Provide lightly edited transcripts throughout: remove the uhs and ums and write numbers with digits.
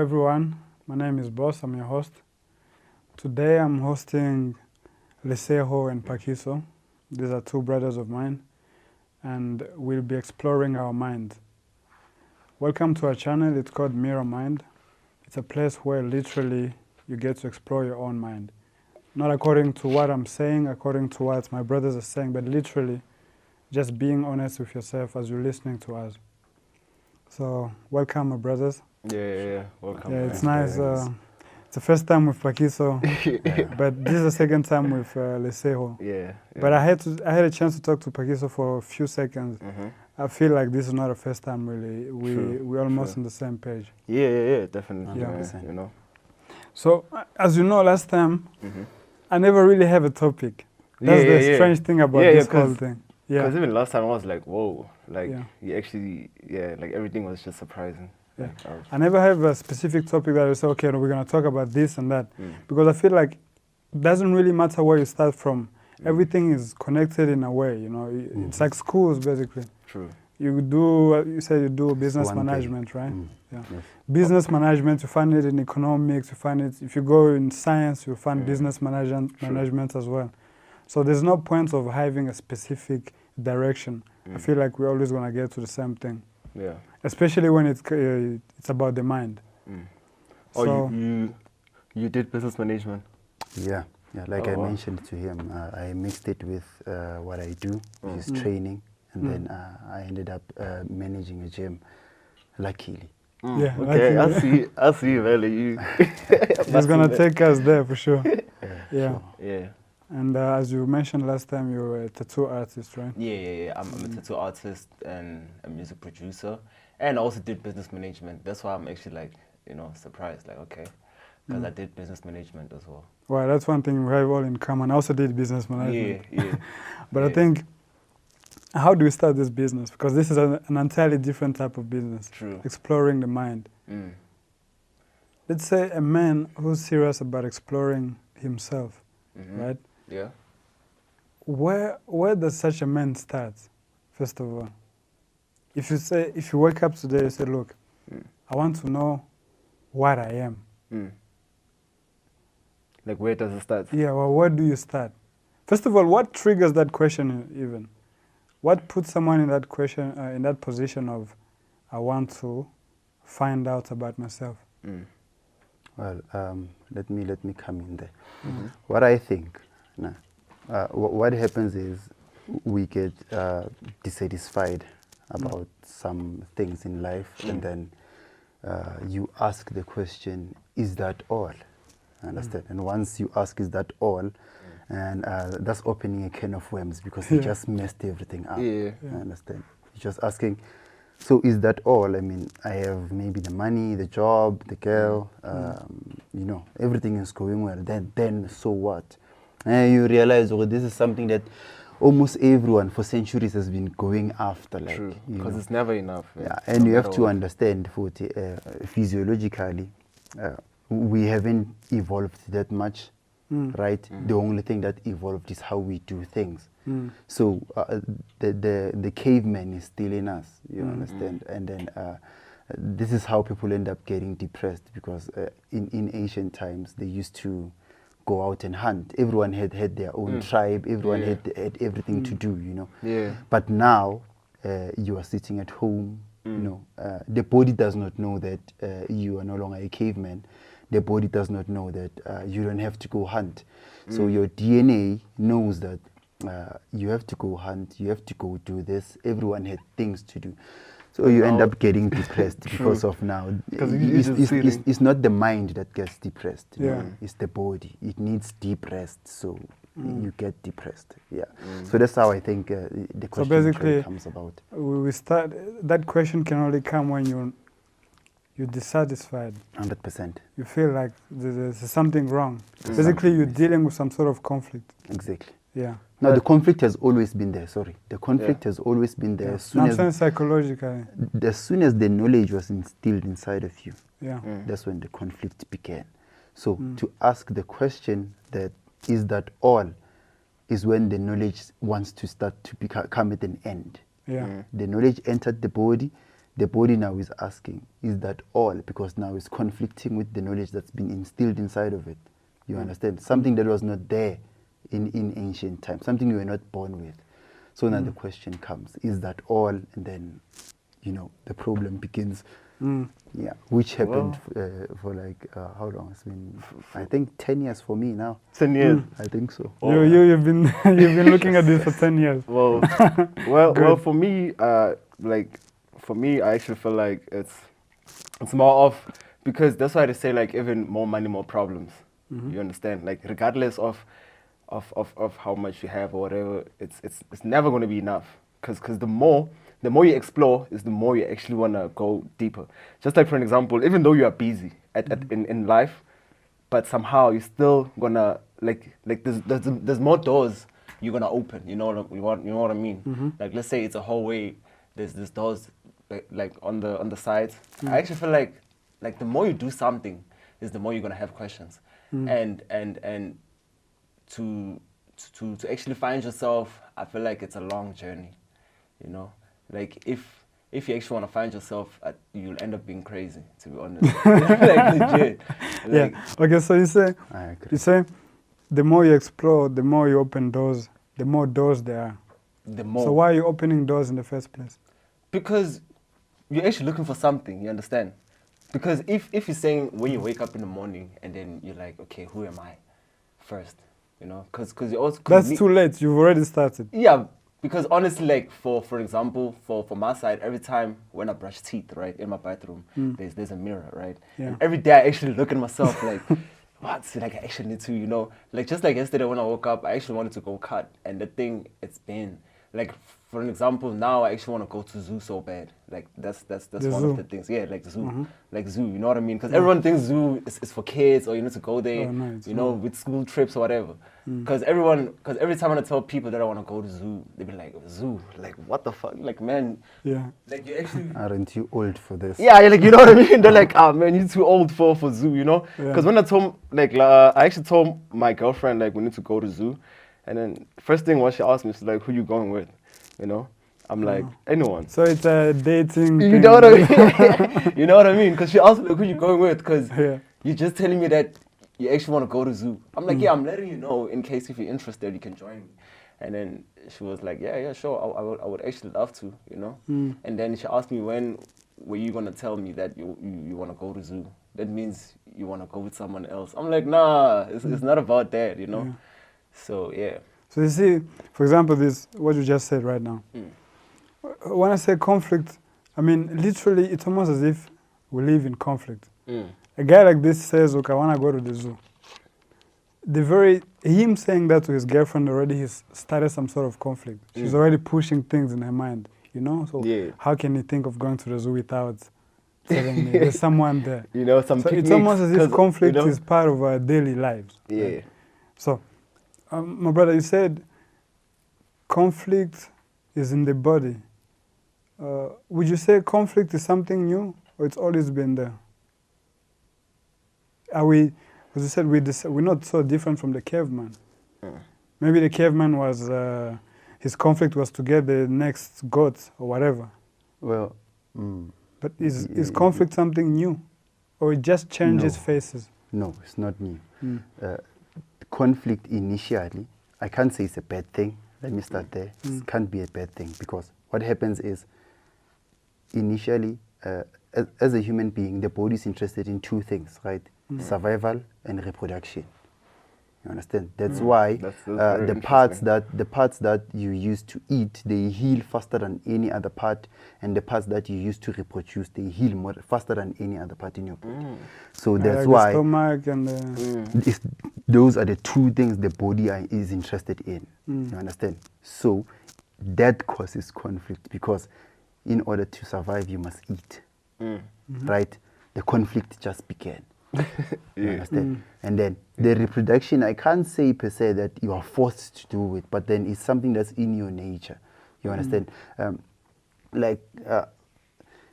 everyone, my name is Boss, I'm your host. Today I'm hosting Lesego and Phakiso. These are two brothers of mine, and we'll be exploring our mind. Welcome to our channel, it's called Mirror Mind. It's a place where literally you get to explore your own mind. Not according to what I'm saying, according to what my brothers are saying, but literally just being honest with yourself as you're listening to us. So, welcome, my brothers. Yeah. Welcome. Yeah, it's nice. It's the first time with Phakiso, but this is the second time with Lesego. Yeah. But I had a chance to talk to Phakiso for a few seconds. I feel like this is not the first time, really. We're almost on the same page. Yeah, definitely. Yeah. You know. So, as you know, last time, I never really have a topic. That's the strange thing about this whole thing. Yeah. Because even last time I was like, whoa, like you actually, like everything was just surprising. Yeah. Like, I never have a specific topic that I say, okay, no, we're going to talk about this and that. Because I feel like it doesn't really matter where you start from. Everything is connected in a way, you know. It's like schools, basically. True. You say you do business management, right? Yeah. Yes. Business management, you find it in economics, you find it, if you go in science, you find business management as well. So there's no point of having a specific direction. I feel like we're always going to get to the same thing. Yeah. Especially when it's about the mind. Oh, so you did business management? Yeah. Like I mentioned to him, I mixed it with what I do, which is training, and then I ended up managing a gym, luckily. Yeah. Okay, I see, really. He's gonna take us there for sure. Yeah. And as you mentioned last time, you were a tattoo artist, right? Yeah. I'm a tattoo artist and a music producer, and I also did business management. That's why I'm actually like, surprised. Like, okay, because I did business management as well. Well, that's one thing we have all in common. I also did business management. Yeah. But I think, how do we start this business? Because this is an entirely different type of business. True. Exploring the mind. Let's say a man who's serious about exploring himself, right? Yeah. Where does such a man start, first of all? If you wake up today and say, look, I want to know what I am. Like, where does it start? Yeah, well, where do you start? First of all, what triggers that question even? What puts someone in that question, in that position of, I want to find out about myself? Well, let me come in there. What I think, what happens is we get dissatisfied about some things in life, and then you ask the question, is that all? Understand? And once you ask, is that all? And that's opening a can of worms, because you just messed everything up. Understand? You're just asking, so is that all? I mean, I have maybe the money, the job, the girl, everything is going well. Then so what? And you realize, this is something that almost everyone for centuries has been going after. Like, true, because it's never enough. Yeah, and you have to understand, physiologically, we haven't evolved that much, right? The only thing that evolved is how we do things. So the caveman is still in us, you understand? And then this is how people end up getting depressed, because in ancient times, they used to go out and hunt. Everyone had their own tribe. Everyone had everything to do, Yeah. But now you are sitting at home. The body does not know that you are no longer a caveman. The body does not know that you don't have to go hunt. So your DNA knows that you have to go hunt. You have to go do this. Everyone had things to do. So you end up getting depressed because of now. It's not the mind that gets depressed. It's the body. It needs deep rest, so you get depressed. Yeah. So that's how I think the question comes about. We start. That question can only come when you're dissatisfied. 100%. You feel like there's something wrong. Basically, you're dealing with some sort of conflict. Exactly. Yeah. Now, the conflict has always been there, The conflict has always been there. I'm psychologically. As soon as the knowledge was instilled inside of you, that's when the conflict began. So to ask the question that, is that all, is when the knowledge wants to start to come at an end. Yeah. The knowledge entered the body, the body now is asking, is that all? Because now it's conflicting with the knowledge that's been instilled inside of it. You understand? Something that was not there in ancient times, something you were not born with. So now the question comes, is that all? And then, the problem begins. Yeah, which happened for like, how long? It's been, I think, 10 years for me now. 10 years. I think so. You've been you've been looking at this for 10 years. Well, for me, I actually feel like it's more of, because that's why they say like even more money, more problems. You understand? Like regardless of how much you have or whatever, it's never going to be enough. Because the more you explore is the more you actually want to go deeper. Just like for an example, even though you are busy in life, but somehow you're still gonna like there's more doors you're gonna open. You know what I mean? Like let's say it's a hallway. There's doors like on the sides. I actually feel like the more you do something, is the more you're gonna have questions. And to actually find yourself, I feel like it's a long journey. Like if you actually want to find yourself, you'll end up being crazy, to be honest. Like legit. Like, yeah. Okay. So you say the more you explore, the more you open doors, the more doors there are. The more. So why are you opening doors in the first place? Because you're actually looking for something. You understand? Because if you're saying when you wake up in the morning and then you're like, okay, who am I first? Because you also. That's too late. You've already started. Yeah. Because honestly, like for example, for my side, every time when I brush teeth, right, in my bathroom, there's a mirror, right? Yeah. And every day I actually look at myself like, what? Like I actually need to, like just like yesterday when I woke up, I actually wanted to go cut, and the thing it's been like, for an example, now I actually want to go to zoo so bad. Like that's one of the things. Yeah, like zoo, like zoo. You know what I mean? Because everyone thinks zoo is for kids, or you need to go there, with school trips or whatever. Because every time I tell people that I want to go to zoo, they be like, zoo, like what the fuck, like man, like you actually aren't you old for this? Yeah, like you know what I mean? They're like, man, you're too old for zoo, Because when I told I actually told my girlfriend like we need to go to zoo, and then first thing what she asked me is like, who you going with? I'm like, anyone. So it's a dating You thing. know what I mean? You know what I mean? Because she asked me, like, who you going with? Because you're just telling me that you actually want to go to zoo. I'm like, yeah, I'm letting you know in case if you're interested, you can join me. And then she was like, yeah, sure. I would actually love to, And then she asked me, when were you going to tell me that you want to go to zoo? That means you want to go with someone else. I'm like, nah, it's not about that, Yeah. So, yeah. So you see, for example, this, what you just said right now. When I say conflict, I mean, literally, it's almost as if we live in conflict. A guy like this says, okay, I want to go to the zoo. Him saying that to his girlfriend already, he's started some sort of conflict. She's already pushing things in her mind, So how can he think of going to the zoo without telling me there's someone there? Some so it's almost as if conflict is part of our daily lives. Yeah. Right? So, my brother, you said conflict is in the body. Would you say conflict is something new, or it's always been there? As you said, we're not so different from the caveman. Maybe the caveman was, his conflict was to get the next goat or whatever. Well, but is conflict something new, or it just changes faces? No, it's not new. Conflict initially, I can't say it's a bad thing. Let me start there. It can't be a bad thing, because what happens is, initially, as a human being, the body is interested in two things, right? Survival and reproduction. You understand? That's why the parts that you use to eat, they heal faster than any other part, and the parts that you use to reproduce, they heal more faster than any other part in your body. So that's why the stomach and those are the two things the body is interested in. You understand? So that causes conflict, because in order to survive, you must eat. Right? The conflict just began. You understand? And then the reproduction, I can't say per se that you are forced to do it, but then it's something that's in your nature. You understand?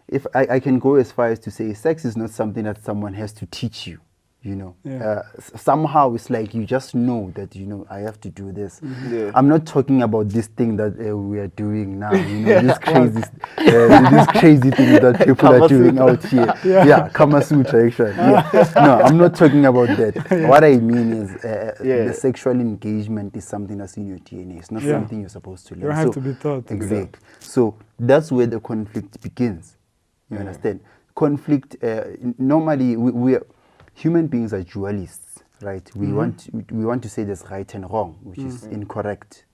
If I can go as far as to say, sex is not something that someone has to teach you. you know. Yeah. Somehow it's like you just know that, you know, I have to do this. Yeah. I'm not talking about this thing that we are doing now, you know, this crazy this crazy thing that people are doing out here. Yeah, Kama Sutra actually. Yeah. No, I'm not talking about that. What I mean is the sexual engagement is something that's in your DNA. It's not something you're supposed to learn. You don't have to be taught. Exactly. So that's where the conflict begins. You understand? Conflict, normally we are, human beings are dualists, right? We want to say there's right and wrong, which is incorrect,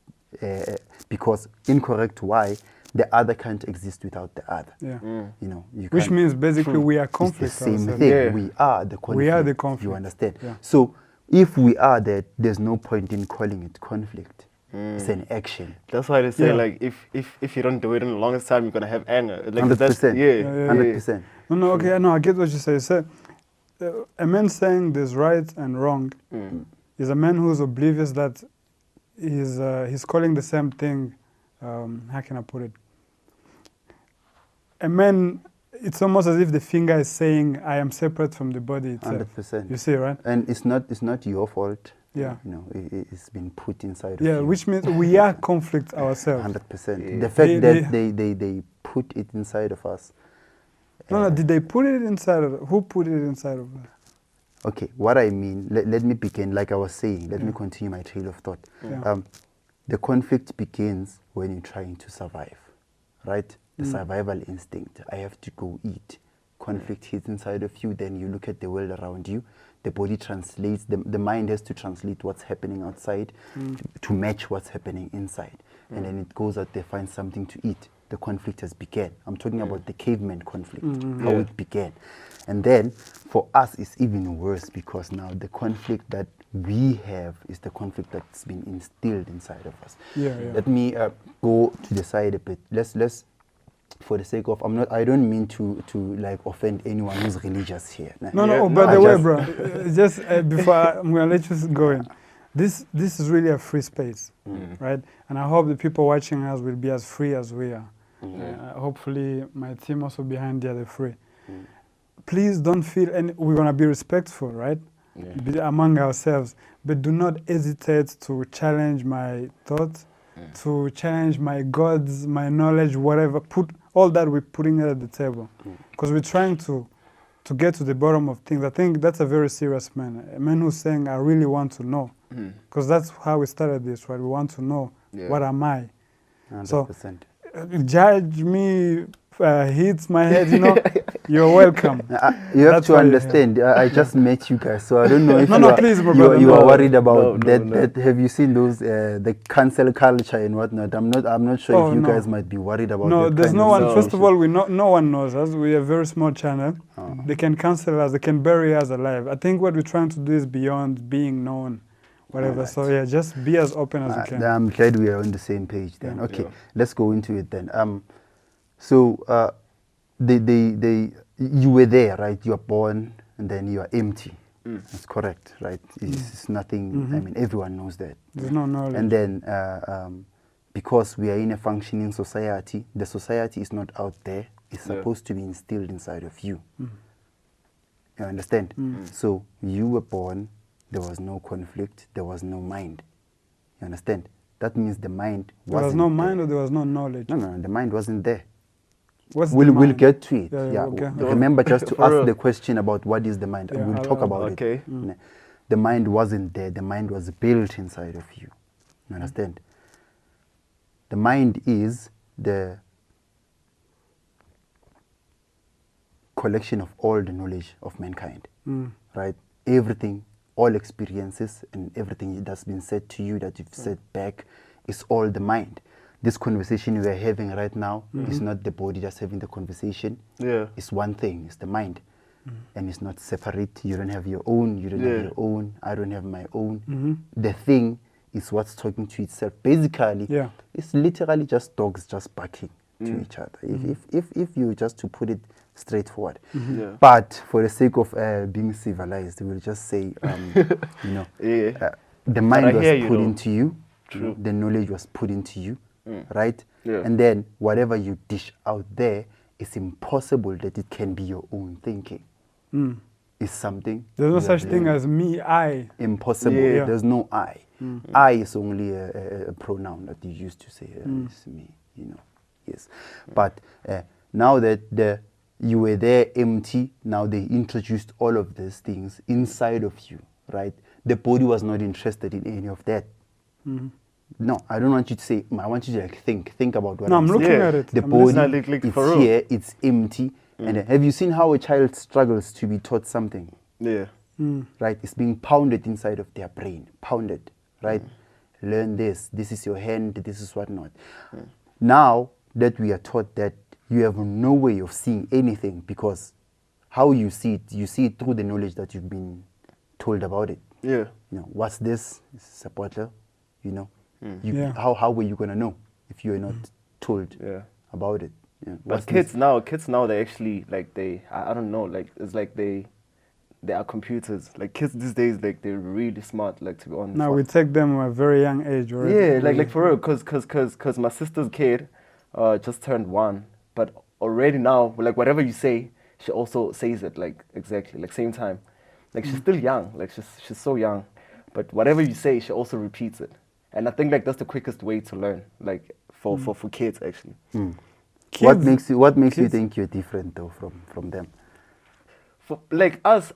because incorrect. Why? The other can't exist without the other. Yeah. You know, which means basically we are conflict. It's the same thing. Yeah. We are the conflict. We are the conflict. You understand? Yeah. So if we are that, there's no point in calling it conflict. It's an action. That's why they say like if you don't do it in the longest time, you're gonna have anger. Like 100%. that's 100%. No, okay, no, I get what you say. So, a man saying there's right and wrong is a man who's oblivious that he's calling the same thing. How can I put it? A man, it's almost as if the finger is saying, "I am separate from the body itself." 100%. You see, right? And it's not your fault. Yeah. You know, it's been put inside of Yeah, you. which means we are conflict ourselves. 100%. The fact that they put it inside of us. No, did they put it inside of? Who put it inside of us? Okay, what I mean, let me begin, like I was saying, let me continue my trail of thought. Yeah. The conflict begins when you're trying to survive, right? The survival instinct. I have to go eat. Conflict hits inside of you, then you look at the world around you. The body translates, the mind has to translate what's happening outside to match what's happening inside. And then it goes out there, finds something to eat. The conflict has begun. I'm talking about the caveman conflict, how it began. And then for us, it's even worse because now the conflict that we have is the conflict that's been instilled inside of us. Let me go to the side a bit. Let's for the sake of, I don't mean to like offend anyone who's religious here. No, by the way, bro, just before I'm gonna let you go in. This is really a free space, right? And I hope the people watching us will be as free as we are. Hopefully, my team also behind there, they're free. Please don't feel, and we're gonna be respectful, right? Among ourselves, but do not hesitate to challenge my thoughts, to challenge my gods, my knowledge, whatever. Put all that we're putting it at the table, because we're trying to get to the bottom of things. I think that's a very serious man, a man who's saying, I really want to know, because that's how we started this, right? We want to know, what am I? 100%. So, judge me, hits my head, you know, you're welcome. You have to understand, I just met you guys, so I don't know if you are worried about that. Have you seen those, the cancel culture and whatnot? I'm not sure if you guys might be worried about that. No, there's no one, first of all, no one knows us. We're a very small channel. They can cancel us, they can bury us alive. I think what we're trying to do is beyond being known. Whatever. Right. So yeah, just be as open as you can. I'm glad we are on the same page then. Okay, let's go into it then. So you were there, right? You are born and then you are empty. That's correct, right? It's nothing. I mean, everyone knows that. There's no knowledge. And then because we are in a functioning society, the society is not out there. It's supposed to be instilled inside of you. You understand? So you were born. There was no conflict. There was no mind. You understand? That means the mind wasn't there. There was no mind or there was no knowledge? No, the mind wasn't there. We'll get to it. Okay. Remember just to ask the question about what is the mind. We'll talk about it. The mind wasn't there. The mind was built inside of you. You understand? The mind is the collection of all the knowledge of mankind. Right? Everything, all experiences and everything that's been said to you, that you've said back, is all the mind. This conversation we are having right now is not the body that's having the conversation. It's one thing, it's the mind. And it's not separate. You don't have your own, you don't have your own, I don't have my own. The thing is what's talking to itself. Basically, it's literally just dogs just barking to each other. If you just to put it straightforward. But for the sake of being civilized, we'll just say, the mind was put into you, the knowledge was put into you, right? And then whatever you dish out there, it's impossible that it can be your own thinking. is something. There's no such thing as me, I. Impossible. Yeah. There's no I. I is only a pronoun that you used to say, it's me, you know. Yes. But now that you were there empty, now they introduced all of these things inside of you, right? The body was not interested in any of that. No, I don't want you to say, I want you to like think about what I'm looking at it. The body, it's here, it's empty. And have you seen how a child struggles to be taught something? Yeah. Right? It's being pounded inside of their brain, pounded, right? Learn this, this is your hand, this is whatnot. Now that we are taught that you have no way of seeing anything, because how you see it through the knowledge that you've been told about it. Yeah. You know, what's this? It's a bottle, you know. How were you gonna know if you are not told about it? Yeah. But kids now, they actually like I don't know, like it's like they are computers. Like kids these days, like they're really smart. Like to be honest. Now we take them at a very young age already. Yeah, like for real, cause my sister's kid just turned 1, but already now, like whatever you say, she also says it like exactly like same time. Like she's still young, like she's so young, but whatever you say, she also repeats it. And I think like that's the quickest way to learn, like for kids actually. Kids, what makes you think you're different though from them? For, like us.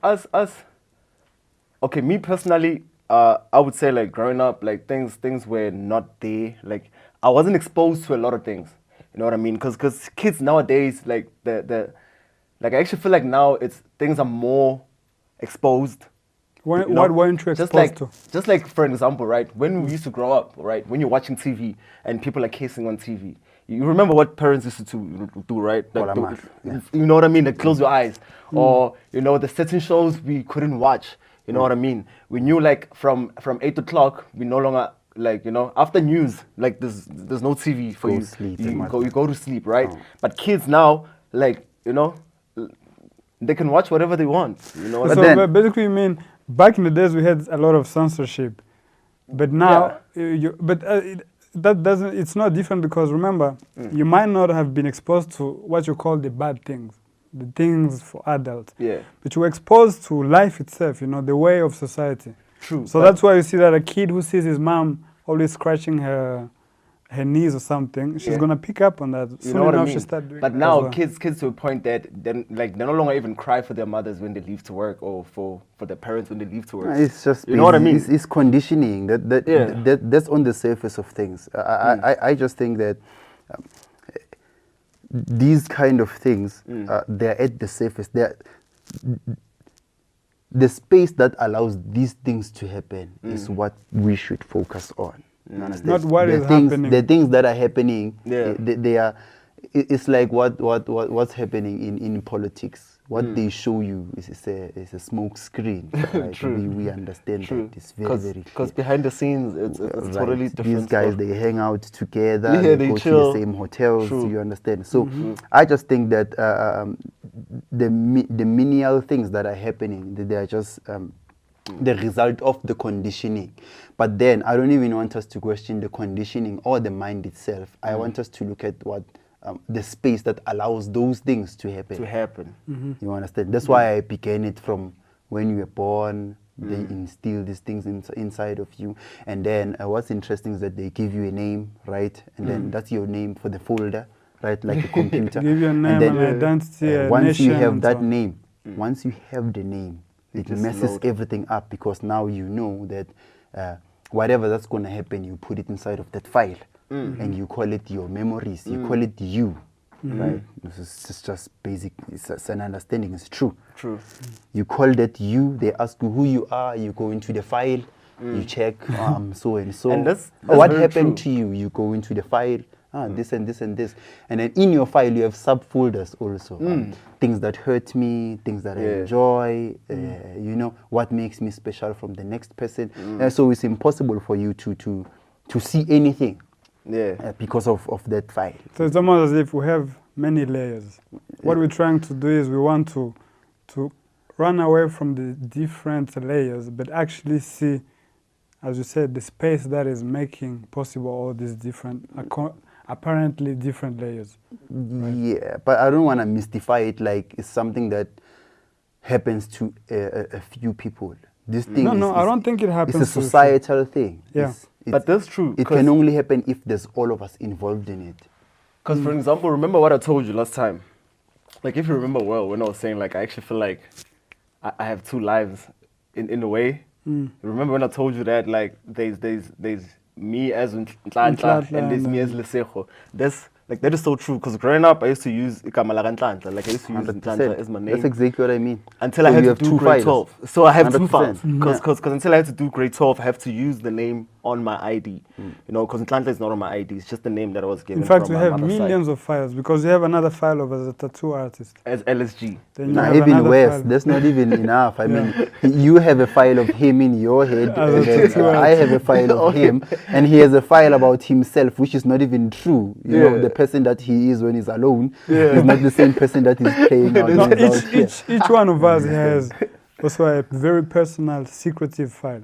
Okay, me personally, I would say like growing up, like things were not there. Like I wasn't exposed to a lot of things. You know what I mean? Because kids nowadays, like like I actually feel like now things are more exposed. What weren't you exposed to? Just like for an example, right? When we used to grow up, right? When you're watching TV and people are kissing on TV, you remember what parents used to do, right? Like, you know what I mean? Like close your eyes, or you know the certain shows we couldn't watch. You know what I mean? We knew like from 8 o'clock, we no longer like after news, like there's no TV for you. You go to sleep, right? But kids now, like they can watch whatever they want. You know. So basically, you mean back in the days we had a lot of censorship, but now that doesn't. It's not different because remember, you might not have been exposed to what you call the bad things, the things for adults. Yeah. But you were exposed to life itself. The way of society. True. So that's why you see that a kid who sees his mom always scratching her knees or something, she's gonna pick up on that. You know what I mean? But now kids to a point that they no longer even cry for their mothers when they leave to work, or for their parents when they leave to work. It's just you know what I mean? It's conditioning that's on the surface of things. I just think that these kind of things they're at the surface. The space that allows these things to happen is what we should focus on. Not what is happening. The things that are happening, they are. It's like what's happening in politics. What they show you is a smoke screen. Right? True. We understand that. It's very very. Because behind the scenes, it's totally different. These guys they hang out together. They go chill. to the same hotels. You understand? So I just think that the menial things that are happening, they are just. The result of the conditioning. But then I don't even want us to question the conditioning or the mind itself. I want us to look at what the space that allows those things to happen. You understand? That's why I began it from when you were born. They instill these things inside of you. And then what's interesting is that they give you a name, right? And then that's your name for the folder, right? Like a computer. Give you a name, and identity, once you have that name, once you have the name, it messes everything up, because now you know that whatever that's going to happen, you put it inside of that file and you call it your memories, you call it you, right? It's just basic, it's an understanding, it's true. You call that you, they ask you who you are, you go into the file, you check so and so. And that's what happened to you, you go into the file. This and this and this, and then in your file you have subfolders also. Things that hurt me, things that I enjoy. What makes me special from the next person. So it's impossible for you to see anything. Because of that file. So it's almost as if we have many layers. What we're trying to do is we want to run away from the different layers, but actually see, as you said, the space that is making possible all these different. Apparently different layers. Right? Yeah, but I don't want to mystify it like it's something that happens to a few people. This thing No, I don't think it happens. It's a societal thing. Yeah. But that's true. It can only happen if there's all of us involved in it. Because, for example, remember what I told you last time? Like, if you remember well, when I was saying, like, I actually feel like I have two lives in a way. Remember when I told you that, like, there's me as Ntlantla and there's me as Lesego. That is so true, because growing up, I used to use igama la Ntlantla. Like, I used to use Ntlantla as my name. That's exactly what I mean. Until I had to do grade 12. So I have 2 files. 100%. Because until I had to do grade 12, I have to use the name on my ID. You know, because Ntlantla is not on my ID. It's just the name that I was given. In fact, from you my have mother's millions of files, because you have another file of as a tattoo artist. As LSG. Then you Nah, have even another worse. file. That's not even enough. I mean, you have a file of him in your head, As a and then, tattoo I have a file of him, and he has a file about himself, which is not even true. You know, the person that he is when he's alone is not the same person that he's playing out. No, when he's out here. each one of us has also a very personal, secretive file.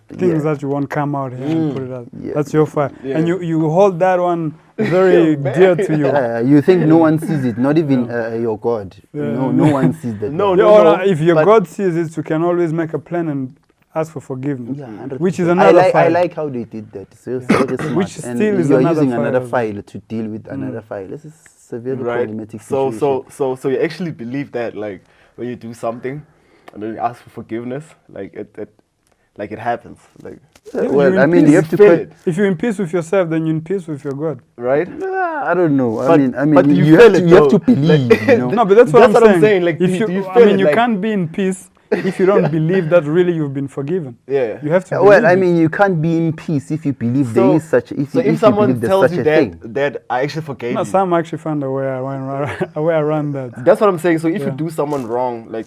Things that you won't come out here and put it out. Yeah. That's your file. Yeah. And you hold that one very dear to you. You think no one sees it, not even your God. Yeah. No one sees that. No, Yeah, no, or no. if your but- God sees it, you can always make a plan and ask for forgiveness. Yeah, 100%. Which is another I file. like how they did that. So very smart. Which and still is you're another using file another as well. file to deal with another file. This is a very Right. problematic So situation. you actually believe that, like, when you do something and then you ask for forgiveness, like it happens, like, Well, you're I in mean, peace. you have to feel put. it, If you're in peace with yourself, then you're in peace with your God. right? I don't know. But- I mean, but do you you feel have it to, you have to though? believe. Like- You know? No, but that's what That's I'm what I'm saying. saying, like, if do you I feel mean, it, you like- can't be in peace if you don't believe that really you've been forgiven. Yeah. You have to. Well, believe I it. mean, you can't be in peace if you believe there is such. If if you someone believe there's tells such you a thing. that I actually forgave No, you, some actually found a way around that. that's what I'm saying. So if you Yeah. do someone wrong, like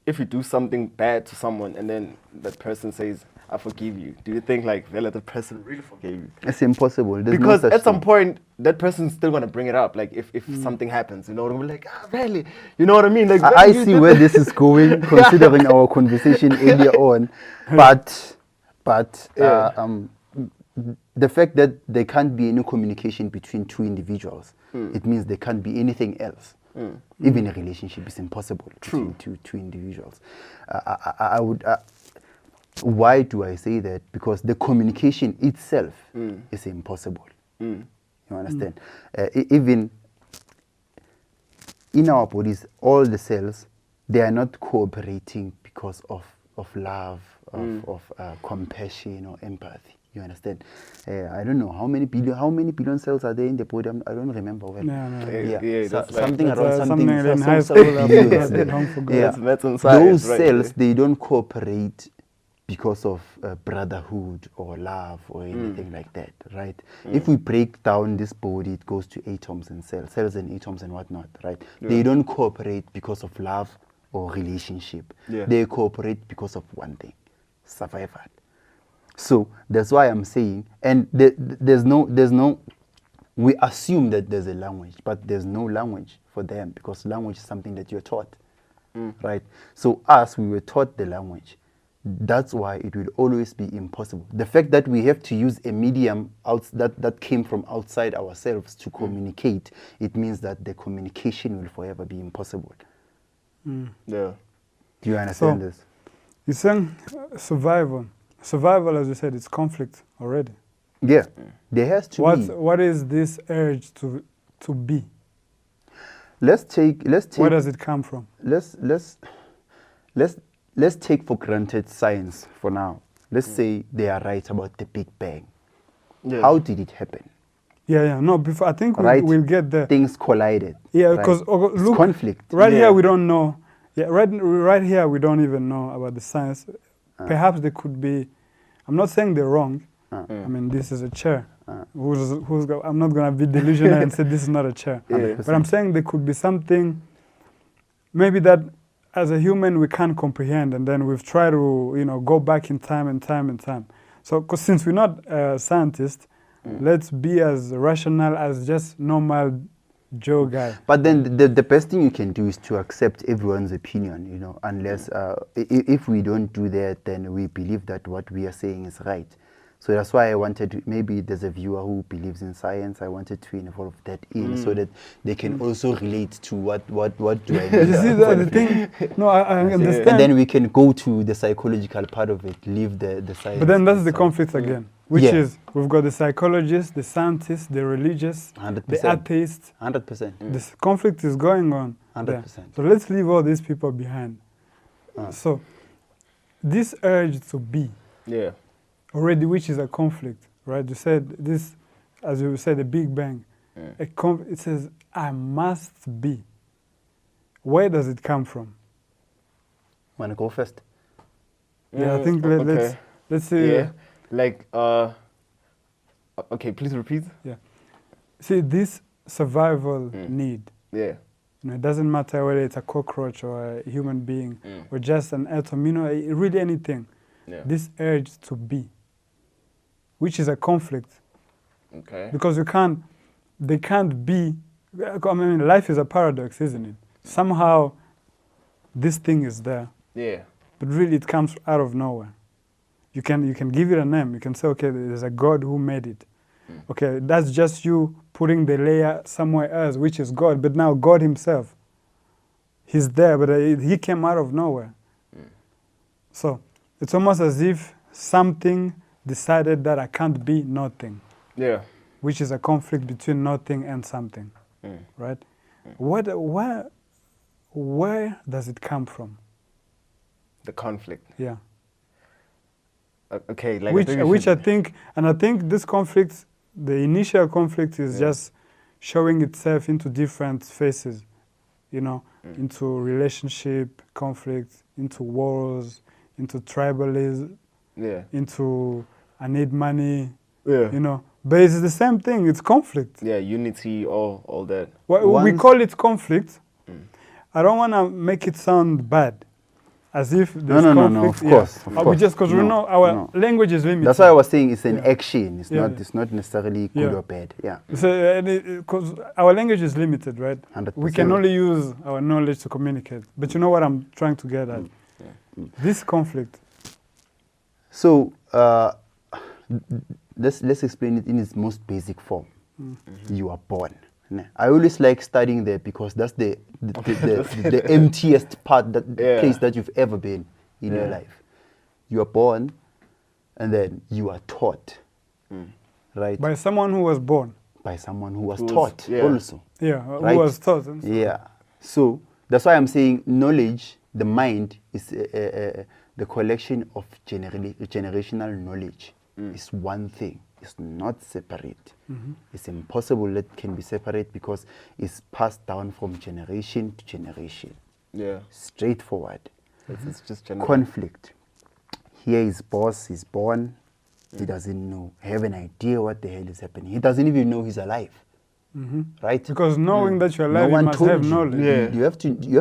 if you do something bad to someone and then that person says, I forgive you, do you think, like, well, the person really forgave you? It's impossible. There's Because no such at some thing. point, that person's still gonna bring it up. Like if something happens, you know, they'll be like, really, you know what I mean? Like I "Really, you see did where that?" this is going, considering our conversation earlier on. But the fact that there can't be any communication between two individuals, it means there can't be anything else. Even a relationship is impossible between two individuals. I would. Why do I say that? Because the communication itself is impossible. You understand? Even in our bodies, all the cells, they are not cooperating because of love, of compassion or empathy. You understand? I don't know how many billion cells are there in the body. I don't remember well. Yeah, that's like- something That's, around something. in high some school. billions I there. don't forget. Yeah. That's maths and science, Those right cells, there. they don't cooperate because of brotherhood or love or anything like that, right? If we break down this body, it goes to atoms and cells and atoms and whatnot, right? They don't cooperate because of love or relationship. Yeah. They cooperate because of one thing: survival. So that's why I'm saying, and there's no. We assume that there's a language, but there's no language for them because language is something that you're taught, right? So we were taught the language. That's why it will always be impossible. The fact that we have to use a medium that came from outside ourselves to communicate, it means that the communication will forever be impossible. Yeah. Do you understand So- this? You're saying survival. Survival, as you said, it's conflict already. Yeah, there has to be. What is this urge to be? Let's take. Where does it come from? Let's take for granted science for now. Let's say they are right about the Big Bang. Yeah. How did it happen? Yeah. No, before I think Right. we'll get there. Things collided. Yeah, right? because It's look, conflict. right Yeah. here we don't know. Yeah, right here we don't even know about the science. Perhaps they could be. I'm not saying they're wrong. I mean, this is a chair. I'm not gonna be delusional and say this is not a chair. Yeah. But I'm saying there could be something, maybe that as a human we can't comprehend, and then we've tried to go back in time and time and time. So, because since we're not scientists, let's be as rational as just normal Joe guy. But then the best thing you can do is to accept everyone's opinion, unless if we don't do that, then we believe that what we are saying is right. So that's why I wanted to, maybe there's a viewer who believes in science. I wanted to involve that in so that they can also relate to what do I mean. You see the thing? No, I understand. And then we can go to the psychological part of it, leave the science. But then that's the conflict again, which is we've got the psychologists, the scientists, the religious, 100%. the atheists. 100%. This conflict is going on. 100%. There. So let's leave all these people behind. So this urge to be already, which is a conflict, right? You said this, as you said, the Big Bang. It says, I must be. Where does it come from? Want to go first? Yeah, I think let's see. Yeah, like, okay, please repeat. Yeah. See, this survival need. Yeah. You know, it doesn't matter whether it's a cockroach or a human being or just an atom, you know, really anything. Yeah. This urge to be, which is a conflict. Okay. Because they can't be, I mean, life is a paradox, isn't it? Somehow, this thing is there. Yeah. But really, it comes out of nowhere. You can give it a name. You can say, okay, there's a God who made it. Okay, that's just you putting the layer somewhere else, which is God. But now God himself, he's there, but he came out of nowhere. So it's almost as if something decided that I can't be nothing. Yeah. Which is a conflict between nothing and something, right? Where does it come from? The conflict. Yeah. Okay, like which I think this conflict, the initial conflict is just showing itself into different phases, you know, into relationship conflict, into wars, into tribalism, into I need money, you know. But it's the same thing, it's conflict. Yeah, unity, all that. Well, we call it conflict. I don't want to make it sound bad. As if there's conflict. No, of course. Just because we know our language is limited. That's why I was saying it's an action. It's not necessarily good or bad. Yeah. So, because our language is limited, right? 100%. We can only use our knowledge to communicate. But you know what I'm trying to get at? This conflict. So, let's explain it in its most basic form. You are born. I always like studying there because that's the emptiest place that you've ever been in your life. You are born, and then you are taught, right? By someone who was born. By someone who was taught also. Yeah, right? Who was taught. Yeah. So that's why I'm saying knowledge, the mind, is the collection of generational knowledge. Is one thing. It's not separate. It's impossible that it can be separate because it's passed down from generation to generation. Yeah. Straightforward. It's just general. Conflict. Here his boss is born. He doesn't have an idea what the hell is happening. He doesn't even know he's alive. Right? Because knowing that you're alive, you must have knowledge. Yeah. You have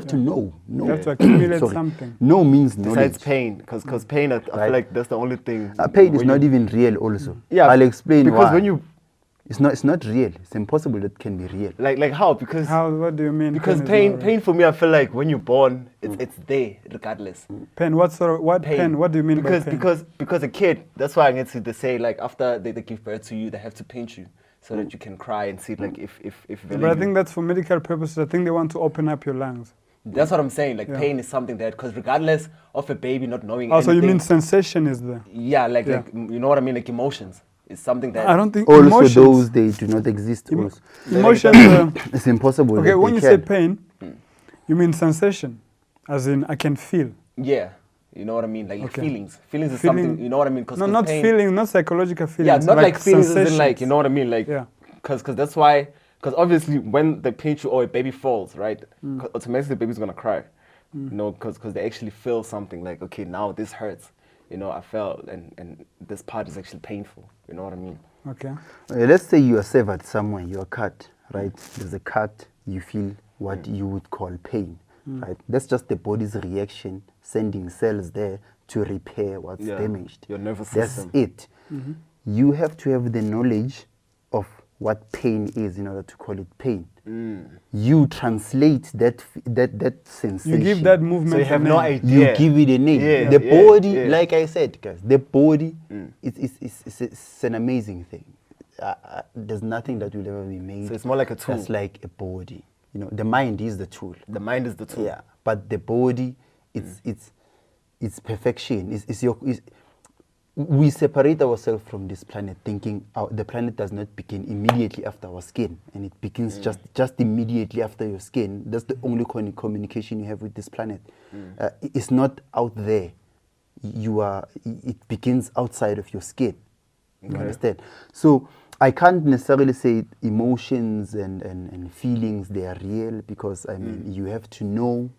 to know. You have to accumulate something. No means knowledge. Besides pain, because pain, I feel like that's the only thing. Pain is not even real also. Yeah. I'll explain why. Because when you... It's not real. It's impossible that it can be real. Like how? Because... How? What do you mean? Because pain for me, I feel like when you're born, it's there regardless. Pain? What pain? What do you mean by pain? Because a kid, that's why I get to say like after they give birth to you, they have to paint you. So that you can cry and see like if but I think that's for medical purposes. I think they want to open up your lungs. That's what I'm saying. Like pain is something that, because regardless of a baby not knowing anything. So you mean sensation is there? Yeah, like you know what I mean? Like emotions is something that... I don't think also emotions, those, they do not exist. Emotions... it's impossible. Okay, when you say pain, you mean sensation. As in, I can feel. Yeah. You know what I mean? Like feelings. Feelings is something, you know what I mean? No, not pain, feeling, not psychological feelings. Yeah, not like feelings as in like, you know what I mean? Like, because that's why, because obviously when they paint you or a baby falls, right? Automatically the baby's going to cry. You know, because they actually feel something like, okay, now this hurts. You know, I felt, and this part is actually painful. You know what I mean? Okay. Let's say you are severed somewhere, you're cut, right? There's a cut, you feel what you would call pain. Right? That's just the body's reaction, sending cells there to repair what's damaged. Your nervous system. That's it. You have to have the knowledge of what pain is in order to call it pain. You translate that sensation. You give that movement. So you have no idea. You give it a name. Yeah, the body, yeah. like I said, guys, the body it's an amazing thing. There's nothing that will ever be made. So it's more like a tool. That's like a body. You know, the mind is the tool. The mind is the tool. Yeah, but the body, it's perfection. We separate ourselves from this planet thinking the planet does not begin immediately after our skin, and it begins just immediately after your skin. That's the only communication you have with this planet. It's not out there. It begins outside of your skin. You understand? So I can't necessarily say emotions and feelings, they are real, because I mean you have to know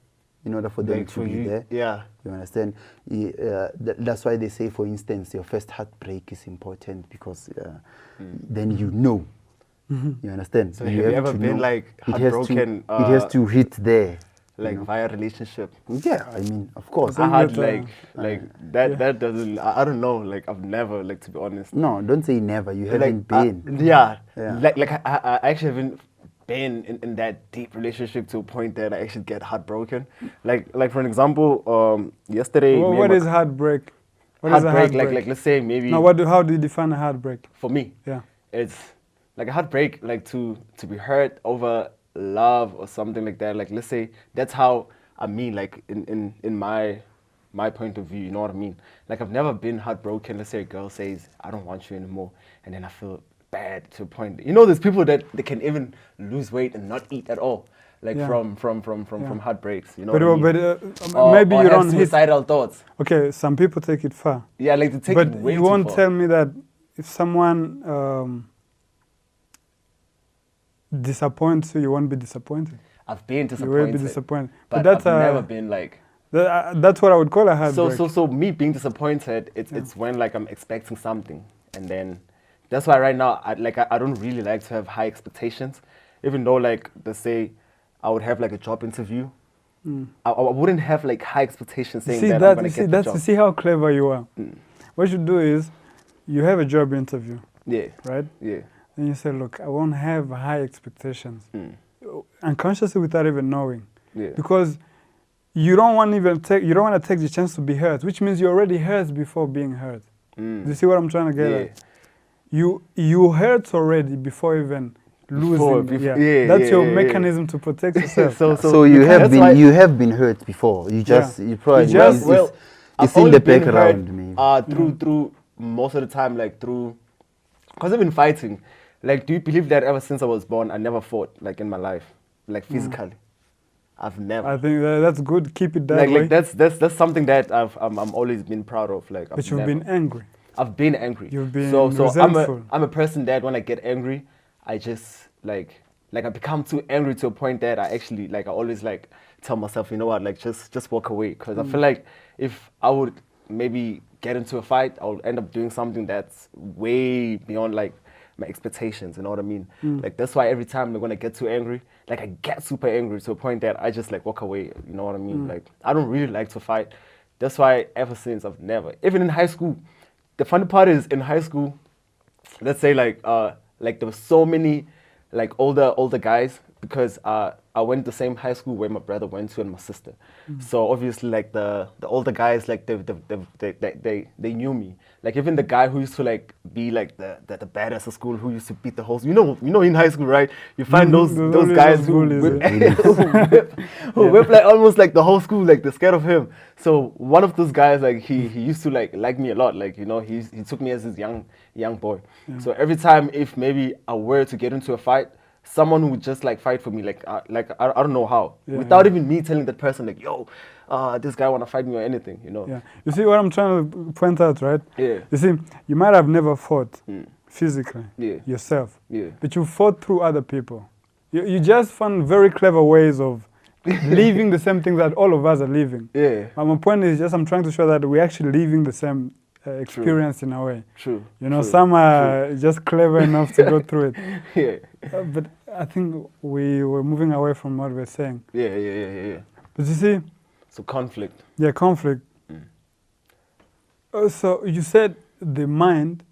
in order for them to be there. Yeah. You understand? That's why they say, for instance, your first heartbreak is important, because then you know. You understand? So have you ever been like heartbroken? It has to hit there. Like via relationship. Yeah, I mean, of course. I had that doesn't, I don't know, like I've never, like, to be honest. No, don't say never, you haven't been. Like I actually haven't been in that deep relationship to a point that I actually get heartbroken. Like for an example, yesterday. What is heartbreak? What heartbreak, is a heartbreak? like let's say maybe. Now, how do you define a heartbreak? For me, it's like a heartbreak, like to be hurt over love or something like that. Like let's say that's how I mean, like in my point of view, you know what I mean? Like I've never been heartbroken. Let's say a girl says I don't want you anymore, and then I feel bad to a point. You know, there's people that they can even lose weight and not eat at all, like from heartbreaks. You know, maybe you don't hit suicidal thoughts. Okay, some people take it far. Yeah, like they take it way too far. But you won't tell me that if someone disappoints you, you won't be disappointed. I've been disappointed. You will be disappointed, but that's I've never been like. That's what I would call a heartbreak. So me being disappointed, it's when like I'm expecting something, and then that's why right now I don't really like to have high expectations, even though like they say I would have like a job interview. I wouldn't have like high expectations saying that I'm gonna get the job. See how clever you are. What you do is you have a job interview. Yeah. Right. Yeah. And you say, look, I won't have high expectations, unconsciously without even knowing, because you don't want to take the chance to be hurt, which means you already hurt before being hurt. Do you see what I'm trying to get at? You hurt already before even losing. That's your mechanism to protect yourself. So you have been hurt before. You probably it's in the background. Through most of the time, like because I've been fighting. Like, do you believe that ever since I was born, I never fought, like, in my life, like, physically? I've never. I think that's good. Keep it that way. Like that's something that I'm always been proud of. Like, but you've been angry. I've been angry. You've been resentful. I'm a person that when I get angry, I just like I become too angry to a point that I actually I always like tell myself, you know what, like just walk away, because I feel like if I would maybe get into a fight, I would end up doing something that's way beyond like my expectations, you know what I mean? Like that's why every time when I get too angry, like I get super angry to a point that I just like walk away, you know what I mean? Like I don't really like to fight. That's why ever since I've never, even in high school, the funny part is in high school, let's say like there were so many like older guys, because I went to the same high school where my brother went to and my sister. So obviously like the older guys, like they knew me. Like even the guy who used to like be like the badass of school, who used to beat the whole, you know in high school, right? You find those guys who whip like almost like the whole school, like they're scared of him. So one of those guys, like he used to like me a lot, like, you know, he took me as his young boy. So every time if maybe I were to get into a fight, someone would just like fight for me, like I don't know how, without even me telling that person like, yo, this guy want to fight me or anything, you know. Yeah. You see what I'm trying to point out, right? Yeah. You see, you might have never fought physically yourself, but you fought through other people. You just found very clever ways of living the same thing that all of us are living. Yeah. My point is just I'm trying to show that we're actually living the same experience in a way. True. You know, some are just clever enough to go through it. But I think we were moving away from what we're saying. Yeah. But you see, so conflict. Yeah, conflict. So you said the mind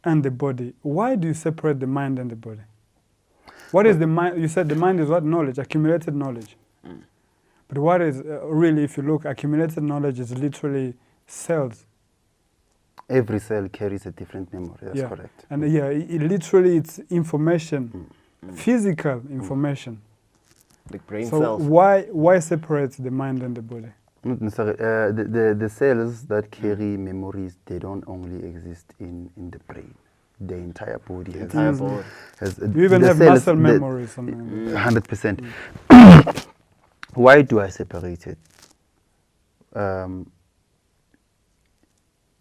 and the body. Why do you separate the mind and the body? What is the mind? You said the mind is what? Knowledge, accumulated knowledge. But what is really, if you look, accumulated knowledge is literally cells. Every cell carries a different memory. That's correct. And literally it's information, physical information. Like brain so cells. Why separate the mind and the body? The cells that carry memories, they don't only exist in the brain. The entire body has you even have muscle memories. 100%. Why do I separate it?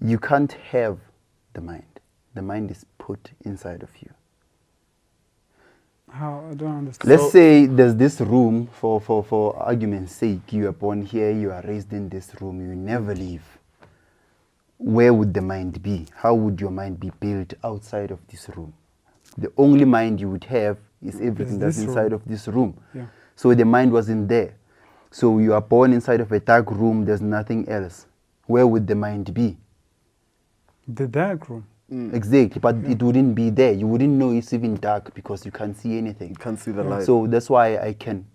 You can't have the mind. The mind is put inside of you. How? I don't understand. Let's say there's this room, for argument's sake, you are born here, you are raised in this room, you never leave. Where would the mind be? How would your mind be built outside of this room? The only mind you would have is everything that's inside of this room. Yeah. So the mind wasn't there. So you are born inside of a dark room, there's nothing else. Where would the mind be? The dark room. Exactly, but it wouldn't be there. You wouldn't know it's even dark because you can't see anything. You can't see the light. So that's why I can,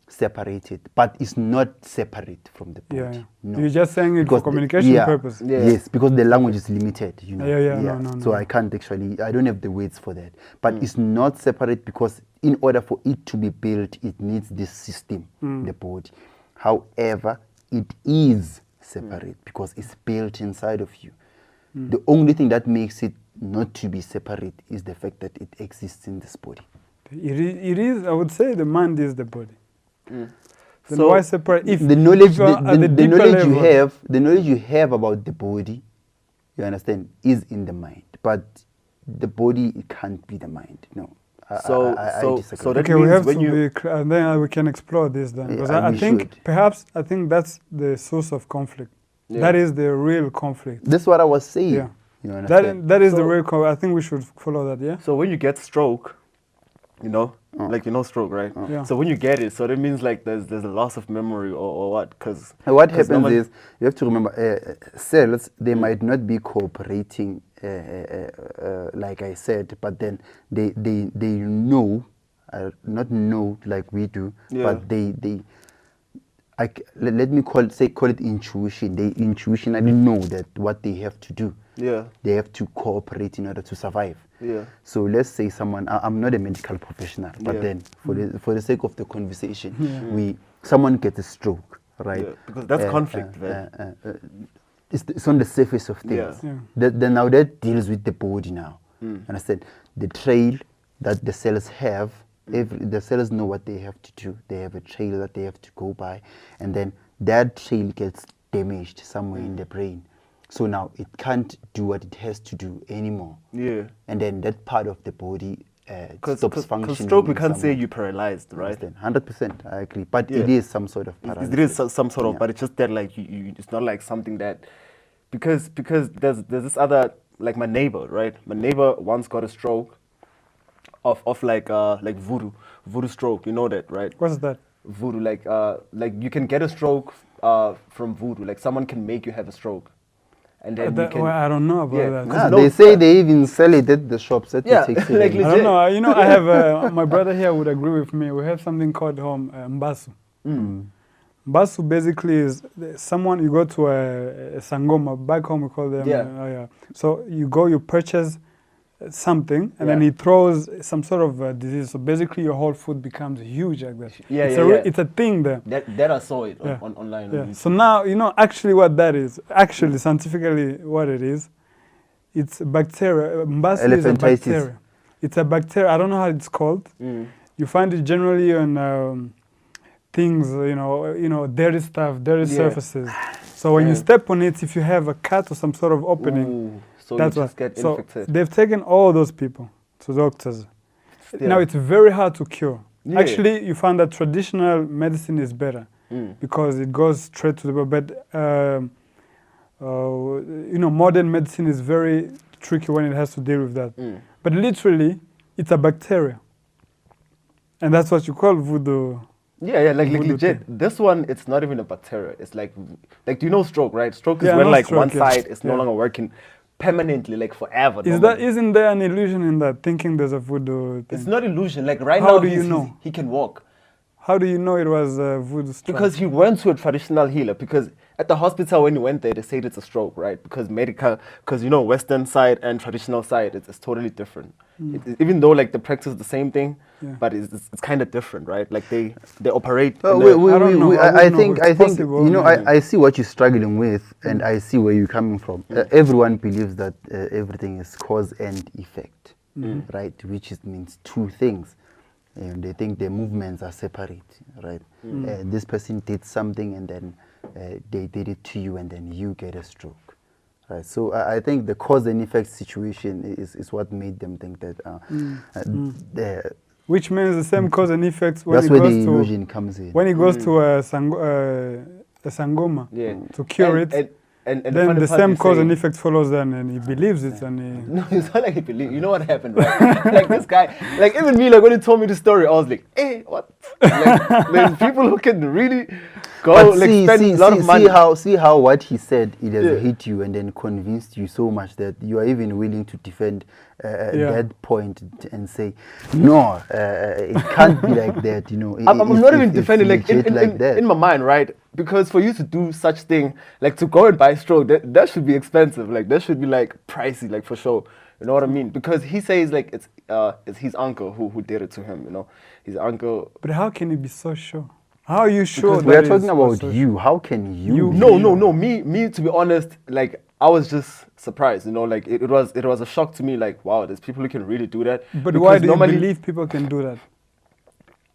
separate it. But it's not separate from the body. Yeah. No. You're just saying it for communication purpose. Yeah. Yes, because the language is limited. No. So I can't I don't have the words for that. But it's not separate because in order for it to be built, it needs this system, the body. However, it is separate because it's built inside of you. The only thing that makes it not to be separate is the fact that it exists in this body. It is. I would say the mind is the body. Then so why separate? If the knowledge, if the knowledge you have about the body, you understand, is in the mind. But the body, it can't be the mind. No. So that okay, means we have when to be, and then we can explore this then. Because I think that's the source of conflict. Yeah. That is the real conflict. That's what I was saying. Yeah. You understand? That is the real conflict. I think we should follow that, yeah? So when you get stroke, stroke, right? Yeah. So when you get it, so that means like there's a loss of memory or what? Because what happens is, you have to remember, cells, they might not be cooperating, like I said, but then they know, not know like we do, but they let me call it intuition. They intuitionally know that what they have to do. Yeah. They have to cooperate in order to survive. Yeah. So let's say I'm not a medical professional, but then for the sake of the conversation, someone gets a stroke, right? Yeah. Because that's conflict, man. It's on the surface of things. Yeah. Then now that deals with the body now. Understand? The trail that the cells have. The cells know what they have to do. They have a trail that they have to go by, and then that trail gets damaged somewhere in the brain. So now it can't do what it has to do anymore. Yeah. And then that part of the body stops functioning. Because stroke, we can't say you're paralyzed, right? 100%, I agree. But it is some sort of paralysis. It is some sort of, but it's just that like you it's not like something that because there's this other, like my neighbor, right? My neighbor once got a stroke. Of like voodoo stroke, you know that, right? What's that? Voodoo, like you can get a stroke from voodoo, like someone can make you have a stroke, and then I don't know about that. They say they even sell it at the shops. At like I don't know. I have my brother here would agree with me. We have something called mbasu. Mbasu basically is someone you go to a sangoma back home. We call them. So you go, you purchase something, and then he throws some sort of disease. So basically, your whole food becomes huge like that. It's a thing there. That I saw it online. Yeah. So now actually what that is. Actually, scientifically, what it is, it's bacteria. Mbasu is a bacteria. It's a bacteria. I don't know how it's called. You find it generally on things, dirty stuff, dirty surfaces. So when you step on it, if you have a cut or some sort of opening. So that's you just get infected. They've taken all those people to doctors. Now it's very hard to cure. Actually, you find that traditional medicine is better because it goes straight to the body. But modern medicine is very tricky when it has to deal with that. But literally, it's a bacteria, and that's what you call voodoo. Yeah, like legit. This one, it's not even a bacteria. It's like do you know stroke, right? Stroke is when like one side is no longer working. permanently, like forever. Isn't there an illusion in that, thinking there's a voodoo thing? It's not illusion. Like right How now, do you know? he can walk. How do you know it was a voodoo strike? Because he went to a traditional healer. Because at the hospital when he went there, they said it's a stroke, right? Because Western side and traditional side, it's totally different. Even though like the practice is the same thing, but it's kind of different, right? Like they operate. I think you know, I see what you're struggling with, and I see where you're coming from. Everyone believes that everything is cause and effect, right? Which means two things. And they think their movements are separate, right? This person did something, and then they did it to you, and then you get a stroke, right? So I think the cause and effect situation is what made them think that. Which means the same cause and effects when that's it where goes the to illusion comes in. when it goes to a sangoma to cure it. And then the same cause and effect follows them, and he believes it, and he... No, it's not like he believes. You know what happened, right? Like this guy, like even me, like when he told me the story, I was like, hey, what? Like, there's people who can really go, but like spend a lot of money. See how what he said, it has hit you and then convinced you so much that you are even willing to defend that point and say, no, it can't be like that, you know. I'm not even defending, like in my mind, right? Because for you to do such thing, like to go and buy stroke, that should be expensive. Like that should be like pricey, like for sure. You know what I mean? Because he says like it's his uncle who did it to him. You know, his uncle. But how can he be so sure? How are you sure? Because we are talking about you. How can you? No. Me. To be honest, like I was just surprised. You know, like it was a shock to me. Like wow, there's people who can really do that. But why do you believe people can do that?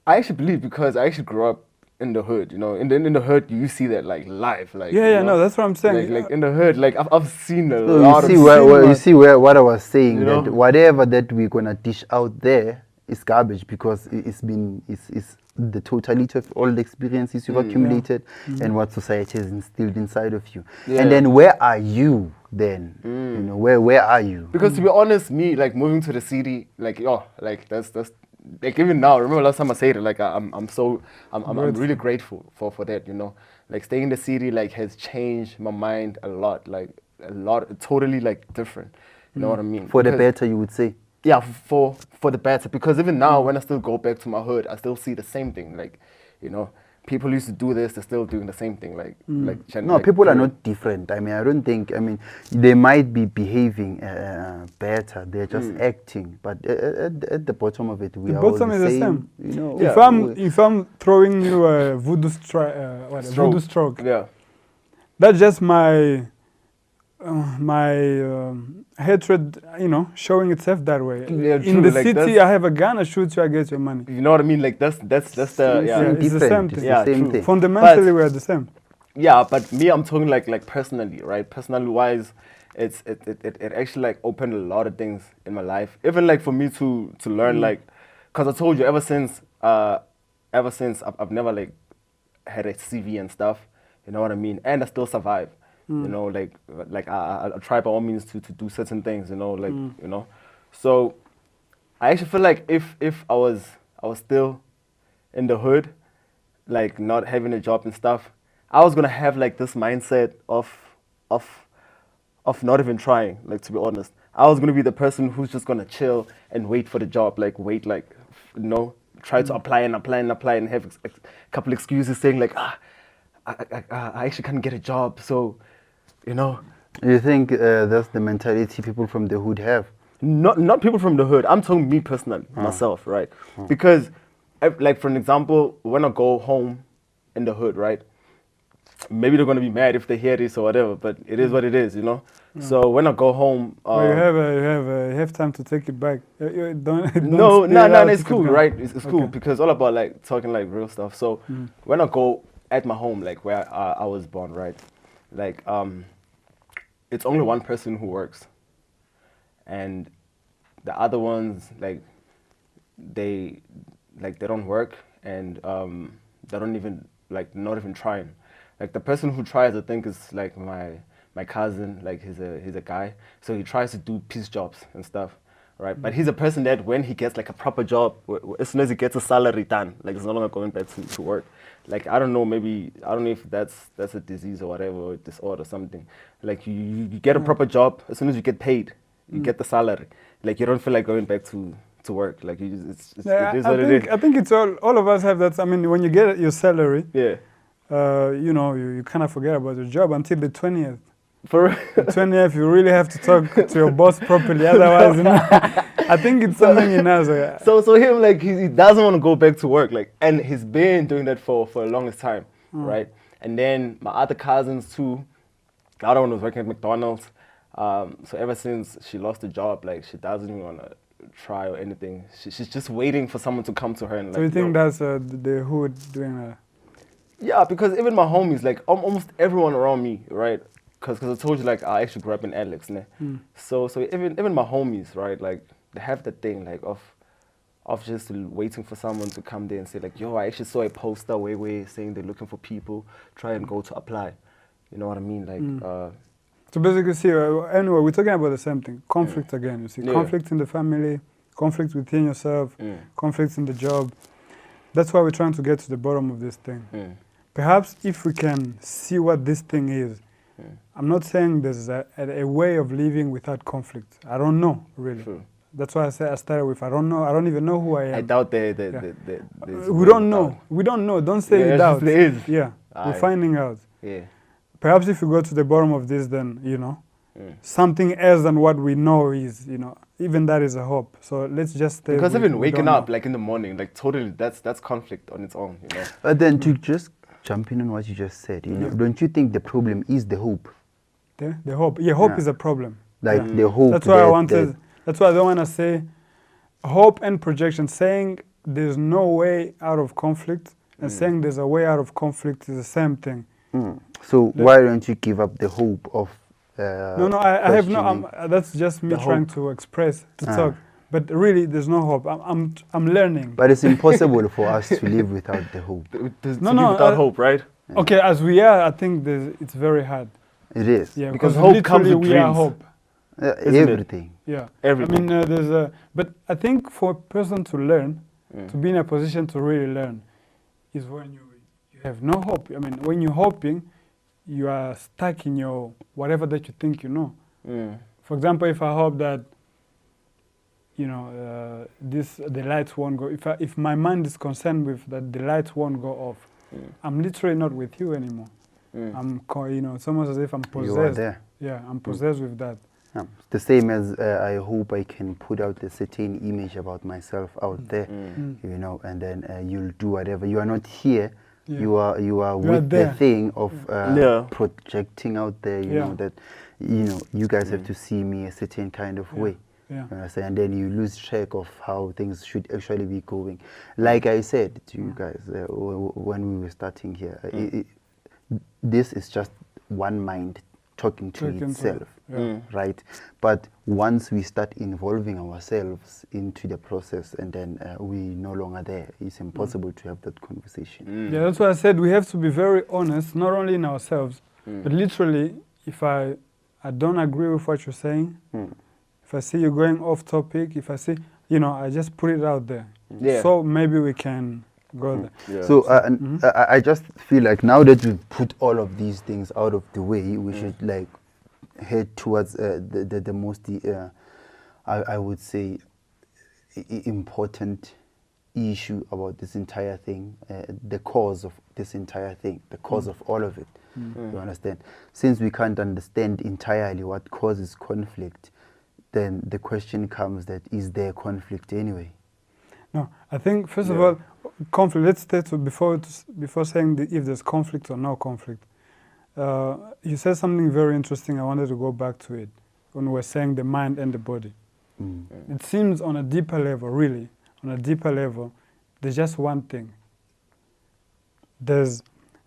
I actually believe because I actually grew up in the hood, you know. In the hood, you see that like live, like no, that's what I'm saying. Like in the hood, like I've seen a lot of. You see where what I was saying, you that know? whatever that we're gonna dish out there is garbage, because it's the totality of all the experiences you've accumulated and what society has instilled inside of you. And then where are you then? You know, where are you? Because to be honest, me like moving to the city, like like that's like even now, remember last time I said it, like I'm really grateful for that, you know. Like staying in the city like has changed my mind a lot, totally like different. You know what I mean? For the better, you would say. Yeah, for the better, because even now when I still go back to my hood, I still see the same thing. Like, you know, people used to do this, they're still doing the same thing. People are not different. I mean, I don't think. I mean, they might be behaving better. They're just acting, but at the bottom of it, we are all the same. Is the same. You know, if I'm throwing you a voodoo voodoo stroke, that's just my hatred, you know, showing itself that way. In the city, I have a gun, I shoot you, I get your money. You know what I mean? Like that's the it's the same thing. Yeah, the same thing. Fundamentally, we are the same. Yeah, but me, I'm talking like personally, right? Personally wise, it actually like opened a lot of things in my life. Even like for me to learn, like, cause I told you ever since I've never like had a CV and stuff. You know what I mean? And I still survive. You know, like I try by all means to do certain things, you know, like, you know. So I actually feel like if I was still in the hood, like not having a job and stuff, I was gonna have like this mindset of not even trying, like, to be honest. I was gonna be the person who's just gonna chill and wait for the job, like wait, like, you know, try to apply and have a couple excuses saying like, I actually can't get a job, so, you know. You think that's the mentality people from the hood have? Not people from the hood. I'm talking me personally, myself, right? Because, like for an example, when I go home in the hood, right? Maybe they're gonna be mad if they hear this or whatever, but it is what it is, you know. So when I go home, well, you have time to take it back. No, it's cool, right? It's cool because all about like talking like real stuff. So when I go at my home, like where I was born, right? Like it's only one person who works, and the other ones like they don't work, and they don't even like not even trying. Like the person who tries, I think, is like my cousin. Like he's a guy, so he tries to do piece jobs and stuff, right? But he's a person that when he gets like a proper job, as soon as he gets a salary done, like he's no longer going back to work. like, I don't know, maybe, I don't know if that's a disease or whatever, or a disorder or something. Like, you get a proper job, as soon as you get paid, you get the salary. Like, you don't feel like going back to work. Like, it is what it is. I think it's all of us have that. I mean, when you get your salary, Yeah. You know, you kind of forget about your job until the 20th. For The 20th, you really have to talk to your boss properly. Otherwise, you know, I think it's something in us. So him, like, he doesn't want to go back to work. Like, and he's been doing that for the longest time, right? And then my other cousins too. The other one was working at McDonald's. So ever since she lost the job, like, she doesn't even want to try or anything. She's just waiting for someone to come to her and, like, So you think that's the hood doing that? Yeah, because even my homies, like, almost everyone around me, right? Because I told you, like, I actually grew up in Alex, ne? So even my homies, right? Like, they have that thing, like, of just waiting for someone to come there and say, like, yo, I actually saw a poster way saying they're looking for people, try and go to apply. You know what I mean? Like, So basically, see, anyway, we're talking about the same thing. Conflict again, you see. Yeah. Conflict in the family, conflict within yourself, conflicts in the job. That's why we're trying to get to the bottom of this thing. Perhaps if we can see what this thing is, I'm not saying there's a way of living without conflict. I don't know, really. True. That's why I started with, I don't know. I don't even know who I am. I doubt We don't know. We don't know. Don't say Yeah, you doubt. there is. Yeah, we're Aye. finding out. Yeah. Perhaps if we go to the bottom of this, then, you know, something else than what we know is, you know, even that is a hope. So let's just stay Because with even we waking don't up, know. like, in the morning, like, totally, that's conflict on its own, you know? But then to just jump in on what you just said, you know, don't you think the problem is the hope? The hope. Yeah, hope Yeah. is a problem. Like Yeah. the hope. That's why I that- wanted, that's why I don't want to say hope and projection. Saying there's no way out of conflict and saying there's a way out of conflict is the same thing. So why don't you give up the hope of? No, I have no. questioning? That's just me The trying hope. to express, to talk. But really, there's no hope. I'm learning. But it's impossible for us to live without the hope. Without hope, right? Okay, as we are, I think it's very hard. It is. Yeah, Because because hope comes literally with we are dreams. hope. Isn't it? Everything. Yeah. Everything. I mean, there's a. But I think for a person to learn, to be in a position to really learn, is when you have no hope. I mean, when you're hoping, you are stuck in your whatever that you think you know. For example, if I hope that, you know, the lights won't go. If my mind is concerned with that the lights won't go off, I'm literally not with you anymore. You know, it's almost as if I'm possessed. You are there. Yeah, I'm possessed with that. The same as I hope I can put out a certain image about myself out there, you know, and then you'll do whatever. You are not here. Yeah. You are with the thing of projecting out there. You know that, you know, you guys have to see me a certain kind of way. Yeah. And then you lose track of how things should actually be going. Like I said to you guys when we were starting here, this is just one mind talking to itself, right? But once we start involving ourselves into the process and then we no longer there, it's impossible to have that conversation. Yeah, that's why I said we have to be very honest, not only in ourselves, but literally, if I don't agree with what you're saying, if I see you going off topic, if I see, you know, I just put it out there. Yeah. So maybe we can go there. Yeah. So I just feel like now that we've put all of these things out of the way, we should like head towards the most, I would say, important issue about this entire thing, the cause of this entire thing, the cause of all of it. You understand? Since we can't understand entirely what causes conflict, then the question comes that is there conflict anyway? No, I think first of all, conflict. Let's stay to before saying if there's conflict or no conflict. You said something very interesting. I wanted to go back to it when we were saying the mind and the body. It seems on a deeper level, really, on a deeper level, there's just one thing. There's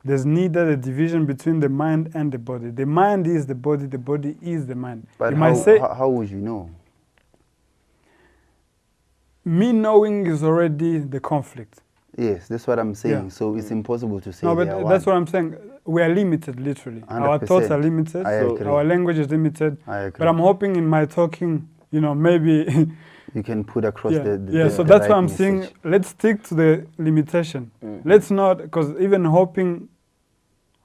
neither a division between the mind and the body. The mind is the body is the mind. But you might say, how would you know? Me knowing is already the conflict. Yes, that's what I'm saying. Yeah. So it's impossible to say. No, but they are that's one. what I'm saying. We are limited, literally. Our 100%. thoughts are limited. I agree. Our language is limited. I agree. But I'm hoping in my talking, you know, maybe You can put across yeah, the so the that's right why I'm message. saying let's stick to the limitation. Let's not, because even hoping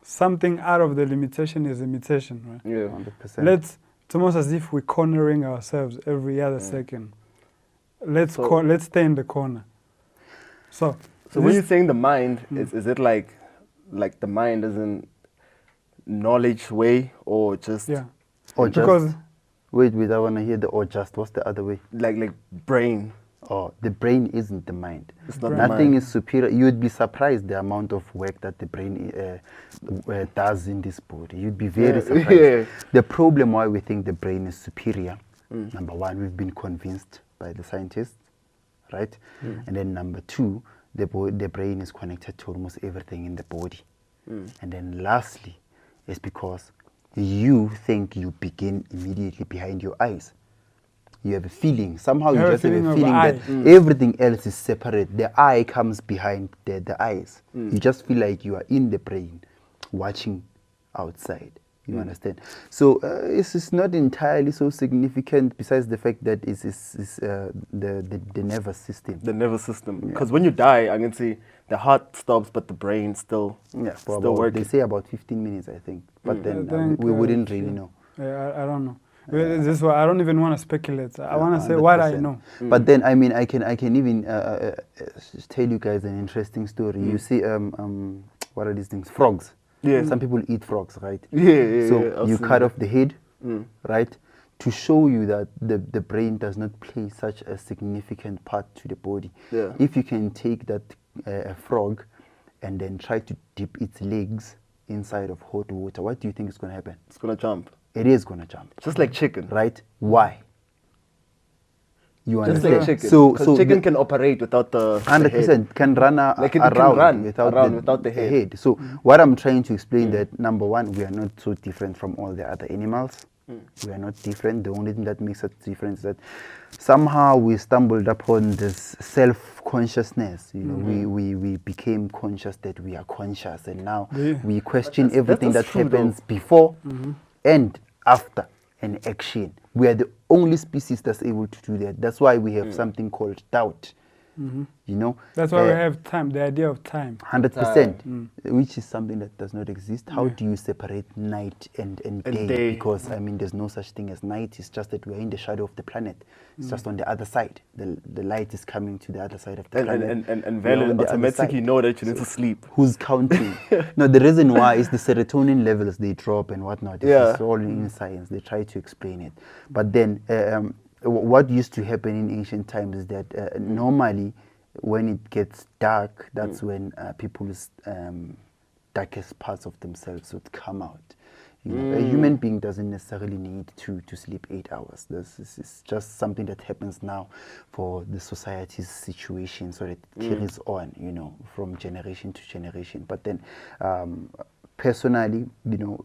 something out of the limitation is limitation, right? Yeah. 100%. It's almost as if we're cornering ourselves every other second. Let's stay in the corner. So when you're saying the mind, is it like the mind is in knowledge way, or just Or because just wait, I want to hear the or just. What's the other way? like brain? Oh, the brain isn't the mind. It's not the Nothing mind. is superior. You'd be surprised the amount of work that the brain does in this body. You'd be very surprised. Yeah. The problem why we think the brain is superior, number one, we've been convinced by the scientists, right? And then number two, the brain is connected to almost everything in the body. And then lastly, is because you think you begin immediately behind your eyes. You have a feeling. Somehow you just have a feeling that everything else is separate. The eye comes behind the eyes. You just feel like you are in the brain, watching outside. You understand? So it's not entirely so significant. Besides the fact that it's the nervous system. The nervous system. Because when you die, I can see the heart stops, but the brain still working. They say about 15 minutes, I think. But then we wouldn't really know. I don't know. This is why I don't even want to speculate. I want to say what I know. But then, I mean, I can even tell you guys an interesting story. You see, what are these things? Frogs. Yeah. Some people eat frogs, right? Yeah. So you cut off the head, right? To show you that the brain does not play such a significant part to the body. Yeah. If you can take that frog and then try to dip its legs inside of hot water, what do you think is going to happen? It's going to jump. It is going to jump. Just like chicken. Right? Why? You Just understand? like chicken. So chicken can operate without the 100% head. can run Like it around, can run without the head. So what I'm trying to explain that, number one, we are not so different from all the other animals. We are not different. The only thing that makes us different is that somehow we stumbled upon this self-consciousness. You know, we became conscious that we are conscious, and now we question everything that happens before and after an action. We are the only species that's able to do that. That's why we have something called doubt. You know, that's why we have time, the idea of time. 100%, which is something that does not exist. How do you separate night and day? Because I mean, there's no such thing as night. It's just that we're in the shadow of the planet. It's just on the other side. The light is coming to the other side of the planet. And Valen automatically know that you need to sleep. Who's counting? No, the reason why is the serotonin levels, they drop and whatnot. It's all in science. They try to explain it. But then what used to happen in ancient times is that normally when it gets dark, that's when people's darkest parts of themselves would come out. You know, a human being doesn't necessarily need to sleep 8 hours. This is just something that happens now for the society's situation, so that it carries on, you know, from generation to generation. But then personally, you know,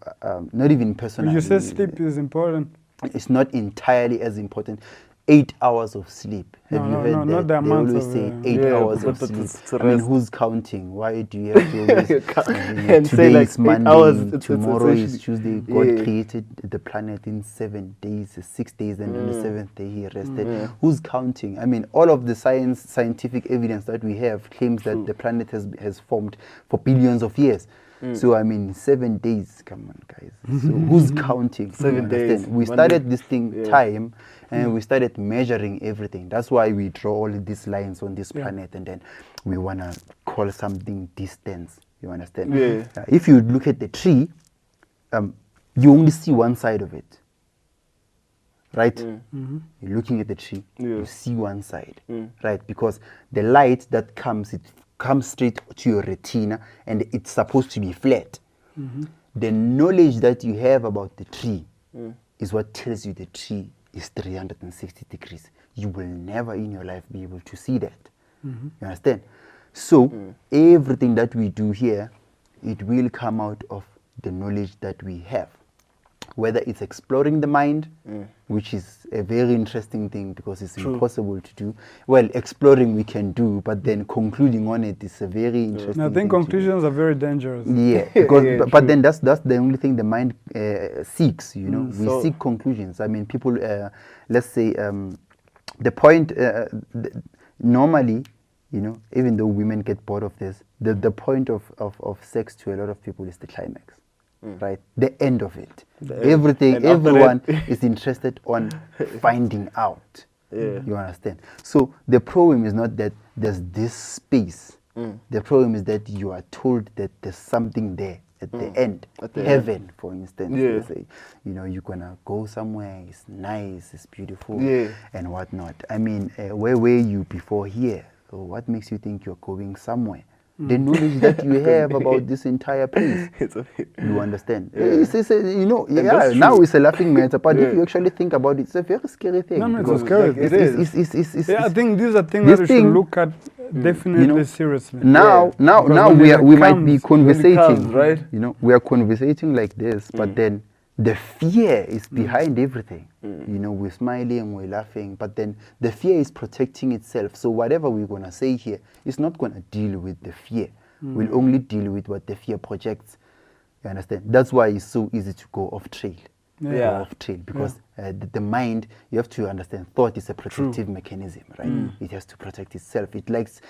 not even personally. You said sleep is important. It's not entirely as important. 8 hours of sleep. Have you heard that? Not the They amount always of, say 8 hours of sleep. I mean, who's counting? Why do you have to always... and today say like is Monday, 8 hours, tomorrow is it's Tuesday. God created the planet in 7 days, 6 days, and on the 7th day he rested. Who's counting? I mean, all of the scientific evidence that we have claims that the planet has formed for billions of years. So I mean, 7 days. Come on, guys. So who's counting? 7 days. We started this thing time, and we started measuring everything. That's why we draw all these lines on this planet, and then we wanna call something distance. You understand? If you look at the tree, you only see one side of it. Right? You're looking at the tree, you see one side, right? Because the light that comes, it comes straight to your retina, and it's supposed to be flat. The knowledge that you have about the tree is what tells you the tree is 360 degrees. You will never in your life be able to see that. You understand? So everything that we do here, it will come out of the knowledge that we have. Whether it's exploring the mind, which is a very interesting thing because it's impossible to do. Well, exploring we can do, but then concluding on it is a very interesting thing. I think conclusions are very dangerous. Yeah, because, but then that's the only thing the mind seeks, you know. We seek conclusions. I mean, people, let's say, the point, normally, you know, even though women get bored of this, the point of sex to a lot of people is the climax, right? The end of it. Everything, everyone is interested on finding out. You understand? So the problem is not that there's this space. The problem is that you are told that there's something there at the end. At the heaven, for instance. They say, you know, you're gonna go somewhere, it's nice, it's beautiful, and whatnot. I mean, where were you before here? So what makes you think you're going somewhere? The knowledge that you have about this entire place, you understand? It's you know, now it's a laughing matter, but if you actually think about it, it's a very scary thing. No, it's scary. It is. I think these are things that we should look at definitely, you know, seriously. Now we might be conversating, right? You know, we are conversating like this, but then the fear is behind everything. You know, we're smiling, we're laughing, but then the fear is protecting itself. So whatever we're going to say here is not going to deal with the fear. We'll only deal with what the fear projects. You understand? That's why it's so easy to go off trail. Off trail, because the mind, you have to understand, thought is a protective mechanism, right? It has to protect itself. It likes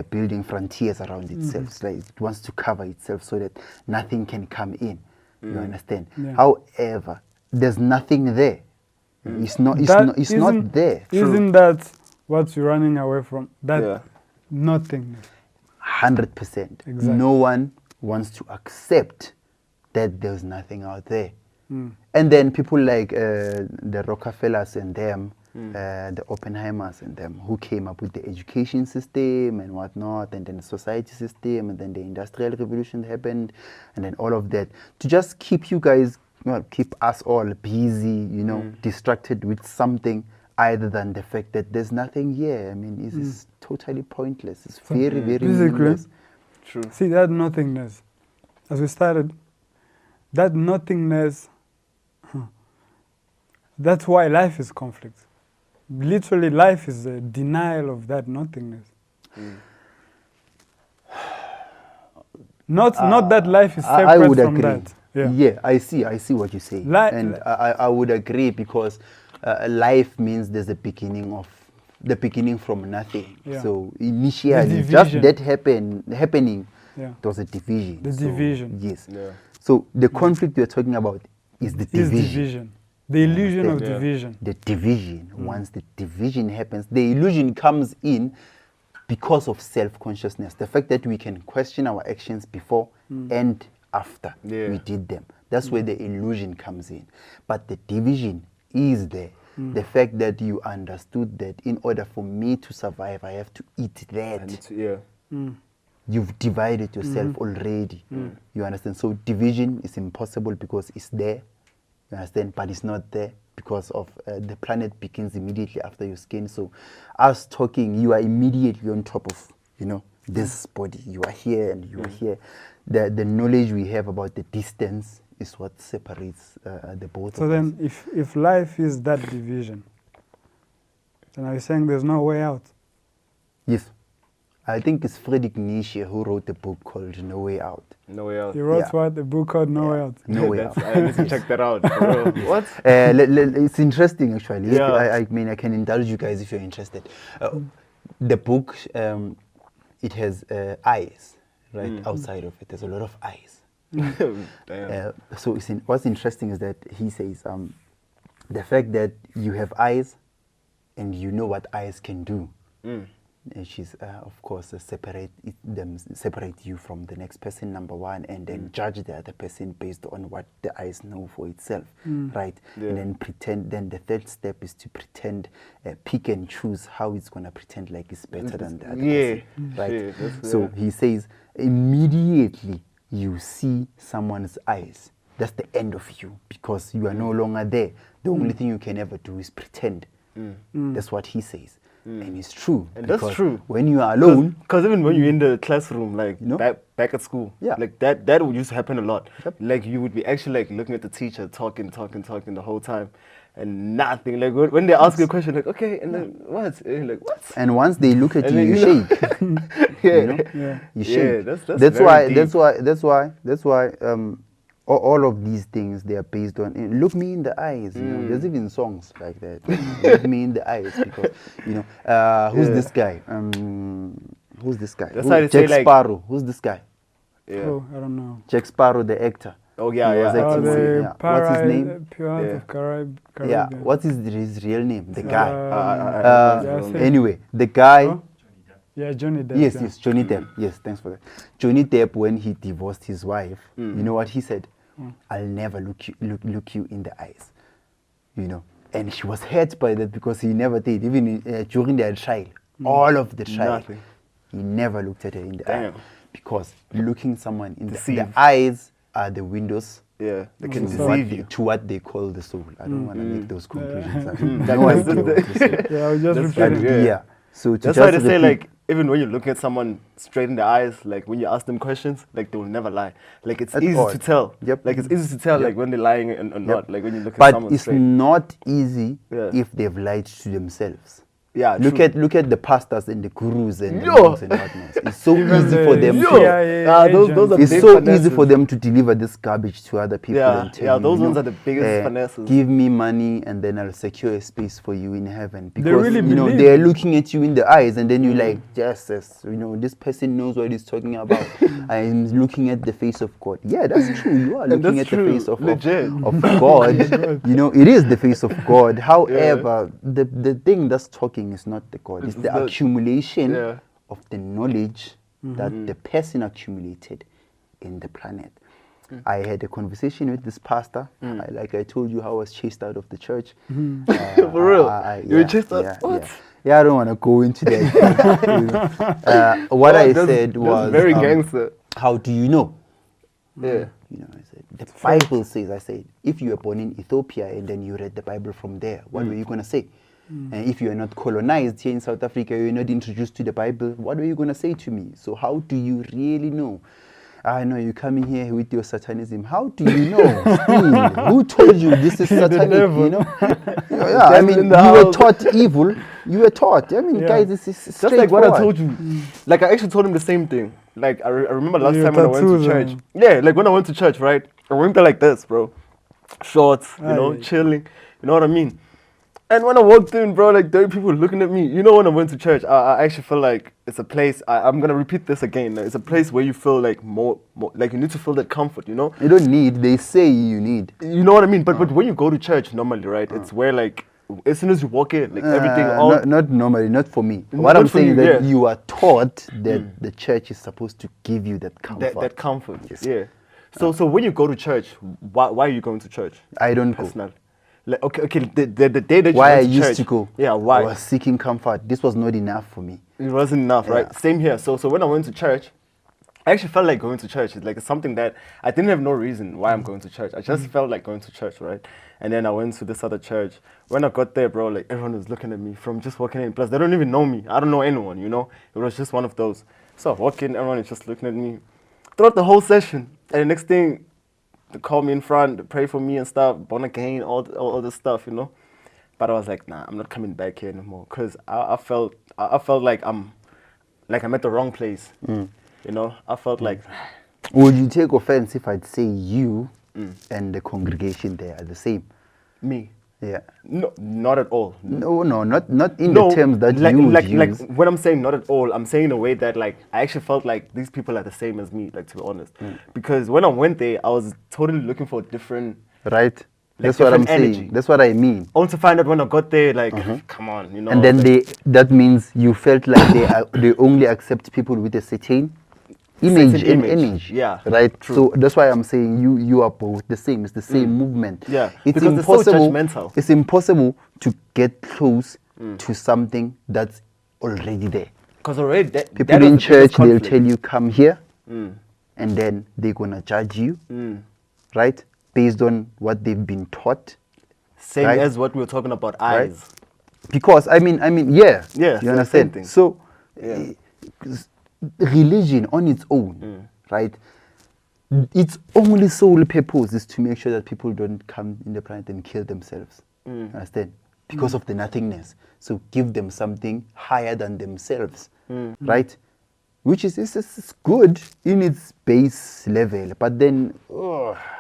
building frontiers around itself. It's like it wants to cover itself so that nothing can come in. You understand? However, there's nothing there. It's not there. Isn't that what you're running away from? That nothingness. 100%. Exactly. No one wants to accept that there's nothing out there. And then people like the Rockefellers and them, the Oppenheimers and them, who came up with the education system and whatnot, and then the society system, and then the Industrial Revolution happened, and then all of that, to just keep you guys, well, keep us all busy, you know, distracted with something other than the fact that there's nothing here. I mean, it's totally pointless. It's very, very meaningless. True. See, that nothingness, as we started, that nothingness, that's why life is conflict. Literally, life is a denial of that nothingness. Not that life is separate I would from agree. that. Yeah, I see what you say. And I would agree, because life means there's a beginning from nothing. So initially, just that happening, there was a division. The division. Yes. So the conflict we're talking about is the division. The illusion of division. The division. Once the division happens, the illusion comes in because of self-consciousness. The fact that we can question our actions before and after we did them. That's where the illusion comes in. But the division is there. The fact that you understood that in order for me to survive, I have to eat that. You've divided yourself already. You understand? So division is impossible because it's there. You understand? But it's not there because of the planet begins immediately after your skin. So us talking, you are immediately on top of, you know, this body. You are here and you are here. The knowledge we have about the distance is what separates the both of us. So then if life is that division, then are you saying there's no way out? Yes. I think it's Friedrich Nietzsche who wrote a book called No Way Out. No Way Out. He wrote what? A book called No Way Out? No Way Out. I need to check that out. What? It's interesting, actually. Yeah. I mean, I can indulge you guys if you're interested. The book, it has eyes, right, outside of it. There's a lot of eyes. So what's interesting is that he says the fact that you have eyes and you know what eyes can do, she's of course separate you from the next person, number one, and then judge the other person based on what the eyes know for itself, right? And then pretend. Then the third step is to pretend, pick and choose how it's gonna pretend like it's better than the other person, right? So he says immediately you see someone's eyes, that's the end of you, because you are no longer there. The only thing you can ever do is pretend. That's what he says. And it's true. And that's true. When you are alone. Because even when you're in the classroom, like, you know, back at school, like that would used to happen a lot. Like, you would be actually like looking at the teacher, talking the whole time, and nothing. Like, when they ask you a question, like, okay, and then what? And like, what? And once they look at you, you shake. You know? You shake. That's why all of these things, they are based on, look me in the eyes, you know. There's even songs like that. Look me in the eyes, because, you know, who's this guy? Who's this guy? That's how they say, Jack like, Sparrow. Who's this guy? Yeah. Oh, I don't know. Jack Sparrow, the actor. Oh, yeah, He was yeah. acting The yeah. What's his name? Pirates Yeah. of Caribbean. Yeah, what's his real name? The guy. Yeah, say- Anyway, the guy. Oh? Yeah, Johnny Depp. Yes, yeah. yes, Johnny Depp. Yes, thanks for that. Johnny Depp, when he divorced his wife, you know what he said? I'll never look you in the eyes. You know, and she was hurt by that because he never did. Even during their trial, all of the trial, Nothing. he never looked at her in the eye. Damn. Because looking someone in the Deceive. eyes are the windows Yeah, they can to deceive you. to what they call the soul. I don't want to make those conclusions. I have That no was idea the- what the soul. Yeah, I was just That's repeating. right, Yeah. So to That's just why they say, repeat- like, even when you look at someone straight in the eyes, like when you ask them questions, like they will never lie. Like it's At easy all. to tell. Yep. Like it's easy to tell, Yep. like when they're lying or not. Like when you look at But someone it's straight. not easy Yeah. if they've lied to themselves. Yeah, Look true. at the pastors and the gurus and the Yo. monks and whatnot. It's so easy for them. Yo. CIA those are It's big so finesses. easy for them to deliver this garbage to other people. Yeah, and tell yeah, you, those you ones know, are the biggest finesses. Give me money and then I'll secure a space for you in heaven. Because really you know believe they're it. looking at you in the eyes and then you're like, yes, you know, this person knows what he's talking about. I'm looking at the face of God. Yeah, that's true. You are And looking that's at true. the face of Legit. God. You know, it is the face of God. However, the thing that's talking is not the God. It's the accumulation of the knowledge that the person accumulated in the planet. I had a conversation with this pastor. Like I told you, how I was chased out of the church. For real? You were chased out? What? Yeah, I don't want to go into that. You know. What I said was very gangster. how do you know? Yeah. You know, I said the Bible says. I said, if you were born in Ethiopia and then you read the Bible from there, what were you gonna say? And if you are not colonized here in South Africa, you're not introduced to the Bible, what were you gonna say to me? So how do you really know? I know you're coming here with your satanism. How do you know? Still, who told you this is satanic? You know? Yeah, I mean, you were taught evil. You were taught. I mean, guys, this is Just like what I straightforward. told you. Like I actually told him the same thing. Like I remember last Your time when I went to tattoos, church. Yeah, like when I went to church, right? I went there like this, bro. Shorts, you know, Aye. chilling. You know what I mean? And when I walked in, bro, like there were people looking at me. You know, when I went to church, I actually feel like it's a place. I'm gonna repeat this again. It's a place where you feel like more, like you need to feel that comfort. You know? You don't need. They say you need. You know what I mean? But when you go to church normally, right? It's where like as soon as you walk in, like everything all Not normally, not for me. Not What I'm for saying you, is that yeah. you are taught that the church is supposed to give you that comfort. that comfort. Yes. Yeah. So when you go to church, why are you going to church? I don't go. Personally. Like, okay. The day that you Why I went to used church, to go. Yeah, why? I was seeking comfort. This was not enough for me. It wasn't enough, right? Yeah. Same here. So when I went to church, I actually felt like going to church. It's like something that I didn't have no reason why I'm going to church. I just felt like going to church, right? And then I went to this other church. When I got there, bro, like everyone was looking at me from just walking in. Plus, they don't even know me. I don't know anyone, you know? It was just one of those. So I walk in, everyone is just looking at me throughout the whole session. And the next thing, they call me in front, they pray for me and stuff, born again, all this stuff, you know? But I was like, nah, I'm not coming back here anymore. Because I felt like I'm at the wrong place. You know, I felt like... Would you take offense if I'd say you and the congregation there are the same? Me? Yeah. No, not at all. No, not in the terms that you would use. When I'm saying not at all, I'm saying in a way that like I actually felt like these people are the same as me, like to be honest. Because when I went there, I was totally looking for a different... Right? Like That's what I'm different saying. energy. That's what I mean. Only to find out when I got there, like, come on, you know. And then like, that means you felt like they only accept people with a certain image and image. Yeah, right. true. So that's why I'm saying you are both the same. It's the same movement. Yeah, it's because they're so impossible. judgmental. It's impossible to get close to something that's already there. Because already People that was in the church, biggest they'll conflict. tell you come here, and then they're gonna judge you, right, based on what they've been taught. Same right? as what we were talking about Right? eyes. Because I mean, yeah, Yeah, you same understand. thing. So, Yeah. religion on its own, right? Its only sole purpose is to make sure that people don't come in the planet and kill themselves. Understand? Because of the nothingness. So give them something higher than themselves, right? which is it's good in its base level, but then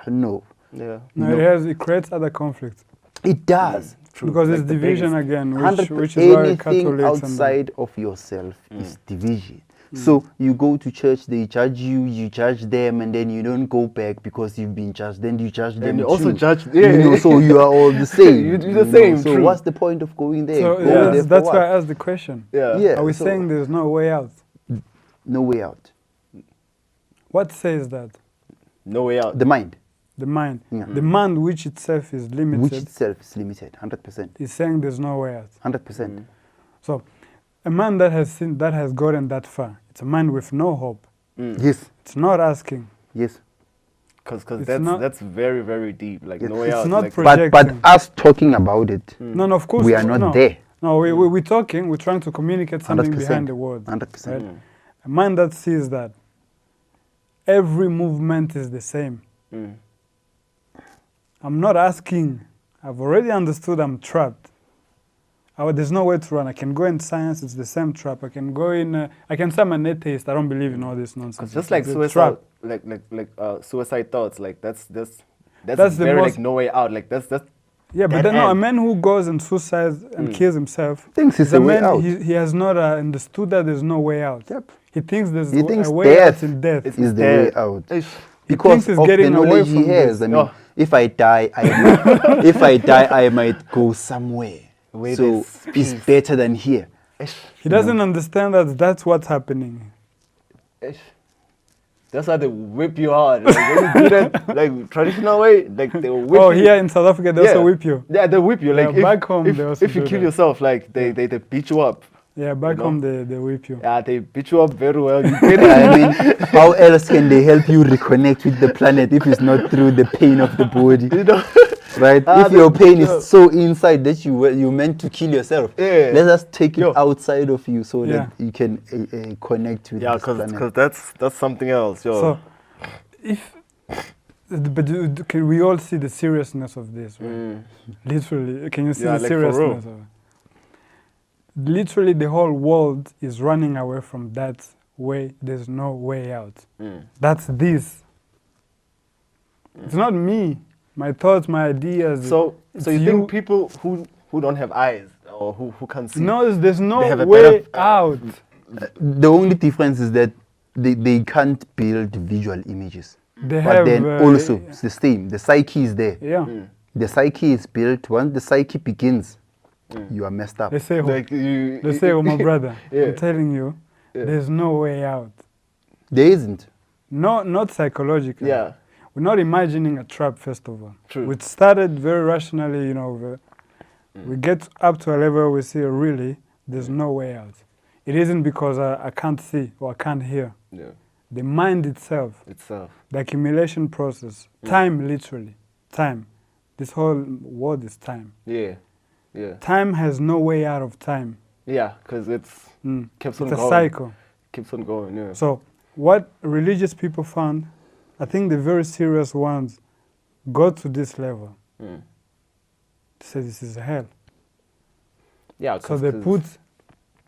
no. Yeah. No, it creates other conflicts. It does. Because Like it's the division biggest. again, which is why Anything Catholics outside of yourself is division. So you go to church, they judge you, you judge them, and then you don't go back because you've been judged. Then you judge them And you also too. judge. You know, so you are all the same. You're the you know. same, So true. what's the point of going there? So Go there for that's what? why I asked the question. Yeah. Yeah. Are we so saying there's no way out? no way out? What says that? No way out. The mind, The mind. Yeah. The mind, which itself is limited, which itself is limited, 100%. is saying there's no way out. 100%. So a man that has seen, that has gotten that far, it's a man with no hope. Yes, It's not asking. yes. Because It's that's not- that's very, very deep. Like Yes. no way It's out. not like, pro- But Projecting. us talking about it, No, no, of course we are not no. there. No, we're talking, we're trying to communicate something 100%. behind the words. 100%. Right? A man that sees that every movement is the same. I'm not asking. I've already understood I'm trapped. There's no way to run. I can go in science, it's the same trap. I can go in, I can say I'm an atheist, I don't believe in all this nonsense. just like It's a suicide, trap. suicide thoughts. Like that's That's the very most- like no way out. Like that's Yeah, but dead then no, a end. man who goes and suicides and kills himself, Thinks it's is a a way man, out. he has not understood that there's no way out. Yep. He thinks there's He thinks a way death out in death. It's is the dead. way out. Ish. Because he's of the getting away knowledge he from has. this. I mean, No. if I die, if I die, I might go somewhere. Where So there's it's peace. better than here. Ish. He doesn't understand that that's what's happening. Ish. That's why they whip you hard. Like, when you do that, like traditional way, like they will whip Oh, you. here in South Africa, they also whip you. Yeah, they whip you. Like Yeah, back home, they also if you do kill that. yourself, like they beat you up. Yeah, back know? home, they whip you. Yeah, they beat you up very well. You get it. I mean, how else can they help you reconnect with the planet if it's not through the pain of the body? You know? Right? Ah, If your pain yeah. is so inside that you meant to kill yourself, Yeah. let us take it Yo. outside of you so Yeah. that you can connect with Yeah, this planet. because that's something else. Yo. So, can we all see the seriousness of this, right? Literally, can you see Yeah, the like, for real. seriousness of it? Literally, the whole world is running away from that way. There's no way out. That's this. It's not me, my thoughts, my ideas. So It's you think people who don't have eyes or who can't see? No, there's They no have a way better- out. The only difference is that they can't build visual images. They But have then also, it's the same. The psyche is there. yeah. The psyche is built. Once the psyche begins, you are messed up. Let's say, Like you. let's say, my brother. Yeah. I'm telling you, there's no way out. There isn't. No, not psychologically. Yeah. We're not imagining a trap, first of all. True. We started very rationally, you know. We get up to a level we see, really, there's no way out. It isn't because I can't see or I can't hear. Yeah. The mind itself, Itself. the accumulation process, time, literally, time. This whole world is time. Yeah. Yeah. Time has no way out of time. Yeah. Because it's keeps on It's a going. cycle. Keeps on going. Yeah. So what religious people found, I think the very serious ones got to this level. They say this is hell. Yeah. So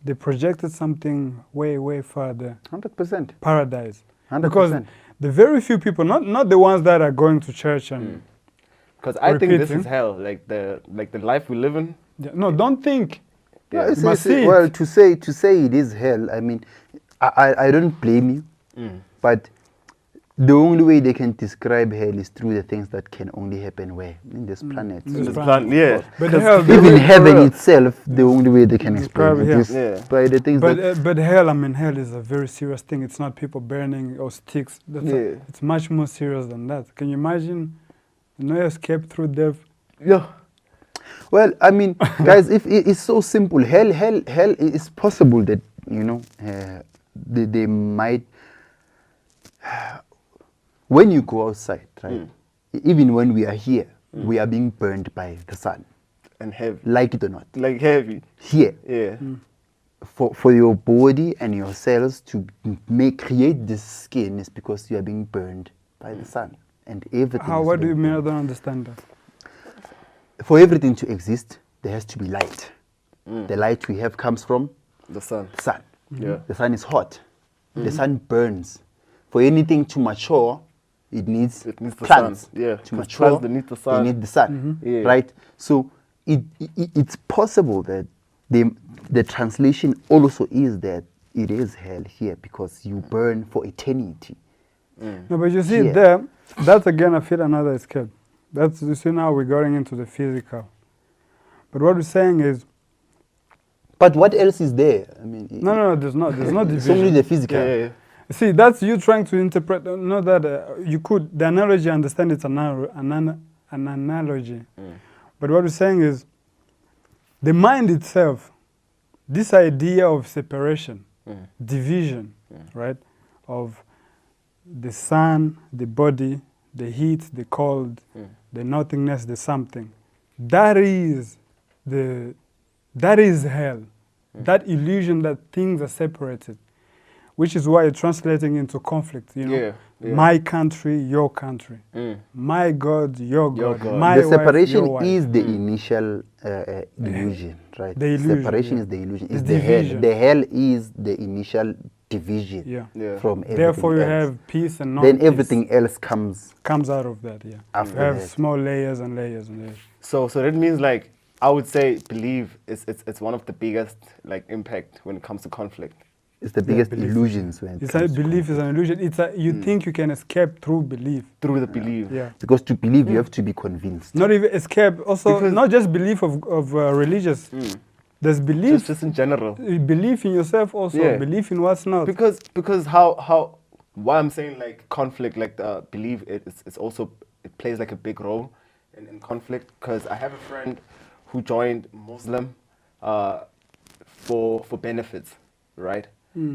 they projected something way, way further. 100%. Paradise. 100%. Because the very few people, not the ones that are going to church and Because I think this is repeating. hell. Like the life we live in. Yeah, no, don't think. No, Yeah. it's- must it's- see it. well, to say it is hell, I mean, I don't blame you, but the only way they can describe hell is through the things that can only happen where? In this planet. This This planet. plan, yeah. But 'Cause hell, Even the- heaven real. itself, the only way they can explain Describe it hell. is Yeah. by the things that... but hell, I mean, hell is a very serious thing. It's not people burning or sticks. It's much more serious than that. Can you imagine? No escape through death. Yeah. Well, I mean, guys, if it's so simple, hell is possible that, you know, they might... When you go outside, right, even when we are here, we are being burned by the sun, And heavy. like it or not. Like heavy. Here, Yeah. for your body and your cells to create this skin is because you are being burned by the sun. And everything How? is What do you being mean? I burned. don't understand that. For everything to exist, there has to be light. The light we have comes from The sun. the sun. Yeah. The sun is hot. the sun burns. For anything to mature, it needs the plants. sun. Yeah, To mature, plants, they need the sun. They need the sun, Yeah. right? So it's possible that the translation also is that it is hell here because you burn for eternity. No, but you see there, that's again a fit another escape. That's, you see, now we're going into the physical. But what we're saying is, but what else is there? I mean, no, there's no division. it's only the physical. Yeah. See, that's you trying to interpret. Not that you could. The analogy, I understand it's an analogy. But what we're saying is, the mind itself, this idea of separation, division, right, of the sun, the body, the heat, the cold, the nothingness, the something. That is hell. That illusion that things are separated, which is why it's translating into conflict. You know, my country, your country, my God, your God. My the separation wife, is the initial illusion, right? The illusion, separation is the illusion. The It's the hell. The hell is the initial division from everything Therefore, you else. have peace and non-peace. Then everything else comes out of that. Yeah, after you have that. small layers and layers and layers. So that means, like, I would say belief it's one of the biggest, like, impact when it comes to conflict. It's the biggest belief. illusions when It's a belief is an illusion. It's a you think you can escape through belief. Through the belief. Yeah. because to believe you have to be convinced. Not even escape. Also, Because not just belief of religious. There's belief. Just in general. Belief in yourself also. Yeah. Belief in what's not. Because how why I'm saying, like, conflict, like, the belief, it's also, it plays like a big role in conflict. Because I have a friend who joined Muslim for benefits, right?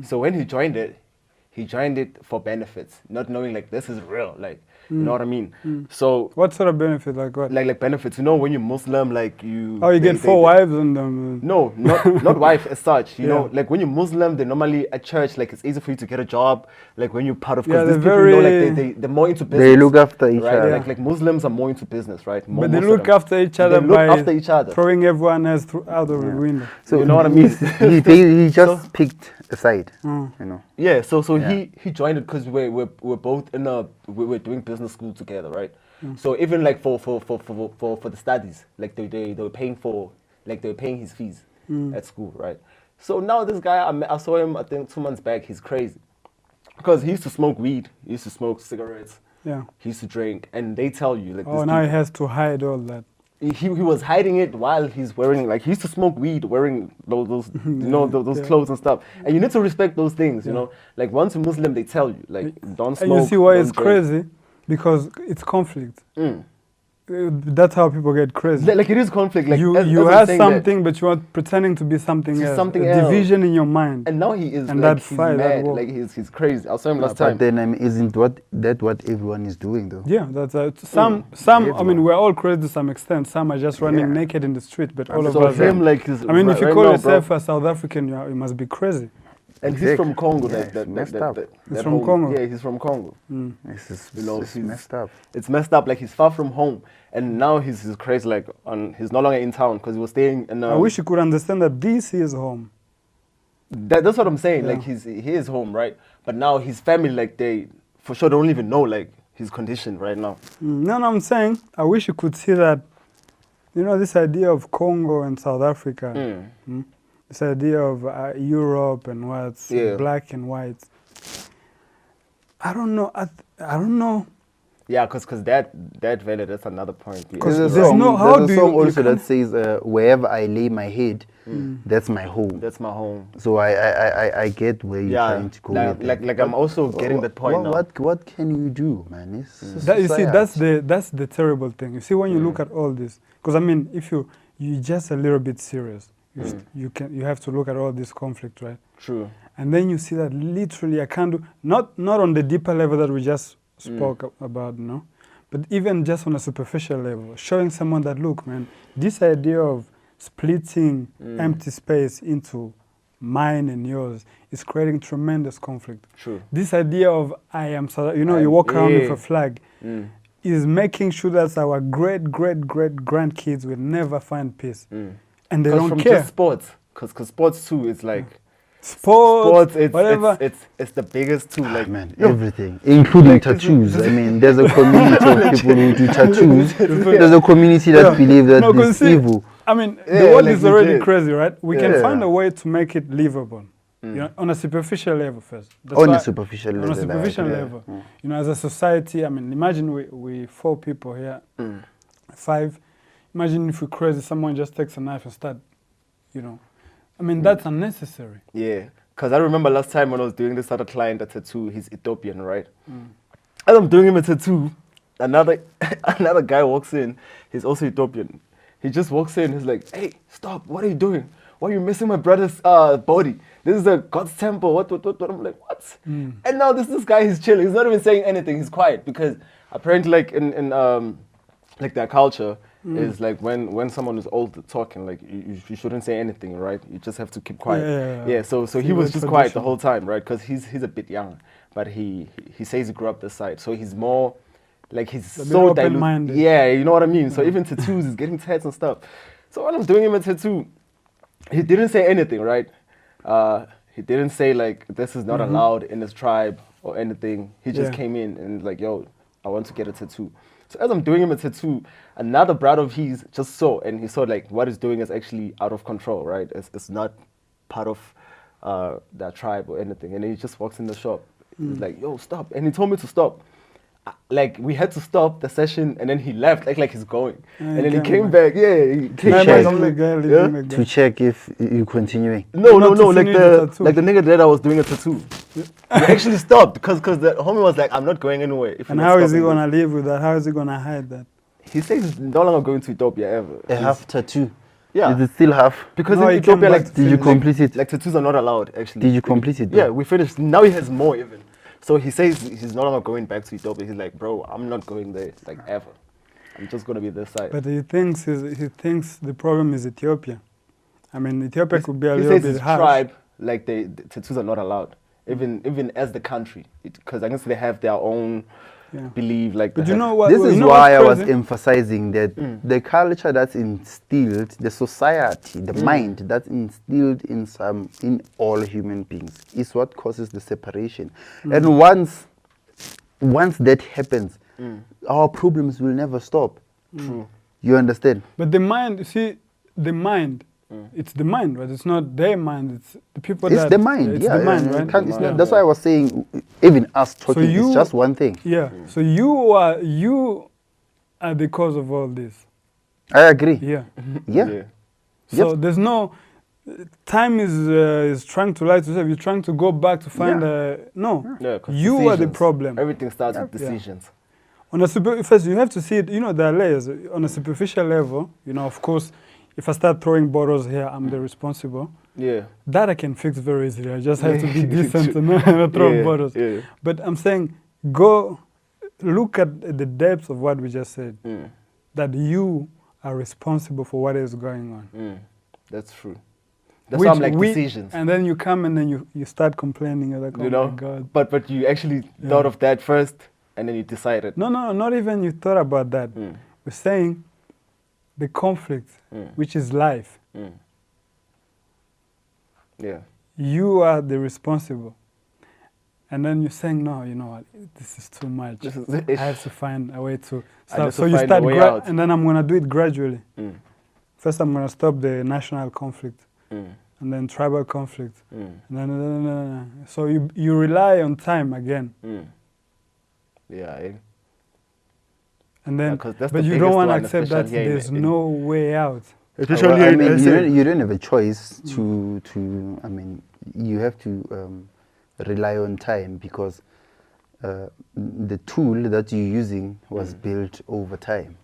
So when he joined it for benefits, not knowing, like, this is real, like, you know what I mean? So What sort of benefit? Like what? like benefits, you know, when you're Muslim, like, you Get 4 wives and no, not wife as such. You know, like, when you're Muslim, they normally at church, like, it's easy for you to get a job. Like, when you're part of, because these people, you know, like, they're more into business. They look after each right? other. Like Muslims are more into business, right? But they look after each other throwing everyone else out of the window. So you know what I mean? he just picked a side, you know. Yeah. So he joined it because we're both we're doing business school together, right? So even, like, for the studies, like, they were paying for, like, they were paying his fees at school, right? So now this guy, I saw him, I think 2 months back. He's crazy because he used to smoke weed, he used to smoke cigarettes, he used to drink, and they tell you, like, now he has to hide all that. He was hiding it while he's wearing, like, he used to smoke weed wearing those you know, those clothes and stuff. And you need to respect those things, you know. Like, once you're Muslim, they tell you, like, don't smoke. And you see why don't it's drink. crazy? Because it's conflict. That's how people get crazy. Like, it is conflict. Like, you as have I'm saying something, but you are pretending to be something else. something a else. division in your mind. and now he is, And like, that's he's fine, that mad. works. Like, he's crazy. I saw him last But time. then, I mean, isn't what everyone is doing though? Yeah, that's some. I mean, we're all crazy to some extent. Some are just running naked in the street, but all of So us. him, like, is I mean, if you right call now, yourself bro, a South African, you must be crazy. and he's from Congo. Yeah, it's messed up. He's from Congo. Yeah, he's from Congo. This is You know, it's he's messed up. It's messed up. Like, he's far from home, and now he's crazy. Like, he's no longer in town because he was staying in. I wish you could understand that this is home. That's what I'm saying. Yeah. Like, he is home, right? But now his family, like, they for sure don't even know, like, his condition right now. No, I'm saying I wish you could see that. You know, this idea of Congo and South Africa. This idea of Europe and what's black and white. I don't know. I don't know. Yeah, because that value, that's another point. Because There's a there's song, no- how there's do a you- song you also that can't- says, wherever I lay my head, that's my home. That's my home. So I get where you're trying to go with that. Like I'm also getting that point now. What can you do, man? It's That, you see, society. that's the terrible thing. You see, when you look at all this, because I mean, if you just a little bit serious, you have to look at all this conflict, right? True. And then you see that literally I can't do not on the deeper level that we just spoke about, no, but even just on a superficial level, showing someone that, look, man, this idea of splitting empty space into mine and yours is creating tremendous conflict. True. This idea of I am, you walk around with a flag, is making sure that our great grandkids will never find peace, and they don't from care. just sports, because sports too, it's like sports, whatever. It's the biggest tool. Like man, everything, including tattoos. I mean, there's a community of people who do tattoos. There's a community that believe that this is evil. I mean, the world is already crazy, right? We can find a way to make it livable. You know, on a superficial level first. On a superficial level. On a superficial level. You know, as a society, I mean, imagine we 4 people here, 5. Imagine if we crazy, someone just takes a knife and start, you know. I mean, that's unnecessary. Yeah, because I remember last time when I was doing this other client a tattoo, he's Ethiopian, right? As I'm doing him a tattoo, another guy walks in, he's also Ethiopian. He just walks in, he's like, hey, stop, what are you doing? Why are you missing my brother's body? This is a God's temple, what? I'm like, what? And now this guy, he's chilling, he's not even saying anything, he's quiet, because apparently like in like their culture, is like when someone is old talking, like you shouldn't say anything, right? You just have to keep quiet. Yeah. So he was just quiet the whole time, right? Because he's a bit young, but he says he grew up this side, so he's more like he's so open-minded. Yeah, you know what I mean. So even tattoos, he's getting tats and stuff. So when I was doing him a tattoo, he didn't say anything, right? He didn't say like this is not allowed in his tribe or anything. He just came in and like, yo, I want to get a tattoo. So as I'm doing him a tattoo, another brother of his just saw, and he saw like what he's doing is actually out of control, right? It's not part of that tribe or anything. And then he just walks in the shop. He's like, yo, stop. And he told me to stop. Like, we had to stop the session, and then he left, like he's going. And then he came back, he came back. To check if you're continuing. No, like the nigga that I was doing a tattoo. He actually stopped, because the homie was like, I'm not going anywhere. And how is he going to live with that? How is he going to hide that? He says he's no longer going to Ethiopia ever. A half tattoo? Yeah. Is it still half? Because in Ethiopia, like, did you complete it? Like, tattoos are not allowed, actually. Did you complete it? Yeah, we finished. Now he has more, even. So he says he's no longer going back to Ethiopia. He's like, bro, I'm not going there, like, ever. I'm just going to be this side. But he thinks the problem is Ethiopia. I mean, Ethiopia could be a little bit harsh. Tribe, like, the tattoos are not allowed, even as the country. Because I guess they have their own belief. Like, but you know what? This is why I was emphasizing that the culture that's instilled, the society, the mind that's instilled in all human beings is what causes the separation. And once that happens, our problems will never stop. True. You understand? But the mind, you see, the mind, it's the mind, right? It's not their mind, it's the people it's the mind, it's the mind, right? That's why I was saying, even us talking, it's just one thing. Yeah, so you are the cause of all this. I agree. Yeah. Yeah. So there's no, time is trying to lie to yourself, you're trying to go back to find no, you are the problem. Everything starts with decisions. On a first, you have to see it, you know, there are layers. On a superficial level, you know, of course, if I start throwing bottles here, I'm the responsible. Yeah. That I can fix very easily. I just have to be decent and not throw bottles. Yeah. But I'm saying, go look at the depths of what we just said. That you are responsible for what is going on. That's true. That's why I'm like decisions. And then you come and then you start complaining. You're like, oh my God. But you actually thought of that first and then you decided. No, not even you thought about that. We're saying the conflict, which is life. Yeah. You are the responsible. And then you're saying, no, you know what, this is too much. I have to find a way to stop. So you start, and then I'm going to do it gradually. First, I'm going to stop the national conflict, and then tribal conflict. And then, so you rely on time again. Yeah. And then, but you don't want to accept that there's no way out. I mean, you don't have a choice to I mean, you have to rely on time because the tool that you're using was built over time.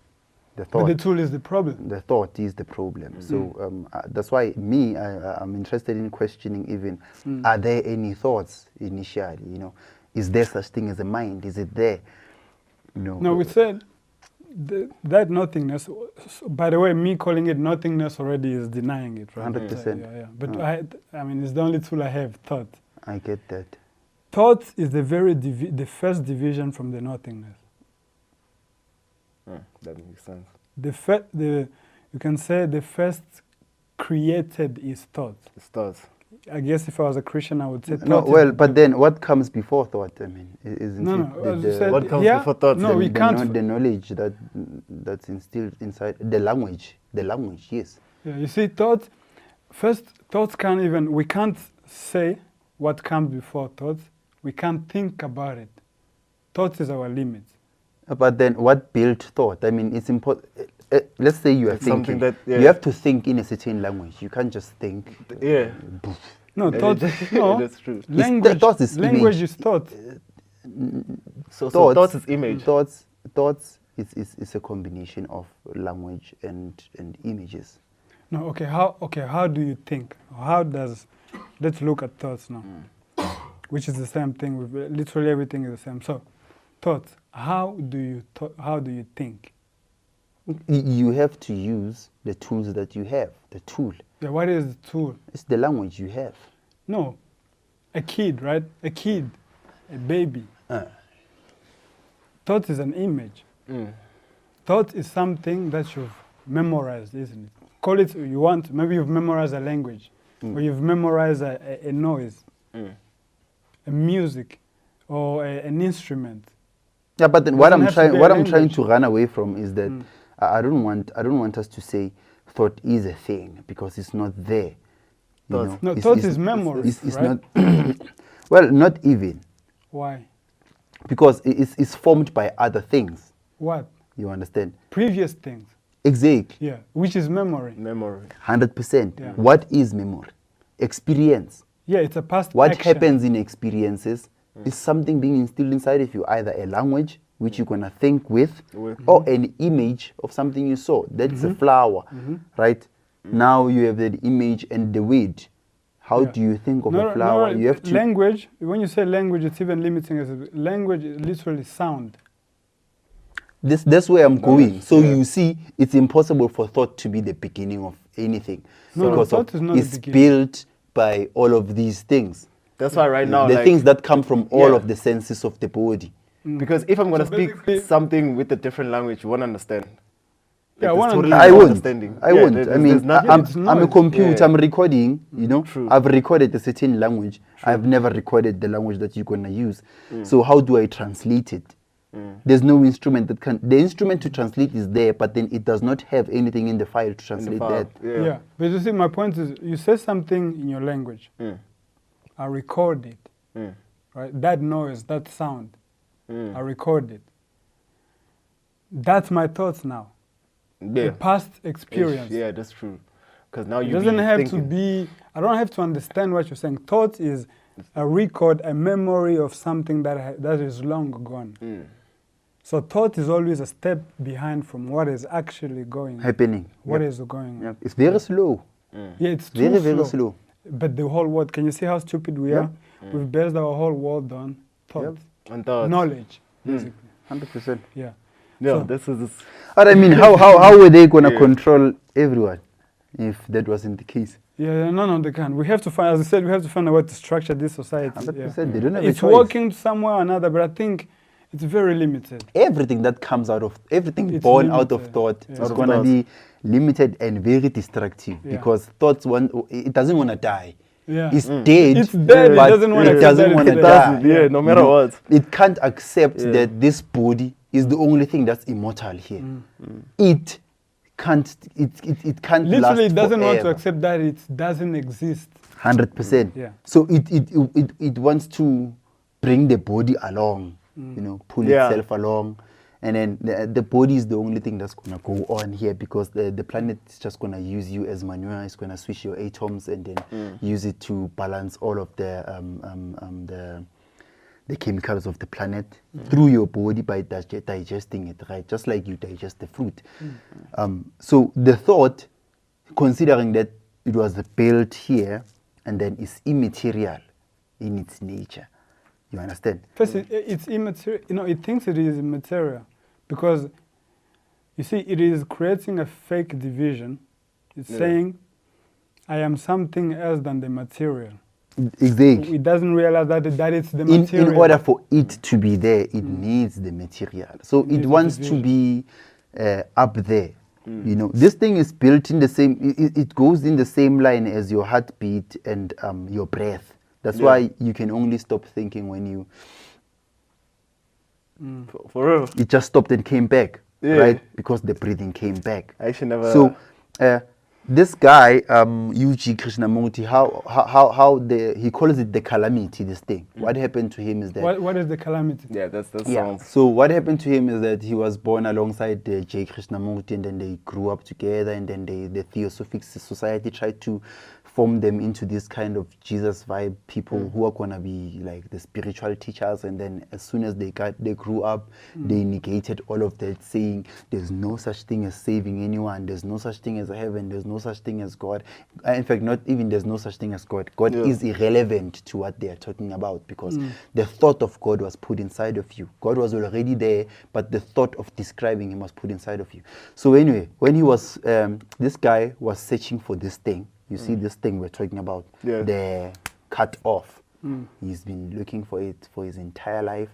But the tool is the problem. The thought is the problem. So that's why I'm interested in questioning even, are there any thoughts initially, you know? Is there such thing as a mind? Is it there? You know, no, we said that nothingness, by the way, me calling it nothingness already is denying it, right? 100%. Yeah. But I mean, it's the only tool I have, thought. I get that. Thought is the first division from the nothingness. That makes sense. You can say the first created is thought. It's thoughts. I guess if I was a Christian, I would say No, thought. well, but then what comes before thought? I mean, isn't No, it no. As you said, what comes here, before thought? No, we can't. the knowledge that's instilled inside the language. The language, yes. Yeah, you see, thoughts can't even. We can't say what comes before thoughts. We can't think about it. Thought is our limit. But then, what built thought? I mean, it's important. Let's say you are It's something thinking. that, You have to think in a certain language. You can't just think. Yeah. No, thought. No, That's true. language. Thoughts is Language image. is thought. So thoughts is image. Thoughts is a combination of language and images. No, okay. How do you think? Let's look at thoughts now, which is the same thing. With literally everything is the same. So, thoughts. How do you think? You have to use the tools that you have. The tool. Yeah, what is the tool? It's the language you have. No, a kid, right? A kid, a baby. Thought is an image. Thought is something that you've memorized, isn't it? Call it you want. Maybe you've memorized a language, or you've memorized a noise, a music, or an instrument. Yeah, but then what I'm trying language. to run away from is that I don't want us to say thought is a thing because it's not there. You know? No, thought is memory. It's right? not. Well, not even Why? because it's formed by other things. What? You understand? Previous things. Exactly. Yeah, which is memory. Memory. 100%. Yeah. What is memory? Experience. Yeah, it's a past What action. happens in experiences is something being instilled inside of you, either a language which you're gonna think with, or an image of something you saw. That's a flower, right? Now you have that image and the weed. How Yeah. do you think of a flower? You have to. Language, when you say language, it's even limiting us. Language is literally sound. That's where I'm going. So you see, it's impossible for thought to be the beginning of anything, No, because thought is not the it's beginning. built by all of these things. That's why right now, The like, things that come from all Yeah. of the senses of the body. because if I'm gonna So speak basically- something with a different language, you won't understand. Yeah, Like, one there's totally understand. I no won't. understanding. I Yeah, won't. there's I mean, nothing. it's I'm a noise. computer. Yeah. I'm recording. You know, True. I've recorded a certain language. I've never recorded the language that you're gonna use. So how do I translate it? There's no instrument that can. The instrument to translate is there, but then it does not have anything in the file to In the translate file. that. Yeah. But you see, my point is, you say something in your language. I record it. Right? That noise, that sound. I record it. That's my thoughts now. Yeah. The past experience. Yeah, that's true. Because now It you doesn't have thinking. to be, I don't have to understand what you're saying. Thought is a record, a memory of something that is long gone. So thought is always a step behind from what is actually going on. Happening. What Yep. is going on. Yep. It's very slow. Yeah, it's too Very, slow. very slow. But the whole world, can you see how stupid we are? We've based our whole world on thought, And thoughts. knowledge, basically. 100%. Yeah. Yeah, So- this is. But I mean, how were they gonna Yeah. control everyone if that wasn't the case? Yeah, no, they can't. We have to find, as I said, we have to find a way to structure this society. 100%. They don't have It's a choice. working somewhere or another, but I think it's very limited. Everything that comes out of everything It's born out of limited. thought Yeah. is Out of gonna thought. be limited and very destructive Yeah. because thoughts it doesn't wanna die. Yeah. It's dead. It's dead, it but doesn't wanna it accept doesn't that wanna it's die. dead. Yeah, no matter You know, what. It can't accept Yeah. that this body is the only thing that's immortal here. It can't. It can't last Literally, it doesn't want to forever. accept that it doesn't exist. 100%. Yeah. So it wants to bring the body along, you know, pull Yeah. itself along, and then the body is the only thing that's gonna go on here because the planet is just gonna use you as manure. It's gonna switch your atoms and then use it to balance all of the chemicals of the planet through your body by digesting it, right? Just like you digest the fruit. So the thought, considering that it was built here and then is immaterial in its nature, you understand? First, it's immaterial. You know, it thinks it is immaterial because, you see, it is creating a fake division. It's saying, I am something else than the material. Exactly. It doesn't realize that it's the material. In order for it to be there, it needs the material. So it needs the wants to division. be up there, You know, this thing is built in the same, it goes in the same line as your heartbeat and your breath. That's why you can only stop thinking when you... For real? It just stopped and came back, right? Because the breathing came back. I actually never... So, this guy, UG Krishnamurti, how he calls it the calamity, this thing. What happened to him is that... What is the calamity? Yeah, that's sounds... So what happened to him is that he was born alongside J. Krishnamurti, and then they grew up together, and then the Theosophic Society tried to form them into this kind of Jesus vibe people who are gonna be like the spiritual teachers. And then as soon as they grew up, they negated all of that, saying there's no such thing as saving anyone, there's no such thing as heaven, there's no such thing as God. In fact, not even there's no such thing as God. God is irrelevant to what they are talking about, because the thought of God was put inside of you. God was already there, but the thought of describing him was put inside of you. So anyway, when he was this guy was searching for this thing. You see this thing we're talking about, the cut off. He's been looking for it for his entire life.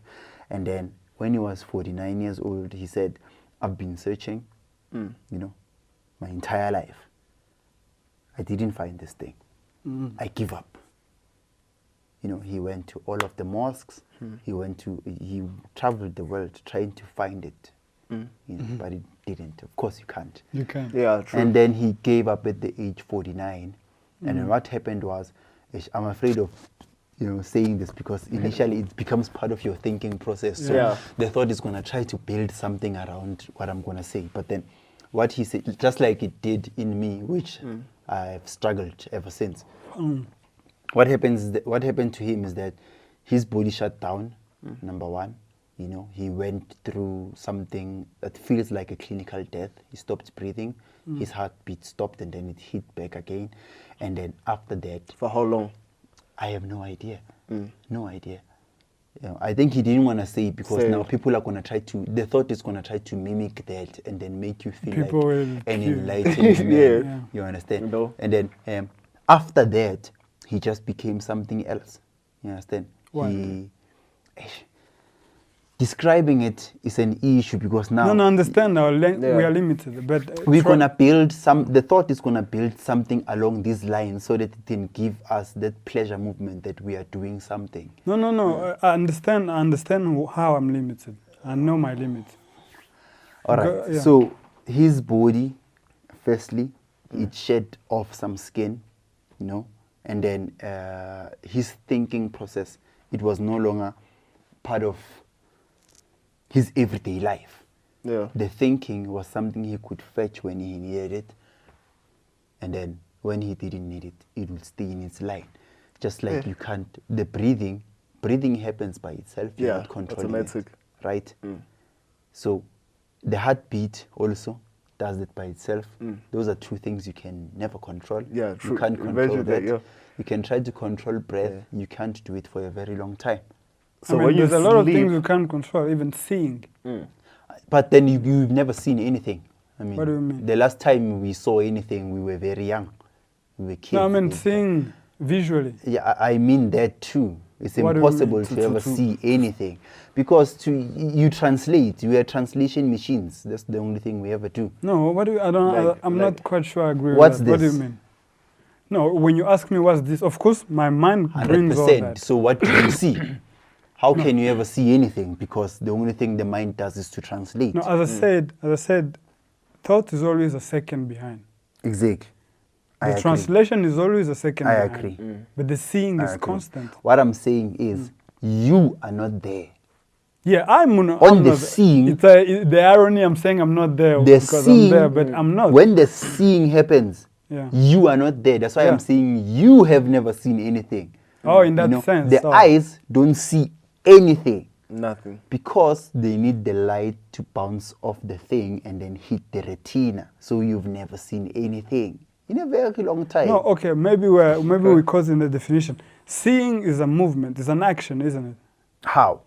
And then when he was 49 years old, he said, I've been searching, you know, my entire life. I didn't find this thing. I give up. You know, he went to all of the mosques. He traveled the world trying to find it. You know, but it didn't. Of course you can't. You can't. Yeah, true. And then he gave up at the age 49. And then what happened was, I'm afraid of, you know, saying this because initially it becomes part of your thinking process. So the thought is going to try to build something around what I'm going to say. But then what he said, just like it did in me, which I've struggled ever since. What happened to him is that his body shut down, number one. You know, he went through something that feels like a clinical death. He stopped breathing. His heartbeat stopped, and then it hit back again. And then after that... For how long? I have no idea. No idea. You know, I think he didn't want to say it because now people are going to try to... The thought is going to try to mimic that and then make you feel people like an enlightened man. You understand? No. And then after that, he just became something else. You understand? Describing it is an issue because now... No, understand now, we are limited. But we're going to build the thought is going to build something along these lines so that it can give us that pleasure movement that we are doing something. No. I understand how I'm limited. I know my limit. All right. So his body, firstly, it shed off some skin, you know, and then his thinking process, it was no longer part of his everyday life. The thinking was something he could fetch when he needed it, and then when he didn't need it, it would stay in its line. Just like you can't, the breathing happens by itself. You're not controlling automatic. It, right? So the heartbeat also does it by itself. Those are two things you can never control. Yeah, true. You can't control that. You can try to control breath. You can't do it for a very long time. So I mean, there's a lot of things you can't control, even seeing. But then you've never seen anything. I mean, what do you mean? The last time we saw anything, we were very young. We were kids. No, I mean seeing visually. Yeah, I mean that too. It's impossible to ever see anything. Because you translate. We are translation machines. That's the only thing we ever do. No, what do you, I'm not quite sure I agree with that. What do you mean? No, when you ask me what's this, of course my mind brings all that. So what do you see? How can you ever see anything? Because the only thing the mind does is to translate. No, as I said, thought is always a second behind. Exactly. The translation is always a second behind. I agree. But the seeing is constant. What I'm saying is, you are not there. Yeah, I'm on the seeing. It's the irony I'm saying I'm not there because I'm there, but I'm not. When the seeing happens, you are not there. That's why I'm saying you have never seen anything. Oh, in that sense. The eyes don't see anything. Nothing. Because they need the light to bounce off the thing and then hit the retina. So you've never seen anything in a very long time. No, okay, maybe we're causing the definition. Seeing is a movement, it's an action, isn't it? How?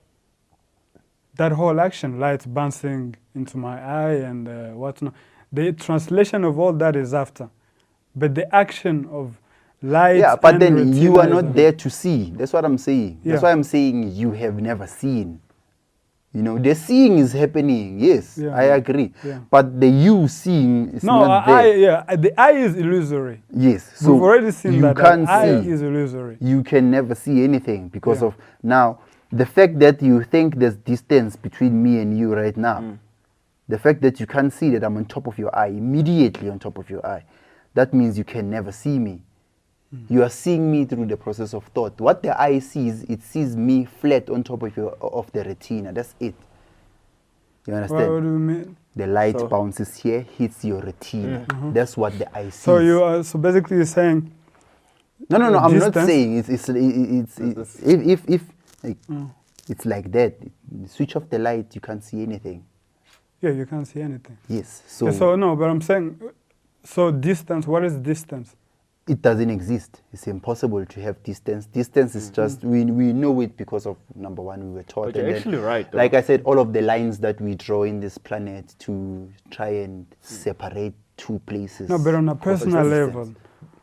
That whole action, light bouncing into my eye and whatnot. The translation of all that is after. But the action of light. Yeah, but then you are not there to see. That's what I'm saying. That's why I'm saying you have never seen. You know, the seeing is happening. Yes, Yeah. I agree. Yeah. But the you seeing is not there. The eye is illusory. Yes. So we've already seen you that can't the eye see. is illusory. You can never see anything because Yeah. of now the fact that you think there's distance between me and you right now. The fact that you can't see that I'm on top of your eye, immediately on top of your eye, that means you can never see me. You are seeing me through the process of thought. What the eye sees, it sees me flat on top of the retina. That's it. You understand? What do you mean? The light bounces here, hits your retina. That's what the eye sees. So you are so basically you're saying No. I'm not distance? saying if like, it's like that. Switch off the light, you can't see anything. Yeah, you can't see anything. Yes. So no, but I'm saying, so distance. What is distance? It doesn't exist. It's impossible to have distance. Distance is just, we know it because of, number one, we were taught. But you're actually right, though. Like I said, all of the lines that we draw in this planet to try and separate two places. No, but on a cause personal distance.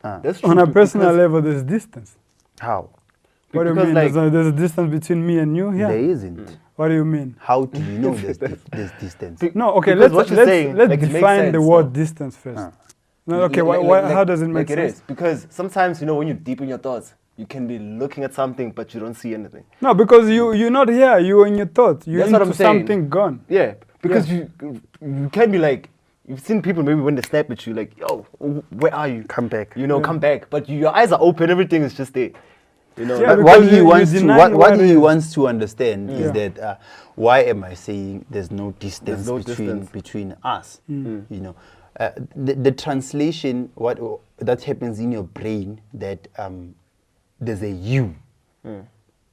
level, That's true, on a personal because- level, there's distance. How? What do you Because, mean? like- There's a distance between me and you here? There isn't. What do you mean? How do you know there's distance? No, okay, Because what you're saying, let's like, it makes define the sense, word though. distance first. No, okay, how does it make like sense? It is because sometimes, you know, when you're deep in your thoughts, you can be looking at something but you don't see anything. No, because you're not here. You're in your thoughts. You're That's what into I'm saying. something gone. Yeah, because you can be like, you've seen people maybe when they snap at you, like, yo, where are you? Come back. You know, come back. But your eyes are open, everything is just there. You know, Yeah, But what because he you're wants to denying what what he is. wants to understand is Yeah. that why am I saying there's no distance no between distance. between us? You know, the translation that happens in your brain that there's a you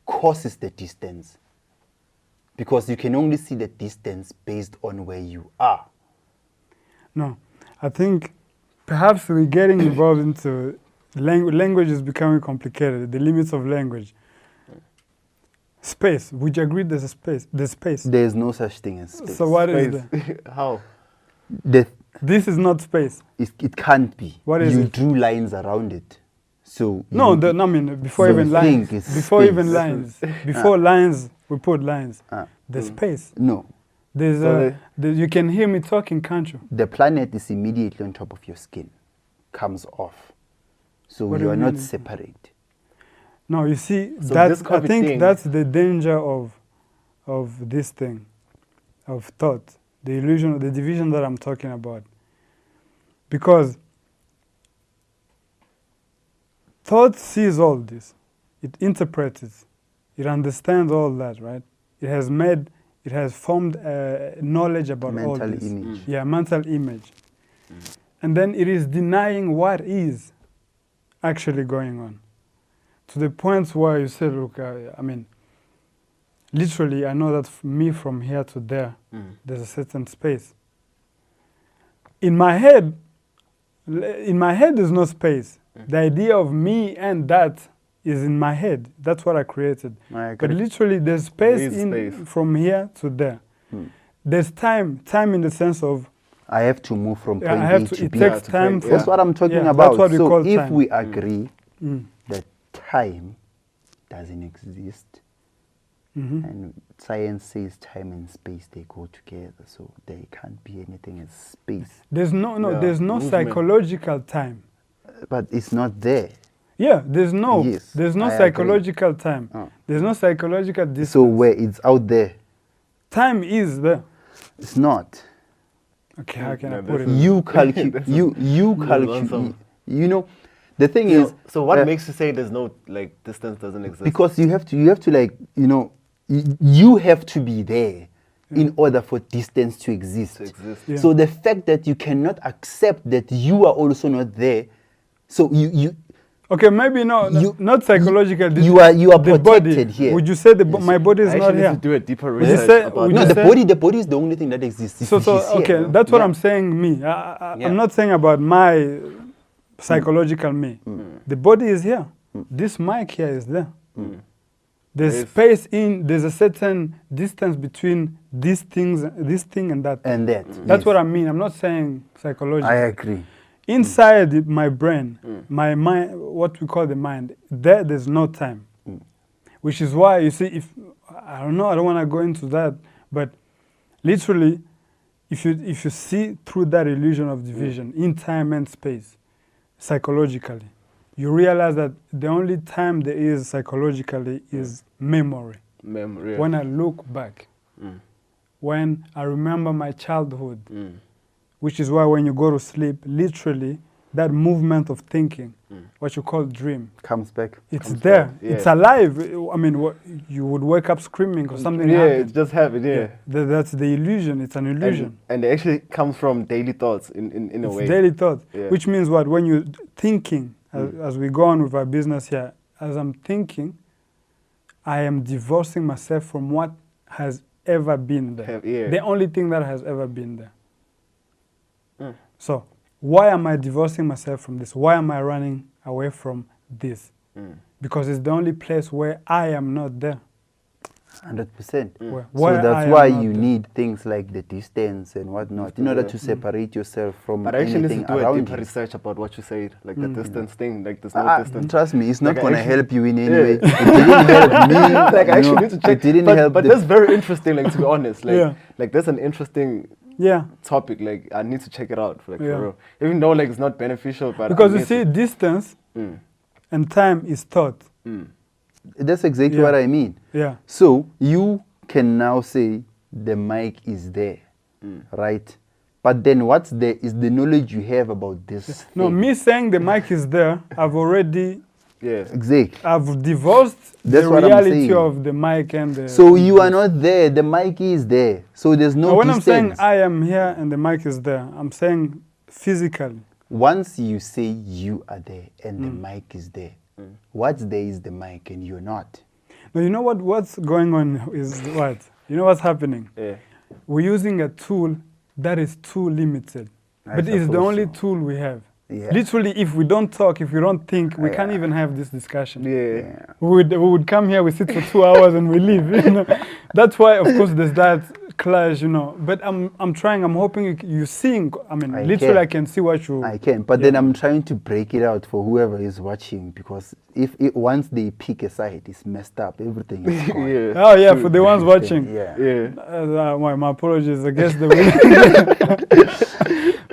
causes the distance because you can only see the distance based on where you are. No, I think perhaps we're getting involved into language is becoming complicated. The limits of language. Space. Would you agree there's a space? There's space. There is no such thing as space. So what is there? space. How? This is not space. It can't be. What is you it? drew lines around it. So No, you- I mean before So even think lines. it's Before space. even lines. Before lines, we put lines. There's space. no. There's So you can hear me talking, can't you? The planet is immediately on top of your skin, comes off. So What do you you are not mean? separate. No, you see, So that's, this I think thing- that's the danger of this thing, of thought, the illusion, the division that I'm talking about. Because thought sees all this, it interprets it, it understands all that, right? It has formed knowledge about all Mental this. image. Yeah, mental image. And then it is denying what is actually going on. To the point where you said, look, I mean, literally, I know that me from here to there, there's a certain space. In my head, there's no space. The idea of me and that is in my head. That's what I created. I But agree. literally, there's space, There is space. from here to there. There's time in the sense of I have to move from Yeah, point I have A to. to It B. takes to time. point- For, That's what I'm talking yeah, about. That's what we So call if time. we agree Mm. that time doesn't exist, and science says time and space, they go together, so there can't be anything as space. There's no Yeah, there's no movement. psychological time. But it's not there. Yeah, there's no Yes, there's no I agree. psychological time. There's no psychological distance. So where it's out there, Time is there. it's not. Okay, how can I No, put it? You calculate. you calculate. some- You know, the thing You is. know, so what uh, makes you say there's no, like, distance doesn't exist? Because you have to like, you know, you have to be there in order for distance to exist. To exist. Yeah. So the fact that you cannot accept that you are also not there, so you Okay, maybe not psychological. you are the body. protected here. Would you say my body is I not actually here? need to do a deeper Would you research say- about would no, you that. say- the body is the only thing that exists. It's So here, okay, no? that's what Yeah. I'm saying. Me, Yeah. I'm not saying about my psychological me. The body is here. This mic here is there. There's Yes. space there's a certain distance between these things, this thing and that. And that. That's yes. what I mean. I'm not saying psychological. I agree. Inside my brain, my mind, what we call the mind, there's no time. Which is why, you see, if I don't know, I don't want to go into that, But literally, if you see through that illusion of division in time and space, psychologically, you realize that the only time there is psychologically is memory. Memory. Yeah. When I look back, when I remember my childhood, which is why when you go to sleep, literally, that movement of thinking, what you call dream, comes back. It's there. Yeah. It's alive. I mean, you would wake up screaming or something. Yeah, happened. it just happened. Yeah. That's the illusion. It's an illusion. And it actually comes from daily thoughts in a way. It's daily thought, Yeah. which means what? When you're thinking, as we go on with our business here, as I'm thinking, I am divorcing myself from what has ever been there. Yeah. The only thing that has ever been there. So, why am I divorcing myself from this? Why am I running away from this? Because it's the only place where I am not there. 100%. Where So that's I why am not you there. need things like the distance and whatnot in order to separate yourself from But I actually need anything to do a around deeper you. research about what you said, like the distance thing, like there's no distance. Trust me, it's not Like, I going to actually- help you in any Yeah. way. It didn't help me. Like I actually need to check. It didn't but help but the- that's very interesting, like to be honest. Like, Yeah. like that's an interesting Yeah. topic. Like I need to check it out, like Yeah. for real. Even though like it's not beneficial, but Because I you need see, to- distance and time is thought. That's exactly Yeah. what I mean. Yeah. So you can now say the mic is there, right? But then what's there is the knowledge you have about this. No, thing. me saying the mic is there, I've already, yeah. Exactly. I've divorced That's the what I'm reality saying. of the mic and the... So you are not there. The mic is there. So there's no Now, when I'm saying distance. I am here and the mic is there, I'm saying physically. Once you say you are there and the mic is there, what's there is the mic and you're not. Now, you know what's going on is what? You know what's happening? Yeah. We're using a tool that is too limited. I But it's the suppose only so. tool we have. Yeah. Literally, if we don't talk, if we don't think, we can't Yeah. even have this discussion. Yeah. We would come here, we sit for 2 hours and we leave. You know? That's why, of course, there's that clash, you know. But I'm trying, I'm hoping you're seeing, I mean, I literally can. I can see what you... I can, but then I'm trying to break it out for whoever is watching because once they pick a side, it's messed up. Everything is gone. Yeah. Oh, yeah, for the ones watching. Yeah. Yeah. My apologies, I guess they will.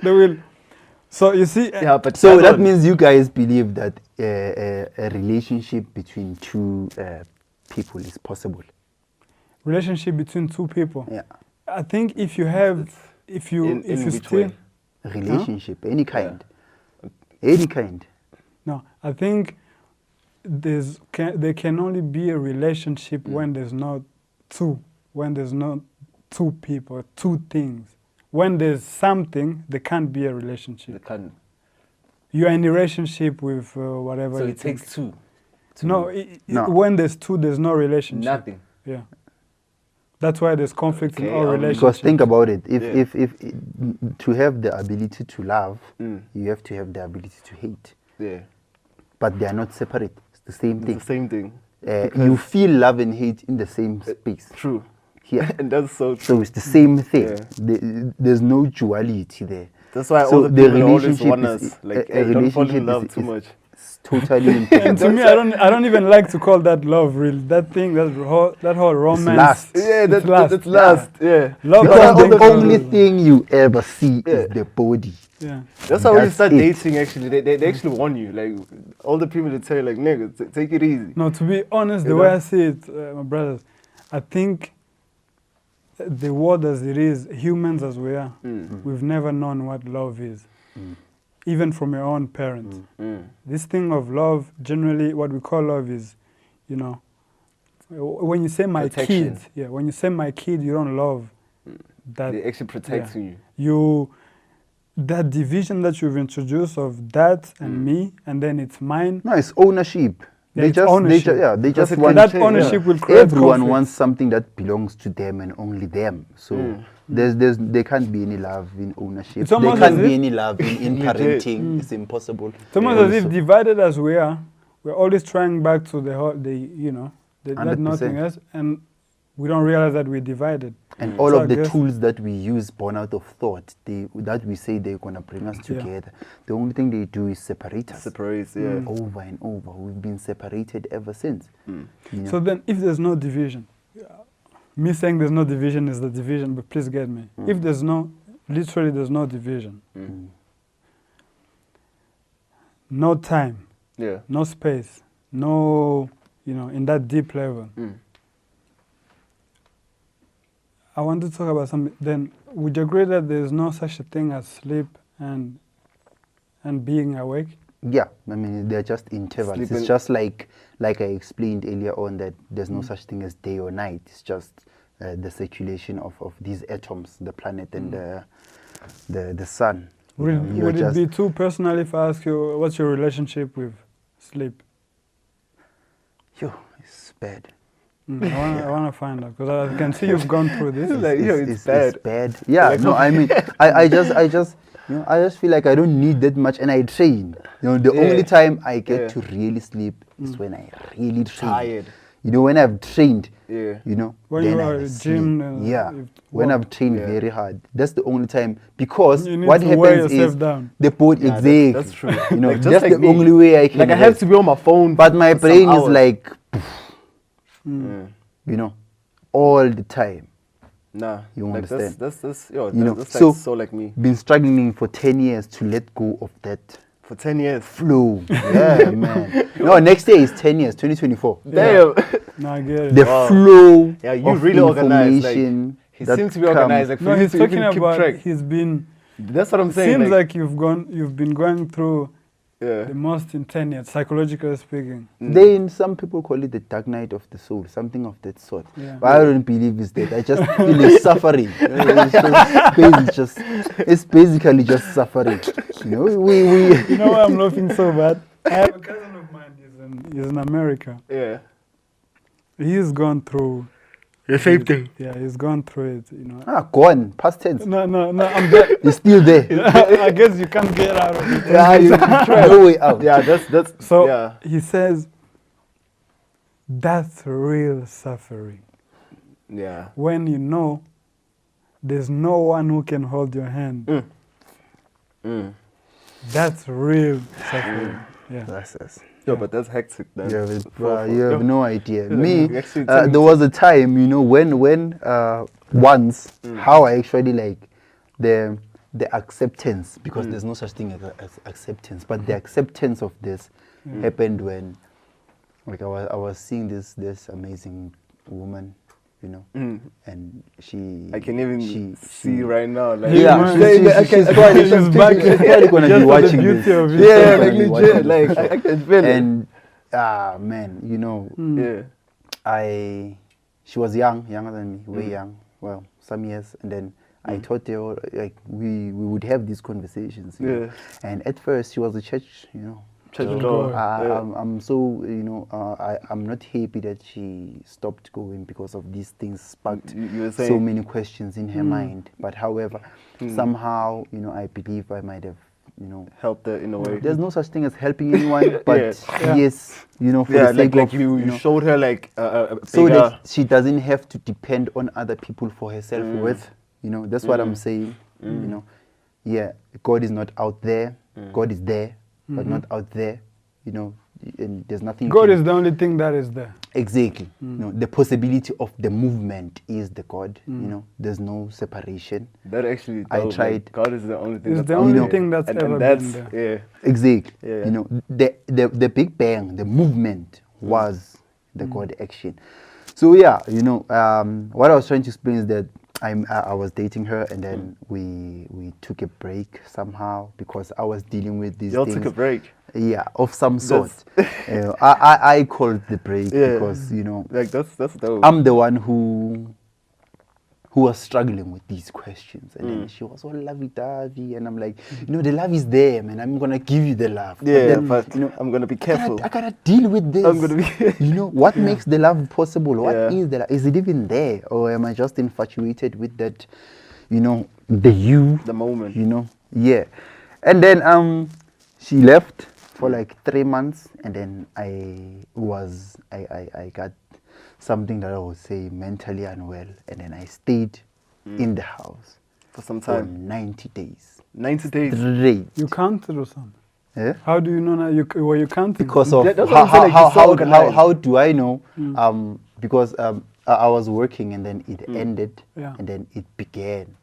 They will. So, you see... Yeah, but So that that one- means you guys believe that a relationship between two people is possible. Relationship between two people. Yeah. I think if you have... If you in which still... way? Relationship, any kind. Any kind. No, I think there can only be a relationship when there's not two people, two things. When there's something, there can't be a relationship. It can. You are in a relationship with whatever So you it think. takes two. No, No. when there's two, there's no relationship. Nothing. Yeah. That's why there's conflict in Okay, all relationships. Because think about it. Yeah. If to have the ability to love, Mm. you have to have the ability to hate. Yeah. But they are not separate. It's the same It's thing. the same thing. You feel love and hate in the same space. True. Here. And that's so true. So it's the same thing. Yeah. There's no duality there. That's why So all the the people always relationship want is- us. Like, a hey, don't fall relationship in love is- too is- much. It's totally And impossible. to me, I don't even like to call that love. Real, that thing, that whole romance. lust. Yeah, it's that's last. Yeah. Love Because doesn't the think only of- thing you ever see Yeah. is the body. Yeah. That's why when you That's start it. dating, actually, they actually warn you. Like, all the people that tell you, like, nigga, take it easy. No, to be honest, the You way know? I see it, my brothers, I think the world as it is, humans as we are, we've never known what love is, even from your own parents. This thing of love, generally, what we call love is, you know, when you say my Protection. kid, when you say my kid, you don't love that. They actually protecting That division that you've introduced of that and me, and then it's mine. No, it's ownership. Yeah, They it's just, ownership. they Because just it want can That change, ownership will create everyone conflict. wants something that belongs to them and only them. So there can't be any love in ownership. It's There almost can't as be if- any love in parenting. It's impossible. It's almost as if Also. divided as we are, we're always trying back to that 100%. nothingness, and we don't realize that we're divided. And all So of I the guess- tools that we use born out of thought, that we say they're going to bring us Yeah. together, the only thing they do is separate us. Separates, yeah. Over and over. We've been separated ever since. You know? So then, if there's no division, Me saying there's no division is the division, but please get me. If there's no, literally there's no division. No time. Yeah. No space. No, in that deep level. I want to talk about something. Then, would you agree that there's no such a thing as sleep and being awake? Yeah, I mean, they're just intervals. Sleeping. It's just like I explained earlier on that there's no such thing as day or night. It's just the circulation of these atoms, the planet and the sun. Would it be too personal if I ask you what's your relationship with sleep? Yo, it's bad. I want to find out because I can see you've gone through this. It's bad. It's bad. Yeah, like, no, I mean, I just I just feel like I don't need that much, and I train. The only time I get to really sleep is when I really train. Tired. When I've trained. Yeah. When then you are I at gym. When I've trained very hard, that's the only time. Because you need what to wear happens yourself is down. the body exactly. That's true. Like just that's like the me. only way I can. Like I have to be on my phone, but my for brain some is hours. like, all the time. Nah, You like understand? That's that's so like so like me. Been struggling for 10 years to let go of that For 10 years. flow. Yeah, man. No, next year is 10 years, 2024. Damn. No, I get it. The flow. Yeah, you of really organized. Like, information he that seems to be organized. Like, No, for you he's to talking even keep about track. he's been. That's what I'm saying. Seems like you've been going through yeah. the most in 10 years, psychologically speaking. Then some people call it the dark night of the soul, something of that sort. Yeah. But I don't believe it's that. I just feel it's suffering. It's basically just suffering. We You know why I'm laughing so bad? I have a cousin of mine. He's in America. Yeah. He's gone through The same thing. Yeah, he's gone through it. Gone, past tense. No, I'm there. It's still there. I guess you can't get out of it. Yeah, you try. No way out. Yeah, that's So yeah. he says that's real suffering. Yeah. When you know there's no one who can hold your hand. That's real suffering. Yeah. That's Yeah, but that's hectic then. you have no idea. Me, actually there was a time, when once, how I actually like the acceptance, because there's no such thing as acceptance, but the acceptance of this happened when, like, I was seeing this amazing woman, and she. I can even she see right now. Like, she's probably gonna be watching this. Yeah, like legit. Like I can feel it. And man, she was younger than me, way young. Well, some years, and then I taught her like we would have these conversations. And at first she was a church, I'm so I'm not happy that she stopped going because of these things sparked you were saying, so many questions in her mind. But however, somehow I believe I might have helped her in a way. There's no such thing as helping anyone, but yes, for the sake like of you showed her like so that she doesn't have to depend on other people for her self-worth. That's what I'm saying. Yeah, God is not out there. God is there, but not out there. And there's nothing. God is the only thing that is there. Exactly. The possibility of the movement is the God. There's no separation. That actually. I tried. Like, God is the only thing. It's that's the only thing that's ever been there. Yeah. Exactly. Yeah. The Big Bang, the movement was the God action. So yeah, what I was trying to explain is that I was dating her, and then we took a break somehow because I was dealing with these things. Y'all took a break. Yeah, of some sort. I called the break because like that's dope. I'm the one who was struggling with these questions, and then she was all lovey-dovey, and I'm like, the love is there, man. I'm gonna give you the love. Yeah, but I'm gonna be careful. I gotta deal with this. I'm gonna be. What makes the love possible? What is the love? Is it even there, or am I just infatuated with that? The moment. Yeah, and then she left for like 3 months, and then I got something that I would say mentally unwell, and then I stayed in the house for some for time. 90 days. 90 days. Straight. You counted or something? Yeah? How do you know that were you counting? Because of That's what I'm saying, like, you're so organized. how do I know? Because I was working and then it ended and then it began.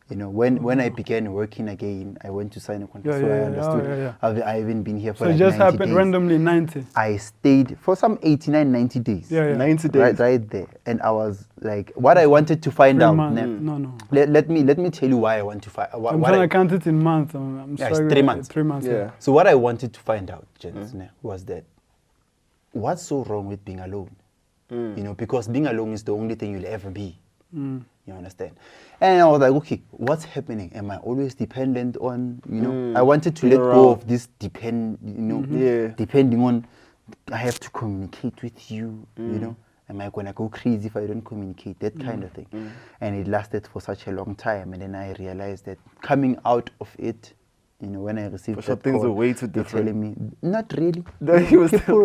You know, when I began working again, I went to sign a contract. So I understood. I haven't been here for like 90 days. So it just happened randomly 90? I stayed for some 89, 90 days. 90 days. Right there. And I was like, what I wanted to find out. No. Let me tell you why I want to find out. I'm trying to count it in months. I'm it's 3 months. 3 months. Yeah. So what I wanted to find out, gents, was that what's so wrong with being alone? You know, because being alone is the only thing you'll ever be. You understand? And I was like, okay, what's happening? Am I always dependent on, you know? I wanted to let go of this depending on, I have to communicate with you, you know? Am I going to go crazy if I don't communicate? That kind of thing. And it lasted for such a long time. And then I realized that coming out of it, you know, when I received that things call, were way too different. telling me, not really. No,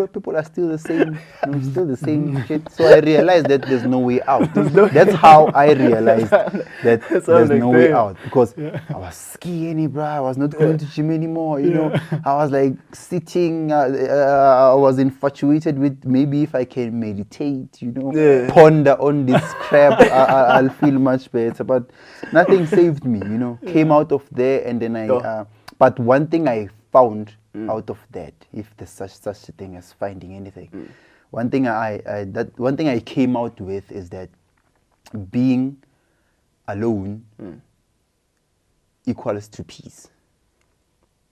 people are still the same, you know, still the same shit. So I realized that there's no way out. That's how I realized that there's no way out. Because I was skinny, bro. I was not going to gym anymore, you know. I was like sitting, I was infatuated with maybe if I can meditate, you know, ponder on this crap, I'll feel much better. But nothing saved me, you know. Came out of there and then but one thing I found out of that, if there's such a thing as finding anything, one thing I came out with is that being alone equals to peace.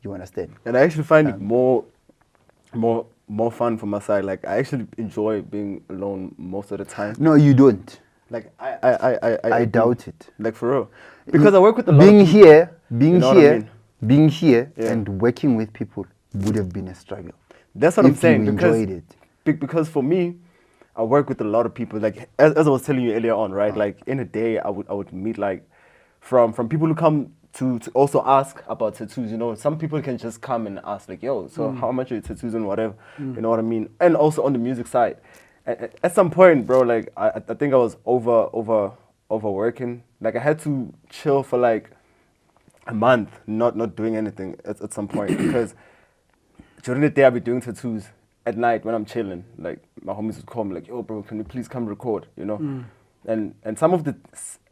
You understand? And I actually find it more fun from my side. Like I actually enjoy being alone most of the time. No, you don't. Like I doubt it. Like for real, because I work with a lot being of people, here. Being here and working with people would have been a struggle. That's what I'm saying. You enjoyed it. Because for me, I work with a lot of people. Like as I was telling you earlier on, right? Like in a day, I would meet like from people who come to also ask about tattoos. You know, some people can just come and ask like, "Yo, so how much are your tattoos and whatever?" You know what I mean? And also on the music side, at some point, bro, like I think I was overworking. Like I had to chill for like a month not doing anything at some point because during the day I'll be doing tattoos. At night when I'm chilling, like my homies would call me like, "Yo, bro, can you please come record?" You know, and some of the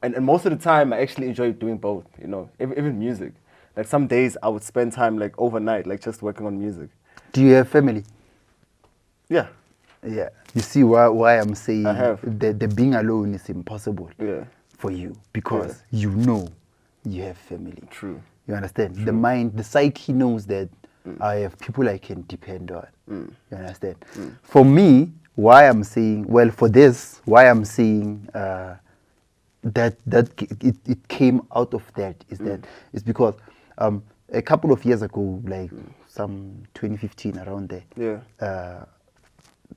and most of the time I actually enjoy doing both. You know, even music. Like some days I would spend time like overnight, like just working on music. Do you have family? Yeah. Yeah. You see why I'm saying I have. The being alone is impossible. Yeah. For you because you know you have family. True. You understand? True. The mind, the psyche knows that I have people I can depend on. You understand? For me, why I'm saying, well, for this, why I'm saying that it came out of that is because a couple of years ago, like some 2015 around there,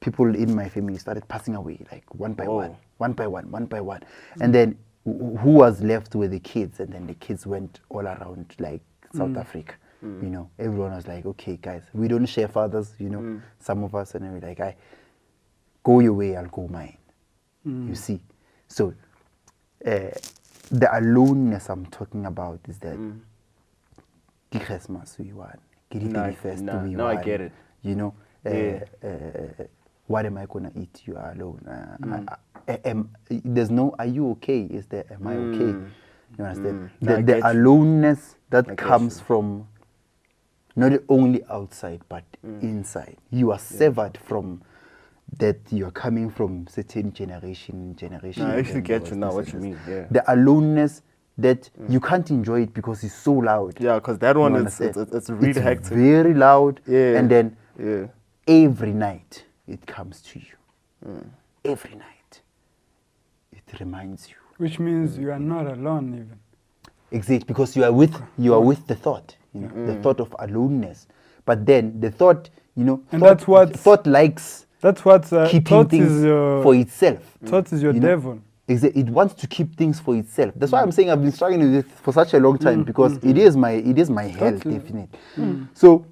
people in my family started passing away, like one by one. And then who was left with the kids, and then the kids went all around like South Africa. You know, everyone was like, okay, guys, we don't share fathers, you know, some of us, and then we're like, go your way, I'll go mine. You see? So, the aloneness I'm talking about is that Christmas we want, no, I get it. You know, what am I gonna eat? You are alone. There's no, are you okay? Is there, am I okay? You understand? The aloneness that comes from not only outside but inside. You are severed from that. You are coming from certain generation. No, I actually get you now. What you mean? Yeah. The aloneness that you can't enjoy it because it's so loud. Yeah, because that one is it's really hectic. Very loud. Yeah. And then every night it comes to you. Every night it reminds you. Which means you are not alone even. Exactly, because you are with the thought. You know, the thought of aloneness. But then the thought, you know, and that's what thought likes. That's what keeping things for itself. Thought is your devil. It wants to keep things for itself. That's why I'm saying I've been struggling with it for such a long time because it is my health, definitely. So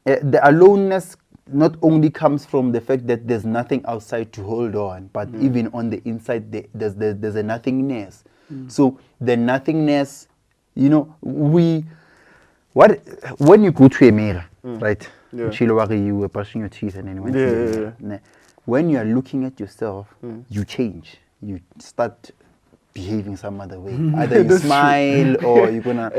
the aloneness not only comes from the fact that there's nothing outside to hold on, but even on the inside there's a nothingness. So the nothingness, you know, when you go to a mirror, right? You were brushing your teeth and then you went to the mirror. when you are looking at yourself, you change. You start behaving some other way. Either you smile or you're gonna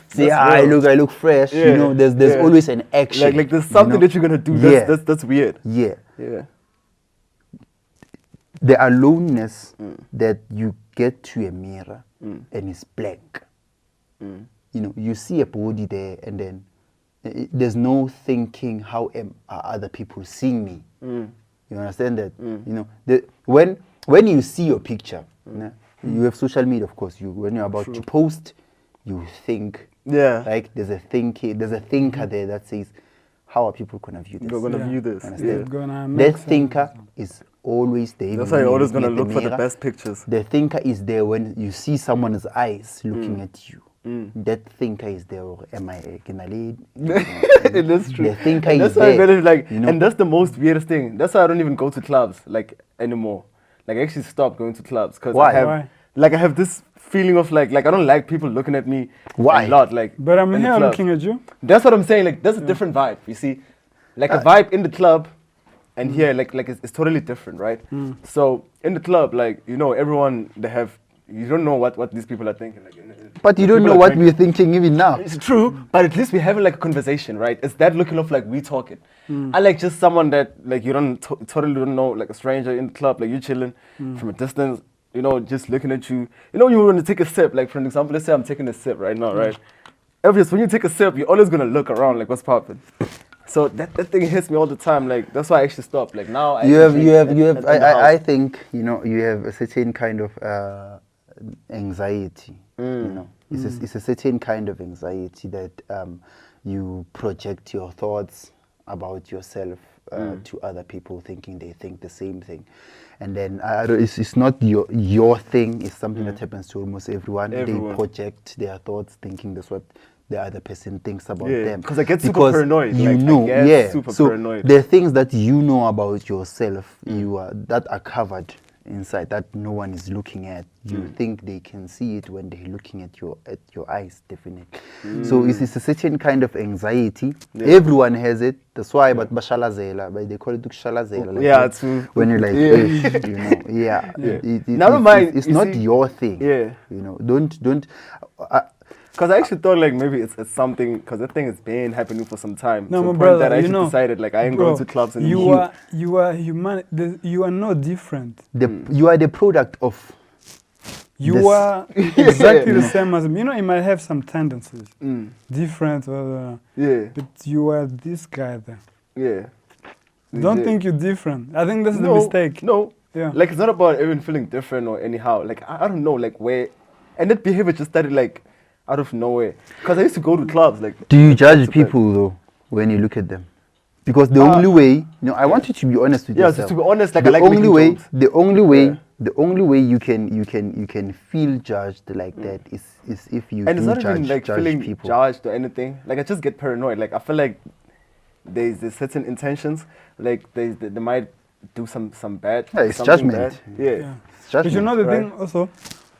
say, I look fresh. Yeah. You know, there's always an action. Like there's something that you're gonna do. That's weird. Yeah. Yeah. The aloneness that you get to a mirror and it's blank. You know, you see a body there and then there's no thinking how are other people seeing me. You understand that? You know, when you see your picture, you have social media, of course. When you're about to post, you think. Yeah. Like there's a thinker there that says, how are people gonna view this? They're gonna view this. That thinker is always there. That's why you're always gonna look for the best pictures. The thinker is there when you see someone's eyes looking at you. That thinker is there. Am I gonna lead? It is true. The thinker and is that's why there. Like, you know? And that's the most weirdest thing. That's why I don't even go to clubs like anymore. Like I actually stopped going to clubs because I have this feeling of like I don't like people looking at me a lot. Like, but I'm here looking at you. That's what I'm saying. Like there's a different vibe. You see, like a vibe in the club, and here like it's totally different, right? So in the club, like you know, everyone you don't know what these people are thinking. Like, but you don't know what we're thinking even now. It's true, but at least we're having like a conversation, right? It's that looking off like we talking. I like just someone that like you don't totally don't know, like a stranger in the club, like you chilling from a distance, you know, just looking at you. You know, you want to take a sip. Like for an example, let's say I'm taking a sip right now, right? Obviously, when you take a sip, you're always gonna look around, like what's popping. So that thing hits me all the time. Like that's why I actually stopped. Like now, I think you know you have a certain kind of anxiety. You know, it's a certain kind of anxiety that you project your thoughts about yourself to other people, thinking they think the same thing, and then it's not your thing. It's something that happens to almost everyone. They project their thoughts, thinking that's what the other person thinks about them. Because I get super paranoid. You know, paranoid. There are things that you know about yourself that are covered inside that no one is looking at. You think they can see it when they're looking at your eyes, definitely. So it's a certain kind of anxiety. Everyone has it. That's why, but bashalazela, but they call it shalazela. Like true. When you're like, you know, Never mind. It's not your thing. Yeah. You know, don't. Because I actually thought like maybe it's something, because that thing has been happening for some time. No, my brother, that I actually decided like I ain't going to clubs anymore. You are human. You are not different. You are the product of. You are exactly the same as you know. You might have some tendencies, different. But you are this guy there. Yeah. Don't think you're different. I think that's the mistake. No. Yeah. Like it's not about even feeling different or anyhow. Like I don't know like where, and that behavior just started like out of nowhere. Because I used to go to clubs like. Do you judge people though when you look at them? Because the only way, you know, I want you to be honest with yourself. Yeah, to be honest, like the I like the only way you can feel judged like that is if you and do it's not judge, even like judge feeling people. judged or anything. Like I just get paranoid. Like I feel like there's certain intentions. Like they might do some bad. Yeah, it's judgment. Bad. Yeah. It's judgment. But you know the thing also,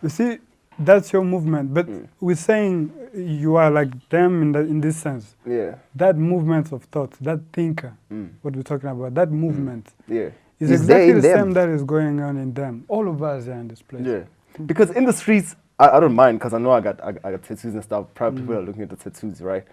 you see, that's your movement. But we're saying you are like them in this sense. Yeah. That movement of thought, that thinker, what we're talking about, that movement. Yeah. Is exactly the same that is going on in them. All of us are in this place. Yeah. Because in the streets, I don't mind because I know I got tattoos and stuff. Probably people are looking at the tattoos, right?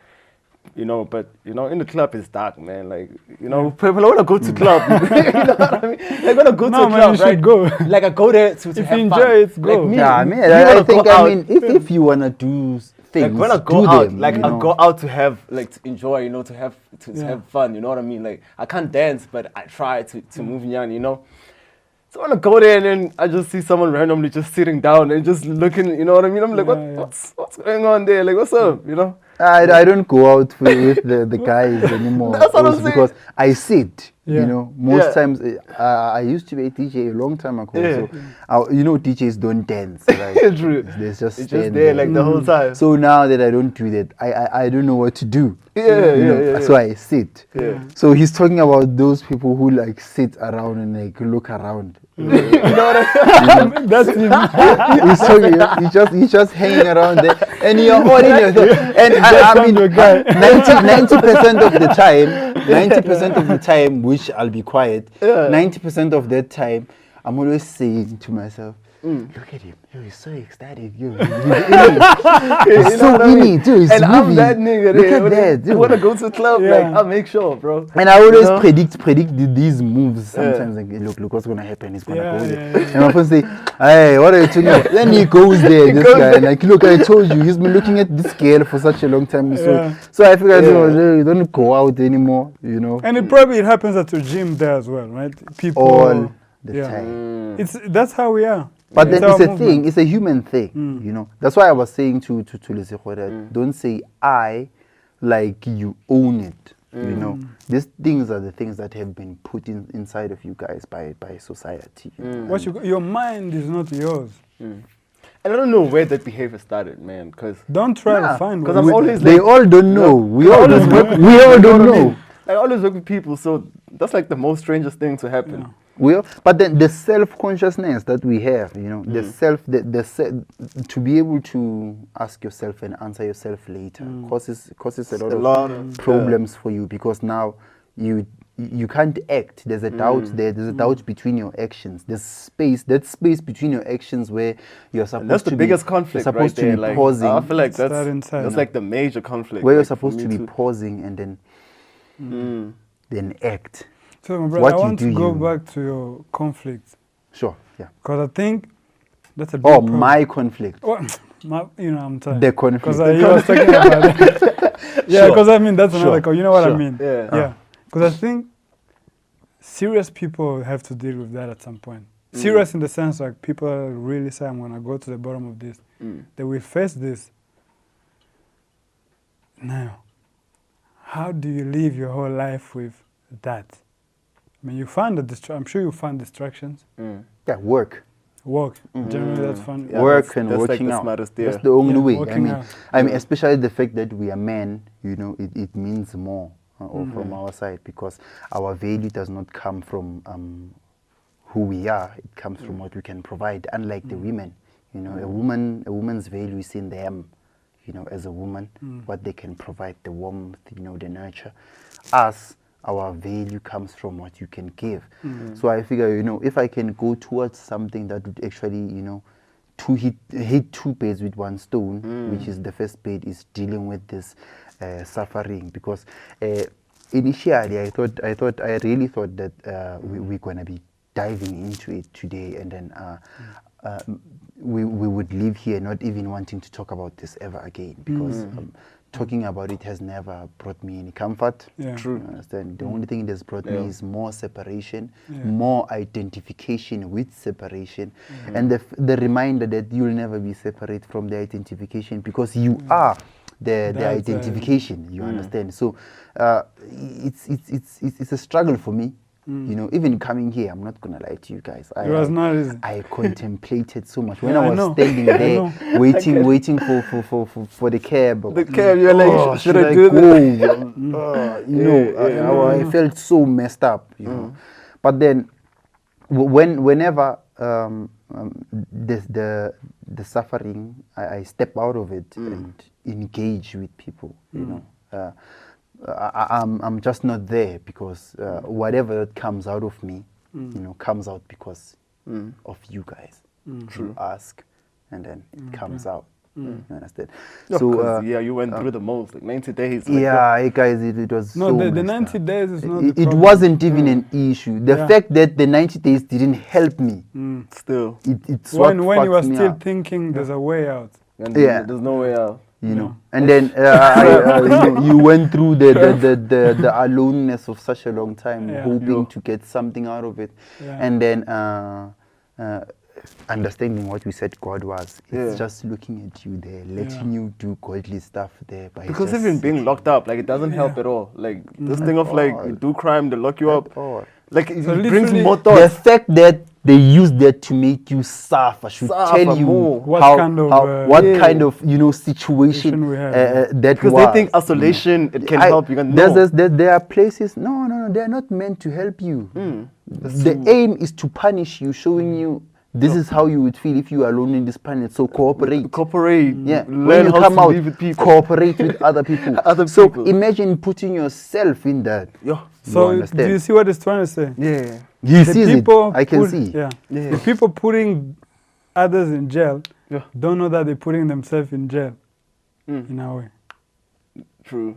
You know, but you know, in the club it's dark, man. Like, you know, people want to go to club. You know what I mean? They want to go to a club, right? Go. Like I go there to if have you enjoy fun. it, go. Like me, yeah, I mean, if you wanna do things, like when I go out, them, like I know? go out to have to enjoy, you know, to have fun. You know what I mean? Like I can't dance, but I try to move yan, you know. So when I go there and then I just see someone randomly just sitting down and just looking, you know what I mean? I'm like, what's going on there? Like, what's up? You know? I don't go out with the guys anymore. That's what I'm saying. Because I sit. You know, most times I used to be a DJ a long time ago. So you know, DJs don't dance. Right? True. It's just there like the whole time. So now that I don't do that, I don't know what to do. So I sit. So he's talking about those people who like sit around and like look around. You know what I mean? That's him. He's just hanging around there, and you're all in your thought. And I mean, 90% of the time, 90% of the time, which I'll be quiet, 90% of that time, I'm always saying to myself, look at him. Yo, he's so ecstatic. Yo, he's so in it. Dude, he's and moving. I'm that nigga. Look at that. I want to go to the club. Like, I'll make sure, bro. And I always predict these moves. Sometimes like, look what's gonna happen. He's gonna go there. And my friends say, hey, what are you talking about? Then he goes there. This guy, and like, look, I told you, he's been looking at this girl for such a long time. So I figured, you don't go out anymore. You know. And it probably happens at your gym there as well, right? People all the time. That's how we are. But then it's a thing, it's a human thing, you know. That's why I was saying to Lesego that don't say I like you own it, you know. These things are the things that have been put inside of you guys by society. Your mind is not yours. And I don't know where that behavior started, man. Cause don't try to find. Because I'm always they all don't know. We all don't know. I always work with people, so that's like the most strangest thing to happen. Yeah. But then the self-consciousness that we have, you know, to be able to ask yourself and answer yourself later causes a lot of problems for you, because now you can't act. There's a doubt there. There's a doubt between your actions. There's space. That space between your actions where you're supposed to be. That's the biggest conflict, supposed right there. to be pausing. I feel like that's like the major conflict. Where you're supposed to be pausing and then act. So, my brother, I want to go back to your conflict. Sure, yeah. Because I think that's a big problem. My conflict. Well, I'm tired. The conflict. Because you was talking about it. Yeah, because I mean, that's another, you know what I mean? Yeah. Because I think serious people have to deal with that at some point. Serious in the sense like people really say, I'm going to go to the bottom of this. They will face this. Now, how do you live your whole life with that? I mean, you find I'm sure you find distractions. Yeah, work. Generally, that's fun. Yeah, work and working out. That's the only way. I mean, out. Especially the fact that we are men, you know, it means more from our side, because our value does not come from who we are. It comes from what we can provide. Unlike the women, you know, a woman's value is in them. You know, as a woman, what they can provide, the warmth, you know, the nurture. Us, our value comes from what you can give. So I figure, you know, if I can go towards something that would actually, you know, hit two birds with one stone, which is the first bird is dealing with this suffering. Because initially I really thought that we're gonna be diving into it today, and then we would leave here not even wanting to talk about this ever again, because talking about it has never brought me any comfort. True. You understand? The only thing that's brought me is more separation, more identification with separation, and the reminder that you'll never be separate from the identification, because you are the identification. You understand? So it's a struggle for me. You know, even coming here, I'm not gonna lie to you guys. It was not easy. I contemplated so much when I was standing there, waiting for the cab. The cab, you're like, should I do this? I felt so messed up. You know, but then whenever the suffering, I step out of it and engage with people. You know. I'm just not there, because whatever that comes out of me, you know, comes out because of you guys. You ask, and then it comes out. You understand? So you went through the most, like 90 days. Like guys, it was no. So The 90 days is not. It wasn't even an issue. The fact that the 90 days didn't help me. Still, it's when you were still up. thinking there's a way out. And there's no way out. You know, and then you went through the aloneness of such a long time, hoping to get something out of it, and then understanding what we said God was. It's just looking at you there, letting you do godly stuff there. Because even being locked up, like, it doesn't help at all. Like this thing of like, you do crime, they lock you up. Like it brings more thoughts. The fact that they use that to make you suffer should tell you what kind of you know, situation that because was. they think isolation it can help you. There are places. No, they are not meant to help you. The aim is to punish you, showing you This is how you would feel if you are alone in this planet. So cooperate. Cooperate. Yeah. Learn When you how come to out, live with people. cooperate with other people. So imagine putting yourself in that. Yeah. So do you see what it's trying to say? Yeah. He sees it. I can see. Yeah. The people putting others in jail don't know that they're putting themselves in jail in a way. True.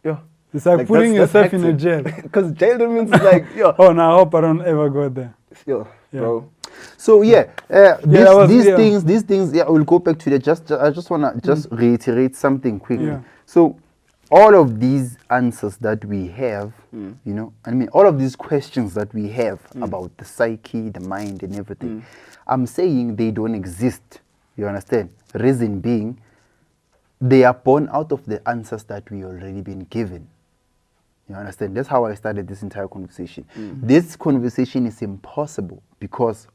Yeah. It's like putting yourself in a jail. Because jail means like, oh, no, I hope I don't ever go there. Bro. So these things, we'll go back to that. I just wanna reiterate something quickly. Yeah. So all of these answers that we have, all of these questions that we have about the psyche, the mind, and everything, I'm saying they don't exist. You understand? Reason being, they are born out of the answers that we already been given. You understand? That's how I started this entire conversation. This conversation is impossible because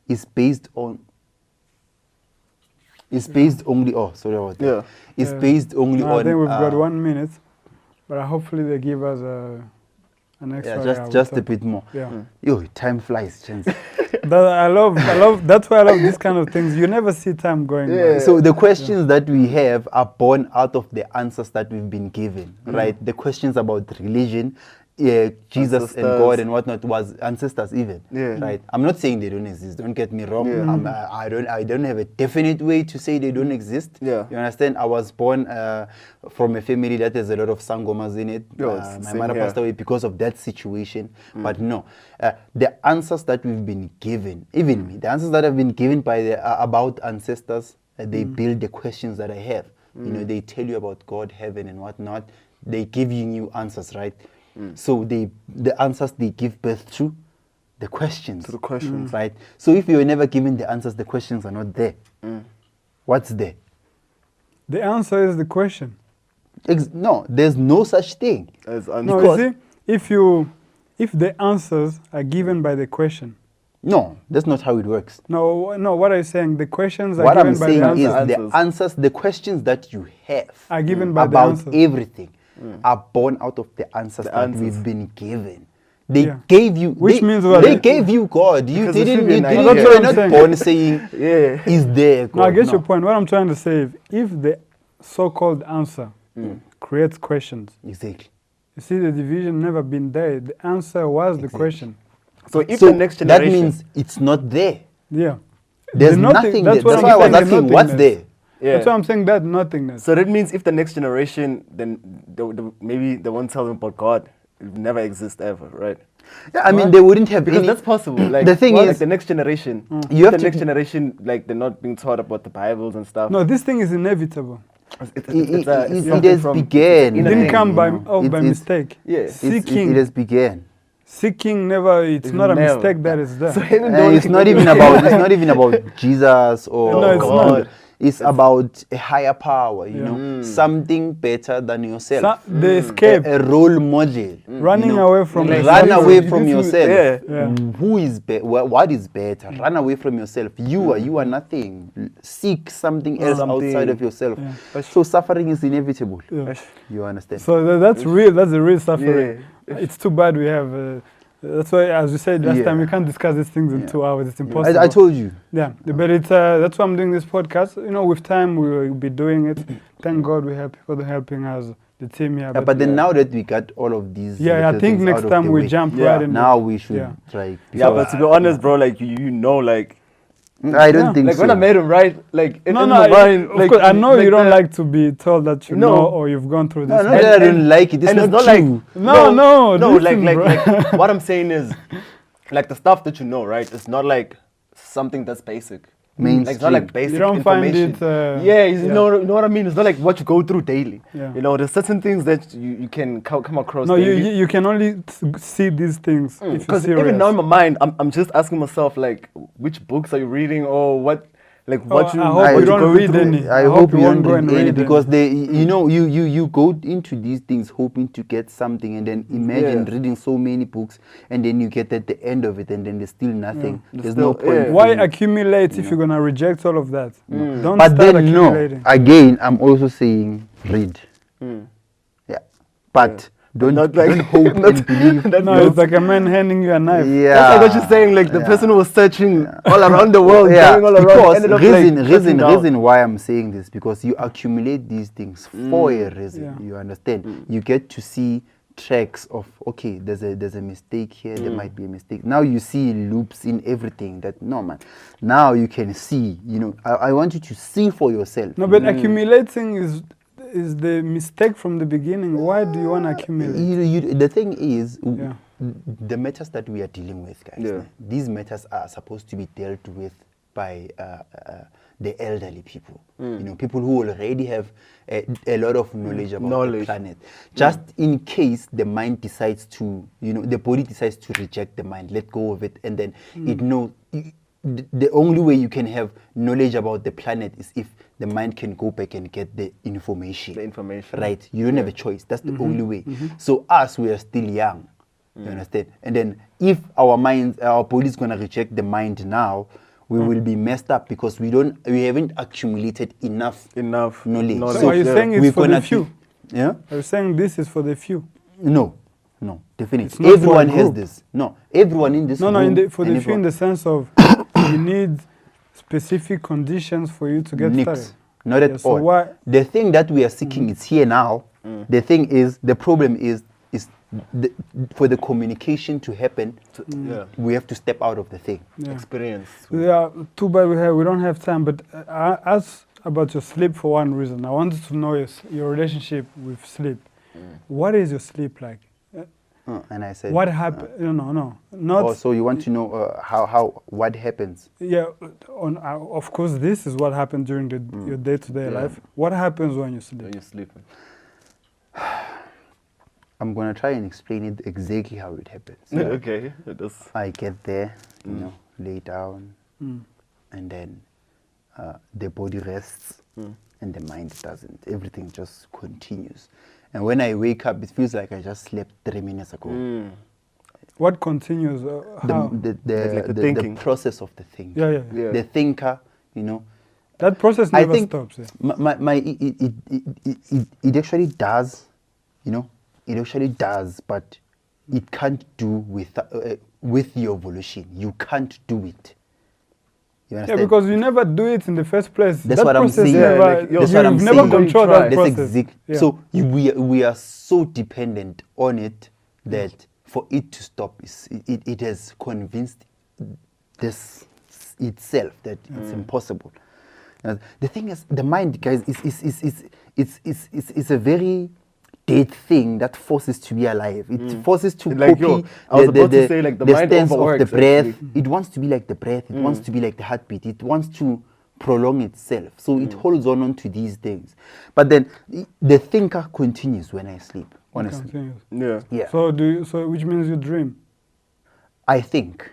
it's based only on. I think we've got 1 minute, but hopefully they give us an extra. Just a bit more. Yo, time flies, chance. I love. That's why I love these kind of things. You never see time going by. So the questions that we have are born out of the answers that we've been given, right? The questions about religion, Jesus and God and whatnot was ancestors even, right? I'm not saying they don't exist. Don't get me wrong. I don't have a definite way to say they don't exist. You understand? I was born from a family that has a lot of sangomas in it. My mother passed away because of that situation. But no, the answers that we've been given, even me, the answers that have been given by about ancestors, they build the questions that I have. They tell you about God, heaven, and whatnot. They give you new answers, right? So the answers they give birth to the questions. To the questions. Right? So if you were never given the answers, the questions are not there. What's there? The answer is the question. No, there's no such thing. No, you see, if the answers are given by the question. No, that's not how it works. No, what I'm saying, the questions are given by the answers. What I'm saying is the answers, the questions that you have are given by the answers. About everything. Are born out of the answers that we've been given. They gave you, which means what? They gave you God. You didn't you're not born saying, is there God? No, I get your point. What I'm trying to say, if the so-called answer creates questions. Exactly. You see, the division never been there. The answer was the question. So if the next generation... That means it's not there. Yeah. There's nothing there. That's why I was asking, what's there? That's why I'm saying that nothingness. So that means if the next generation, then maybe they won't tell them about God. It will never exist ever, right? Yeah, I mean, they wouldn't have because that's possible. Like the thing is, like the next generation, generation, like they're not being taught about the Bibles and stuff. No, this thing is inevitable. It has began. It didn't come by mistake. Yes, it has began. Seeking never. It's not a mistake that is there. So it's not even about. It's not even about Jesus or God. It's about a higher power, something better than yourself. The escape. A role model. Running away from yourself. Run away from yourself. Who is what is better? Run away from yourself. You are nothing. Seek something else outside of yourself. So suffering is inevitable. You understand? So that's real. That's the real suffering. It's too bad we have... that's why, as you said last time, we can't discuss these things in 2 hours. It's impossible. I told you. Yeah, but it's that's why I'm doing this podcast. With time we will be doing it. Thank God we have people helping us, the team here. But then now that we got all of these, I think next time we jump right in. Now we should try. But to be honest, bro, like like. I don't think like so. when I met him, right? Like in my mind, of course, I know you don't like to be told that you know or you've gone through this. No, I don't like it. It's not true. Like what I'm saying is, like the stuff that you know, right? It's not like something that's basic. Like it's not like basic you don't information. Find it. You know what I mean? It's not like what you go through daily. Yeah. There's certain things that you can come across. No, you can only see these things because even now in my mind, I'm just asking myself like, which books are you reading or what? Like what you? I hope you don't read any. I hope you won't read any because you go into these things hoping to get something and then imagine reading so many books and then you get at the end of it and then there's still nothing. There's no point. Why accumulate if you're gonna reject all of that? Don't but start then accumulating. Again, I'm also saying read. Yeah, but don't Not like- don't hope and believe. No, it's like a man handing you a knife. Yeah, That's like what you're saying. Like the person who was searching all around the world, yeah, going all around, because ended up, like, touching down. reason why I'm saying this, because you accumulate these things for a reason. Yeah. You understand? You get to see tracks of, okay, there's a mistake here, there might be a mistake. Now you see loops in everything. That no, man. Now you can see. You know, I want you to see for yourself. No, but accumulating is the mistake from the beginning. Why do you want to accumulate? The thing is, Yeah. the matters that we are dealing with, guys, Yeah. these matters are supposed to be dealt with by the elderly people. You know, people who already have a lot of knowledge about the planet. Just in case the mind decides to, you know, the body decides to reject the mind, let go of it, and then it knows. The only way you can have knowledge about the planet is if the mind can go back and get the information. Right? You don't have a choice. That's the only way. So us, we are still young. You understand? And then if our body is gonna reject the mind now, we will be messed up because we haven't accumulated enough knowledge. So are you saying it's for the few? Yeah? Are you saying this is for the few? No, definitely. It's not for a Everyone has group. this. No, everyone in this room. For the few in the sense of you need specific conditions for you to get started. Not at so all. why? The thing that we are seeking is here now. The problem is for the communication to happen, we have to step out of the thing. Yeah. Experience. Yeah, too bad we don't have time. But ask about your sleep for one reason. I wanted to know your relationship with sleep. What is your sleep like? And I said, what happened? No, not. Oh, so you want to know what happens? Yeah, of course, this is what happened during your day-to-day life. What happens when you sleep? When you're sleeping. I'm gonna try and explain it exactly how it happens. Okay. I get there, you know, lay down, and then the body rests, and the mind doesn't. Everything just continues. And when I wake up, it feels like I just slept 3 minutes ago. What continues? How? The process of the thing. Yeah. The thinker, you know. That process never stops. It actually does, you know. It actually does, but it can't do with your volition. You can't do it. You understand? Yeah, because you never do it in the first place. That's what I'm saying. That's what I'm saying. Never control that process. So we are so dependent on it that for it to stop, it has convinced this itself that it's impossible. The thing is, the mind, guys, is a very dead thing that forces to be alive. It forces to copy the stance of the breath. It wants to be like the breath. It wants to be like the heartbeat. It wants to prolong itself. So it holds on to these things. But then the thinker continues when I sleep, honestly. Yeah. So which means you dream? I think.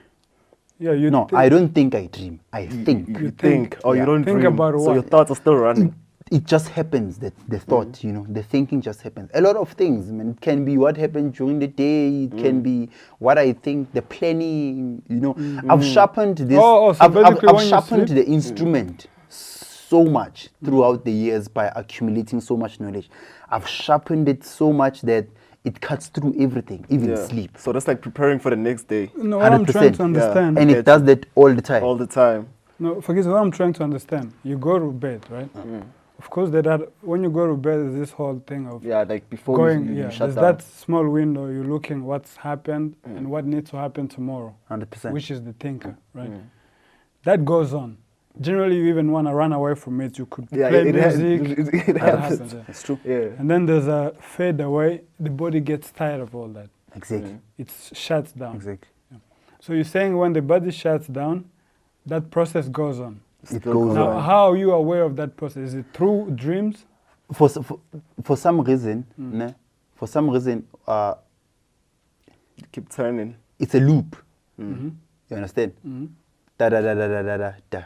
Yeah, No, I don't think I dream. I think. You think. Or you don't think dream. about what? So your thoughts are still running. It just happens, that the thought, you know, the thinking just happens. A lot of things, man. It can be what happened during the day. It can be what I think, the planning, you know. I've sharpened this. I've sharpened the instrument so much throughout the years by accumulating so much knowledge. I've sharpened it so much that it cuts through everything, even sleep. So that's like preparing for the next day. No, what I'm trying to understand. And it does that all the time. All the time. No, forget what I'm trying to understand. You go to bed, right? Of course, when you go to bed, there's this whole thing of like before you shut there's down. that small window. You're looking what's happened and what needs to happen tomorrow. 100%. Which is the thinker, right? That goes on. Generally, you even want to run away from it. You could play music. It happens. It's true. Yeah. And then there's a fade away. The body gets tired of all that. Exactly. It shuts down. Exactly. Yeah. So you're saying when the body shuts down, that process goes on. It goes Now, on. how are you aware of that process? Is it through dreams? For some reason, Keep turning. it's a loop. You understand? Da da da da da da da da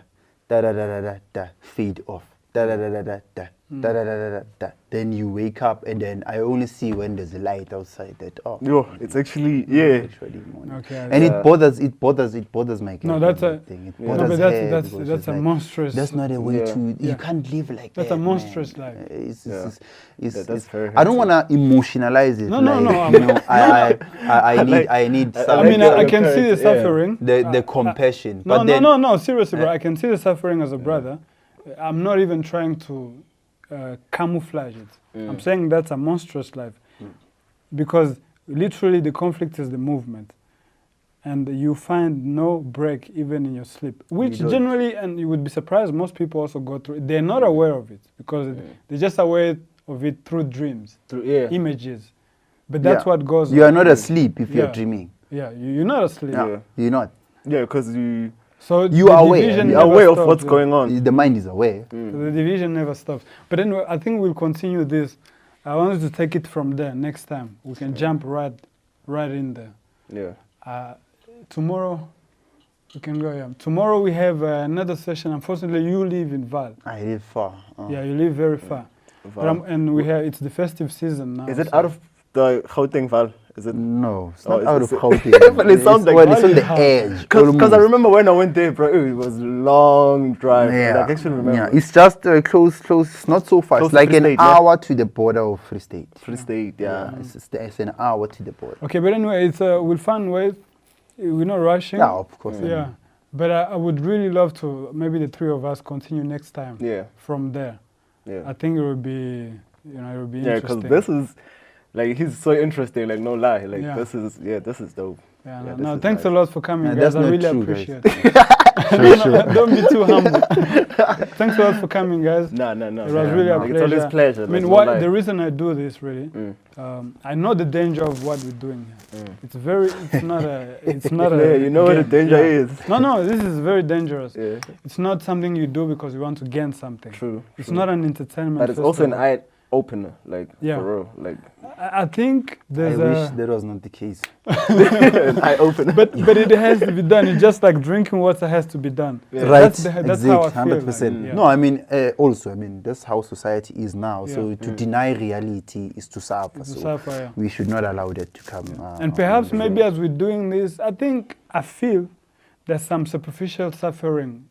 da da da da da da fade off. Da da da da da da Then you wake up, and then I only see when there's a light outside that. Oh, it's actually actually morning. Okay. And it bothers my no, that's a thing. It bothers her that's a like, monstrous. That's not a way to. You can't live like that's that. That's a monstrous man. life. That's very. I don't want to emotionalize it. No. I need. I can see the suffering. The compassion. No. Seriously, bro. I can see the suffering as a brother. I'm not even trying to camouflage it. I'm saying that's a monstrous life, because literally the conflict is the movement, and you find no break even in your sleep, which generally, and you would be surprised, most people also go through it. They're not aware of it because they're just aware of it through dreams, images, but that's what goes on. You are not asleep if you're dreaming. Yeah, you're not asleep. You're not. Yeah, because you... So you are aware. You're aware of what's going on. The mind is aware. So the division never stops. But then I think we'll continue this. I wanted to take it from there next time. We can jump right in there. Yeah. Tomorrow, we can go. Yeah. Tomorrow we have another session. Unfortunately, you live in Val. I live far. Yeah, you live very far. And we have it's the festive season now. Is it out of the Gauteng Val? Is it? No, it's not out of Gauteng. But it sounds like it's on the edge. Because I remember when I went there, bro, it was a long drive. Yeah, I actually remember. Yeah, it's just close. It's not so far. It's like an hour to the border of Free State. Free State, yeah. It's an hour to the border. Okay, but anyway, it's we'll find ways. We're not rushing. Yeah, of course. Yeah, but I would really love to. Maybe the three of us continue next time. Yeah. From there. Yeah. I think it would be, it would be interesting. Yeah, because this is. Like, he's so interesting, like, no lie. Like, this is dope. Yeah, no, thanks a lot for coming, guys. I really appreciate it. Sure. Don't be too humble. Thanks a lot for coming, guys. No. It was really a pleasure. It's always pleasure. I mean, the reason I do this, really, I know the danger of what we're doing here. It's not a you know what the danger is. No, this is very dangerous. Yeah. It's not something you do because you want to gain something. True. It's not an entertainment. But it's also an eye opener, like, for real. Like, I think there's I wish that was not the case. Eye opener. But it has to be done. It's just like drinking water has to be done. Yeah. Right. That's how I feel. 100%. Like, no, I mean, also, that's how society is now. So to deny reality is to suffer. We should not allow that to come. And perhaps maybe as we're doing this, I feel there's some superficial suffering,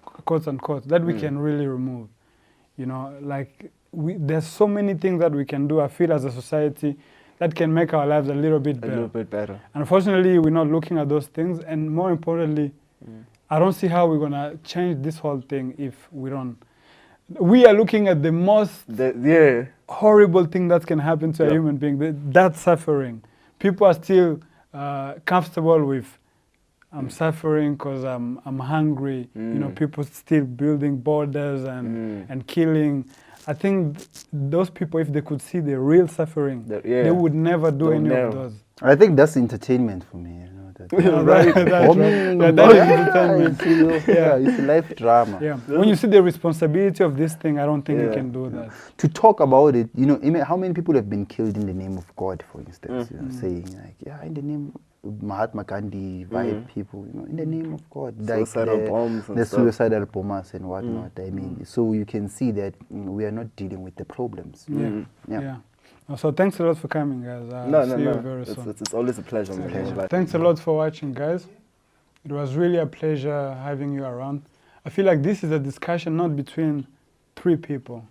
quote unquote, that we can really remove. Like, there's so many things that we can do, I feel, as a society that can make our lives a little bit better. Unfortunately, we're not looking at those things. And more importantly, I don't see how we're going to change this whole thing if we don't. We are looking at the most horrible thing that can happen to a human being, that suffering. People are still comfortable with, I'm suffering because I'm hungry. People still building borders and killing. I think those people, if they could see the real suffering, they would never do any of those. I think that's entertainment for me. Right. That is entertainment. It's a life drama. Yeah. When you see the responsibility of this thing, I don't think you can do that. To talk about it, how many people have been killed in the name of God, for instance? Saying like, in the name of Mahatma Gandhi, white people, in the name of God, suicidal bombs and the suicidal bombers and whatnot. I mean, so you can see that we are not dealing with the problems. Yeah. So thanks a lot for coming, guys. See you very soon. It's always a pleasure. Thanks a lot for watching, guys. It was really a pleasure having you around. I feel like this is a discussion not between three people.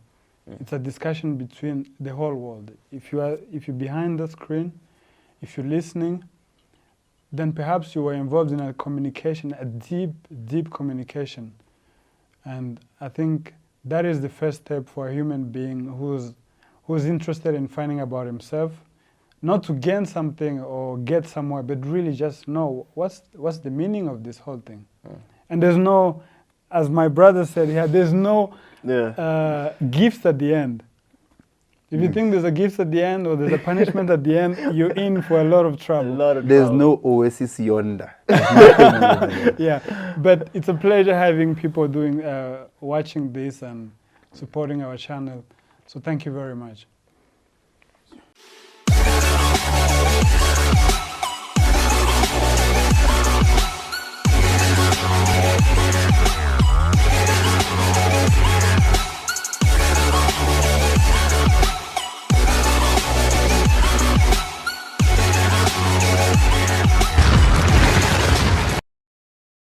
It's a discussion between the whole world. If you're behind the screen, if you're listening, then perhaps you were involved in a communication, a deep communication. And I think that is the first step for a human being who's interested in finding about himself, not to gain something or get somewhere, but really just know what's the meaning of this whole thing. And there's no, as my brother said, there's no gifts at the end. If you think there's a gift at the end or there's a punishment at the end, you're in for a lot of trouble. There's no oasis yonder. But it's a pleasure having people watching this and supporting our channel. So thank you very much.